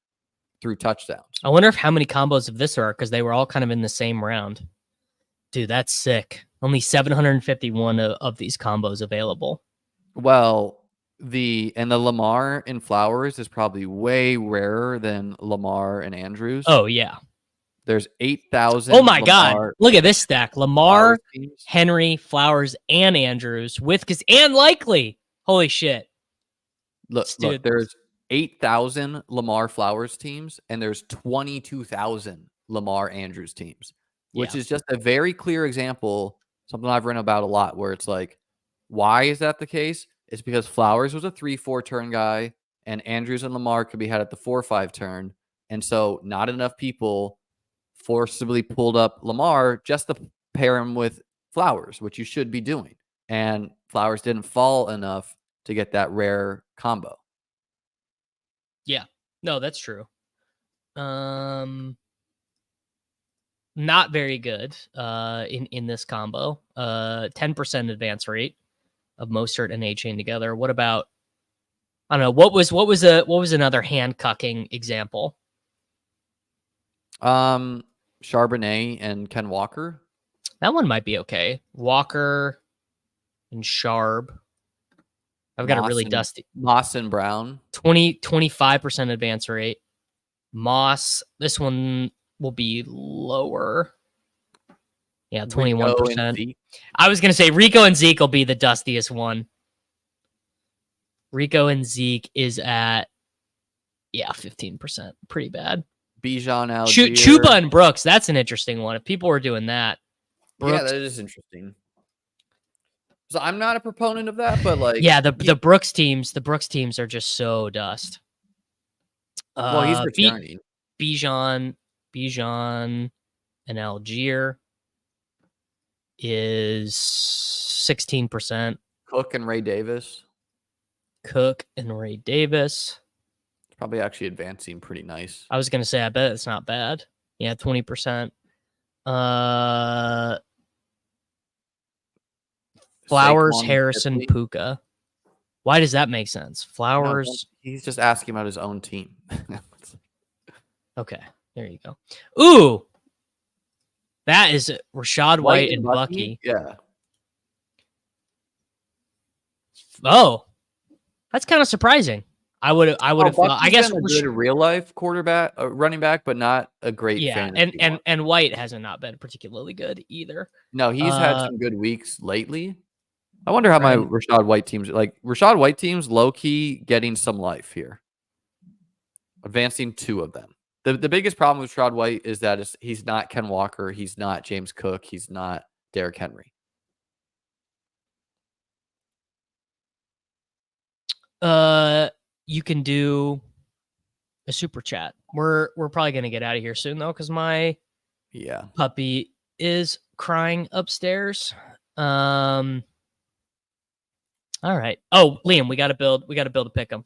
through touchdowns. I wonder how many combos of this are, because they were all kind of in the same round. Dude, that's sick. Only 751 of these combos available. Well, the Lamar and Flowers is probably way rarer than Lamar and Andrews. Oh, yeah. There's 8,000. Oh, my God. Look at this stack. Lamar, Flowers Henry, Flowers, and Andrews and Likely. Holy shit. Look, there's 8,000 Lamar Flowers teams, and there's 22,000 Lamar Andrews teams, which is just a very clear example, something I've written about a lot, where it's like, why is that the case? It's because Flowers was a 3-4 turn guy, and Andrews and Lamar could be had at the 4-5 turn. And so not enough people forcibly pulled up Lamar just to pair him with Flowers, which you should be doing. And Flowers didn't fall enough to get that rare combo. Yeah, no, that's true. Not very good in this combo. 10% advance rate of Mostert and Achane together. What about, I don't know, what was another hand cucking example? Charbonnet and Ken Walker. That one might be okay. Walker and Sharb. I've got a really dusty. Moss and Brown. 25% advance rate. Moss, this one will be lower. Yeah, 21%. I was going to say Rico and Zeke will be the dustiest one. Rico and Zeke is at, 15%. Pretty bad. Bijan, Algier. Chuba and Brooks. That's an interesting one. If people were doing that. Brooks, that is interesting. So I'm not a proponent of that, but like, the Brooks teams are just so dust. Well, he's returning. Bijan and Algier is 16%. Cook and Ray Davis. Probably actually advancing pretty nice. I was gonna say, I bet it's not bad. Yeah, 20%. Flowers, Saquon Harrison, Barkley. Puka. Why does that make sense? Flowers. No, he's just asking about his own team. Okay, there you go. Ooh, that is Rashad White and Bucky. Yeah. Oh, that's kind of surprising. I would have thought. I guess a good real life quarterback, running back, but not a great. Yeah, and White hasn't not been particularly good either. No, he's had some good weeks lately. I wonder how my Rashad White teams low key getting some life here. Advancing 2 of them. The biggest problem with Rashad White is that he's not Ken Walker, he's not James Cook, he's not Derrick Henry. You can do a super chat. We're probably gonna get out of here soon though, because my puppy is crying upstairs. All right. Oh, Liam, we gotta build a pick'em.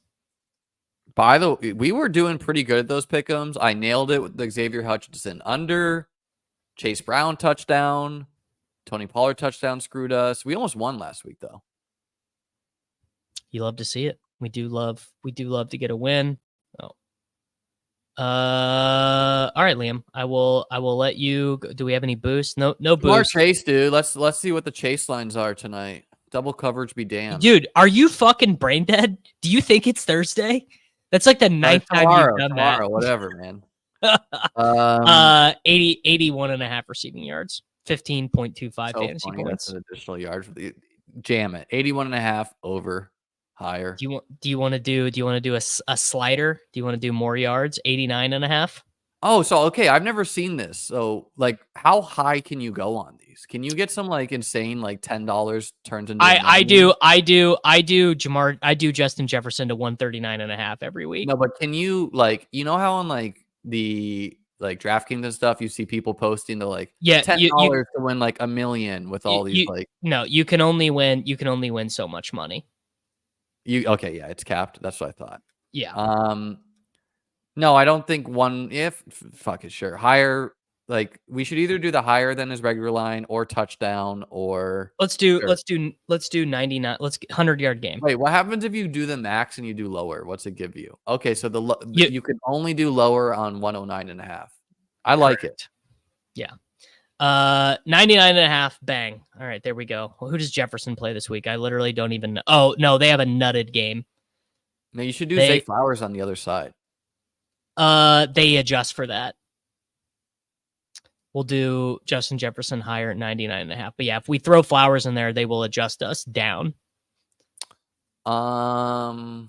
By the way, we were doing pretty good at those pick'ems. I nailed it with the Xavier Hutchinson under, Chase Brown touchdown, Tony Pollard touchdown screwed us. We almost won last week though. You love to see it. We do love to get a win. Oh. All right, Liam. I will let you go. Do we have any boosts? No boost. Chase, dude. Let's see what the chase lines are tonight. Double coverage be damned. Dude, are you fucking brain dead? Do you think it's Thursday? That's like the ninth time you've done that. Whatever, man. 81.5 receiving yards, 15.25 fantasy points. That's an additional yard for the jam it. 81.5 over higher. Do you want to do a slider? Do you want to do more yards? 89.5. Oh, so okay, I've never seen this. So like, how high can you go on these? Can you get some like insane like $10 turns into? I do Justin Jefferson to 139.5 every week. No, but can you like, you know how on like the like DraftKings and stuff, you see people posting the like $10 to win like $1 million with all these like. No, you can only win so much money. It's capped. That's what I thought. Yeah. No, I don't think fuck it, sure. Higher like we should either do the higher than his regular line or touchdown or Let's do 99. Let's 100-yard game. Wait, what happens if you do the max and you do lower? What's it give you? Okay, so you can only do lower on 109.5. I like it. Yeah. 99.5. Bang. All right, there we go. Well, who does Jefferson play this week? I literally don't even know. Oh, no, they have a nutted game. No, you should do Zay Flowers on the other side. They adjust for that. We'll do Justin Jefferson higher at 99.5. But yeah, if we throw Flowers in there, they will adjust us down. Let's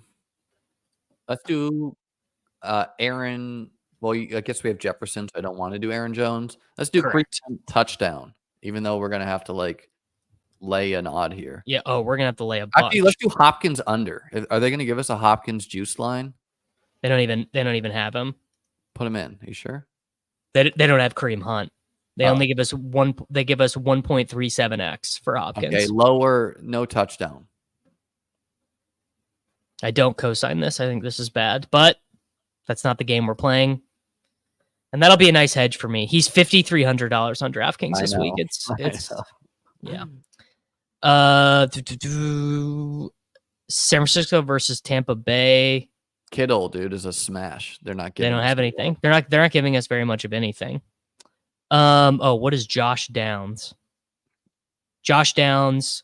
do Aaron. Well, I guess we have Jefferson, so I don't want to do Aaron Jones. Let's do Kareem touchdown, even though we're gonna have to like lay an odd here. Yeah. Oh, we're gonna have to lay a bunch. Actually, let's do Hopkins under. Are they gonna give us a Hopkins juice line? They don't even have him. Put him in. Are you sure? They don't have Kareem Hunt. They only give us one. They give us 1.37x for Hopkins. Okay, lower, no touchdown. I don't co-sign this. I think this is bad, but that's not the game we're playing. And that'll be a nice hedge for me. He's $5,300 on DraftKings this week. It's yeah. San Francisco versus Tampa Bay. Kittle, dude, is a smash. They're not giving. They don't have anything. They're not giving us very much of anything. What is Josh Downs? Josh Downs,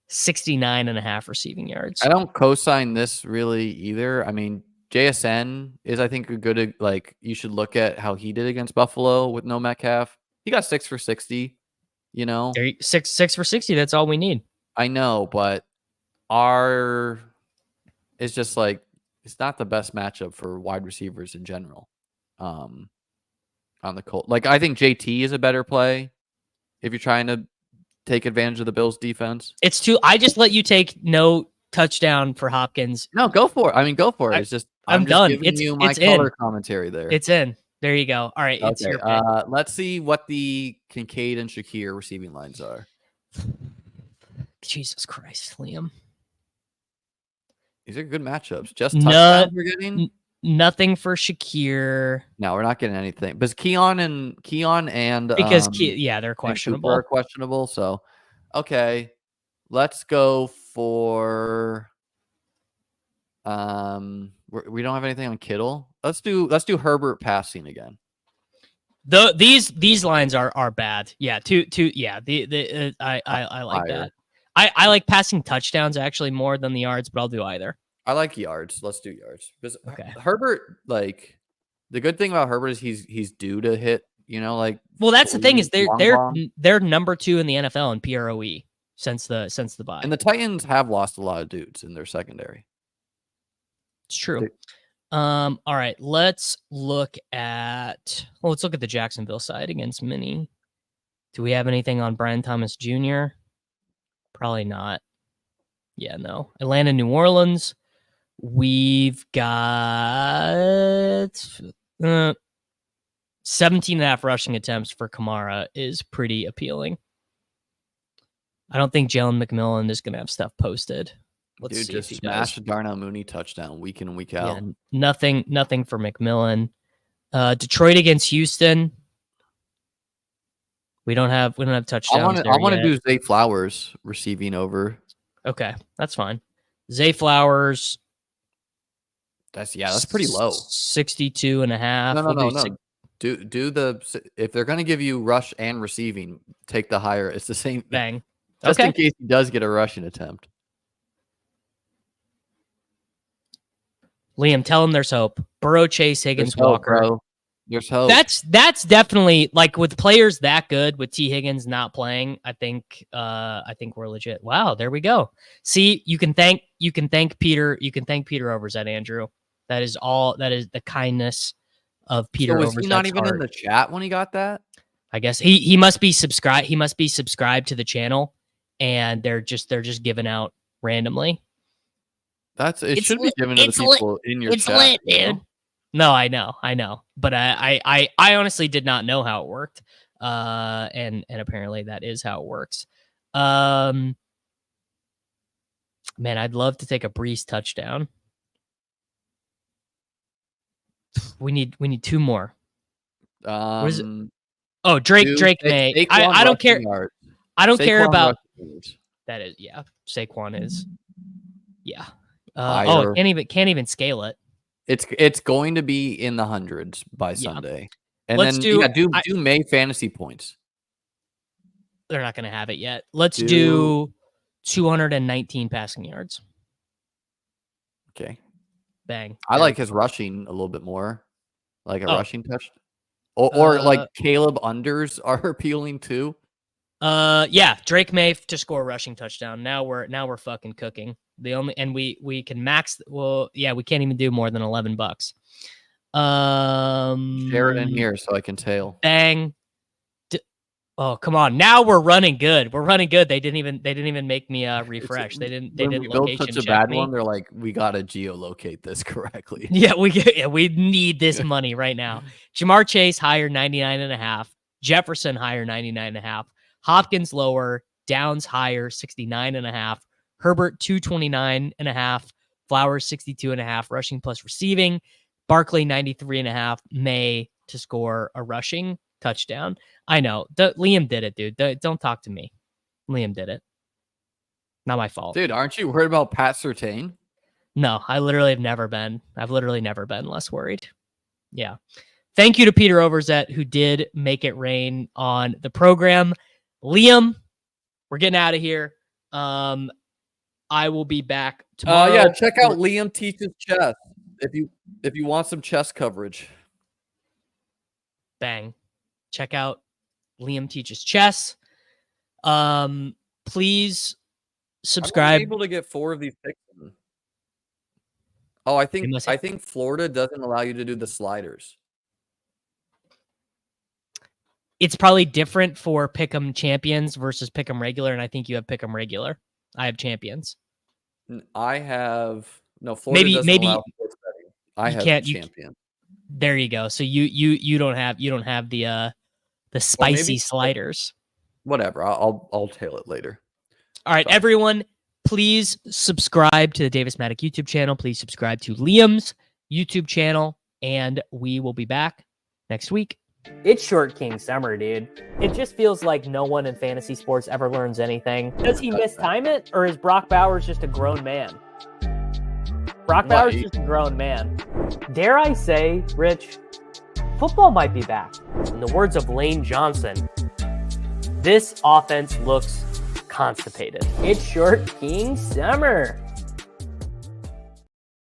69.5 receiving yards. I don't co-sign this really either. I mean, JSN is, I think, a good, like, you should look at how he did against Buffalo with no Metcalf. He got 6 for 60, you know? 6 for 60, that's all we need. I know, but it's just like, it's not the best matchup for wide receivers in general. On the Colts. Like, I think JT is a better play if you're trying to take advantage of the Bills defense. I just let you take no touchdown for Hopkins. No, go for it. I mean, go for it. It's just I'm just done. Giving you my color commentary there. It's in. There you go. All right. Okay. Let's see what the Kincaid and Shakir receiving lines are. Jesus Christ, Liam. These are good matchups. Just touchdowns we're getting. Nothing for Shakir. No, we're not getting anything. But Keon and because they're questionable. Are questionable. So, okay, let's go for. We don't have anything on Kittle. Let's do Herbert passing again. These lines are bad. Yeah, yeah. I like higher. That. I like passing touchdowns actually more than the yards, but I'll do either. I like yards. Let's do yards. Because okay. Herbert, like, the good thing about Herbert is he's due to hit, you know, like. Well, that's the thing is they're number 2 in the NFL in PROE since the bye. And the Titans have lost a lot of dudes in their secondary. It's true. All right, let's look at the Jacksonville side against Minnie. Do we have anything on Brian Thomas Jr.? Probably not. Yeah, no. Atlanta, New Orleans. We've got 17.5 rushing attempts for Kamara is pretty appealing. I don't think Jalen McMillan is going to have stuff posted. Let's see just smash a Darnell Mooney touchdown week in and week out. Yeah, nothing for McMillan. Detroit against Houston. We don't have touchdowns. I want to do Zay Flowers receiving over. Okay, that's fine. Zay Flowers. That's pretty low. 62.5. No. If they're going to give you rush and receiving, take the higher. It's the same. Bang. Just in case he does get a rushing attempt. Liam, tell him there's hope. Burrow, Chase, Higgins, Walker. Bro. There's hope. That's definitely, like, with players that good, with T. Higgins not playing, I think we're legit. Wow, there we go. See, you can thank Peter. You can thank Peter Overzet, Andrew. That is the kindness of Peter Overzet's was he not even in the chat when he got that? I guess he must be subscribed. He must be subscribed to the channel, and they're just giving out randomly. It should be given to the people in your chat. It's lit, dude. No, I know, but I honestly did not know how it worked, and apparently that is how it works. Man, I'd love to take a Breeze touchdown. We need 2 more. What is it? Oh, Drake May. I don't care. Yards. I don't care Saquon about rushing that. Is Saquon is it can't even scale it. It's going to be in the hundreds by Sunday. And Let's then do May fantasy points. They're not going to have it yet. Let's do 219 passing yards. Okay. Bang. I like his rushing a little bit more. Like a rushing touch. Or like Caleb unders are appealing too. Yeah, Drake May to score a rushing touchdown. Now we're fucking cooking. We can max. Well, yeah, we can't even do more than $11. Share it in here so I can tail. Bang. Oh, come on. Now we're running good. They didn't even make me refresh. They didn't location such a check bad me. one. They're like, we gotta geolocate this correctly. Yeah, we need this money right now. Jamar Chase higher 99.5. Jefferson higher 99.5. Hopkins lower. Downs higher 69.5. Herbert 229.5. Flowers 62.5. Rushing plus receiving. Barkley 93.5. May to score a rushing touchdown. I know. Liam did it, dude. Don't talk to me. Liam did it. Not my fault. Dude, aren't you worried about Pat Surtain? No, I've literally never been less worried. Yeah. Thank you to Peter Overzet, who did make it rain on the program. Liam, we're getting out of here. I will be back tomorrow. Yeah, check out Liam Teaches Chess if you want some chess coverage. Bang. Check out Liam Teaches Chess. Please subscribe. I'm able to get 4 of these picks. Oh, I think Florida doesn't allow you to do the sliders. It's probably different for Pick'em Champions versus Pick'em Regular, and I think you have Pick'em Regular. I have Champions. I have Florida doesn't allow sports betting. I have Champion. There you go. So you don't have the spicy sliders. Whatever. I'll tail it later. All right, everyone, please subscribe to the Davis Mattek YouTube channel. Please subscribe to Liam's YouTube channel, and we will be back next week. It's Short King Summer, dude. It just feels like no one in fantasy sports ever learns anything. Does he mistime it, or is Brock Bowers just a grown man? Brock Bowers is just a grown man. Dare I say, Rich, football might be back. In the words of Lane Johnson, this offense looks constipated. It's Short King Summer.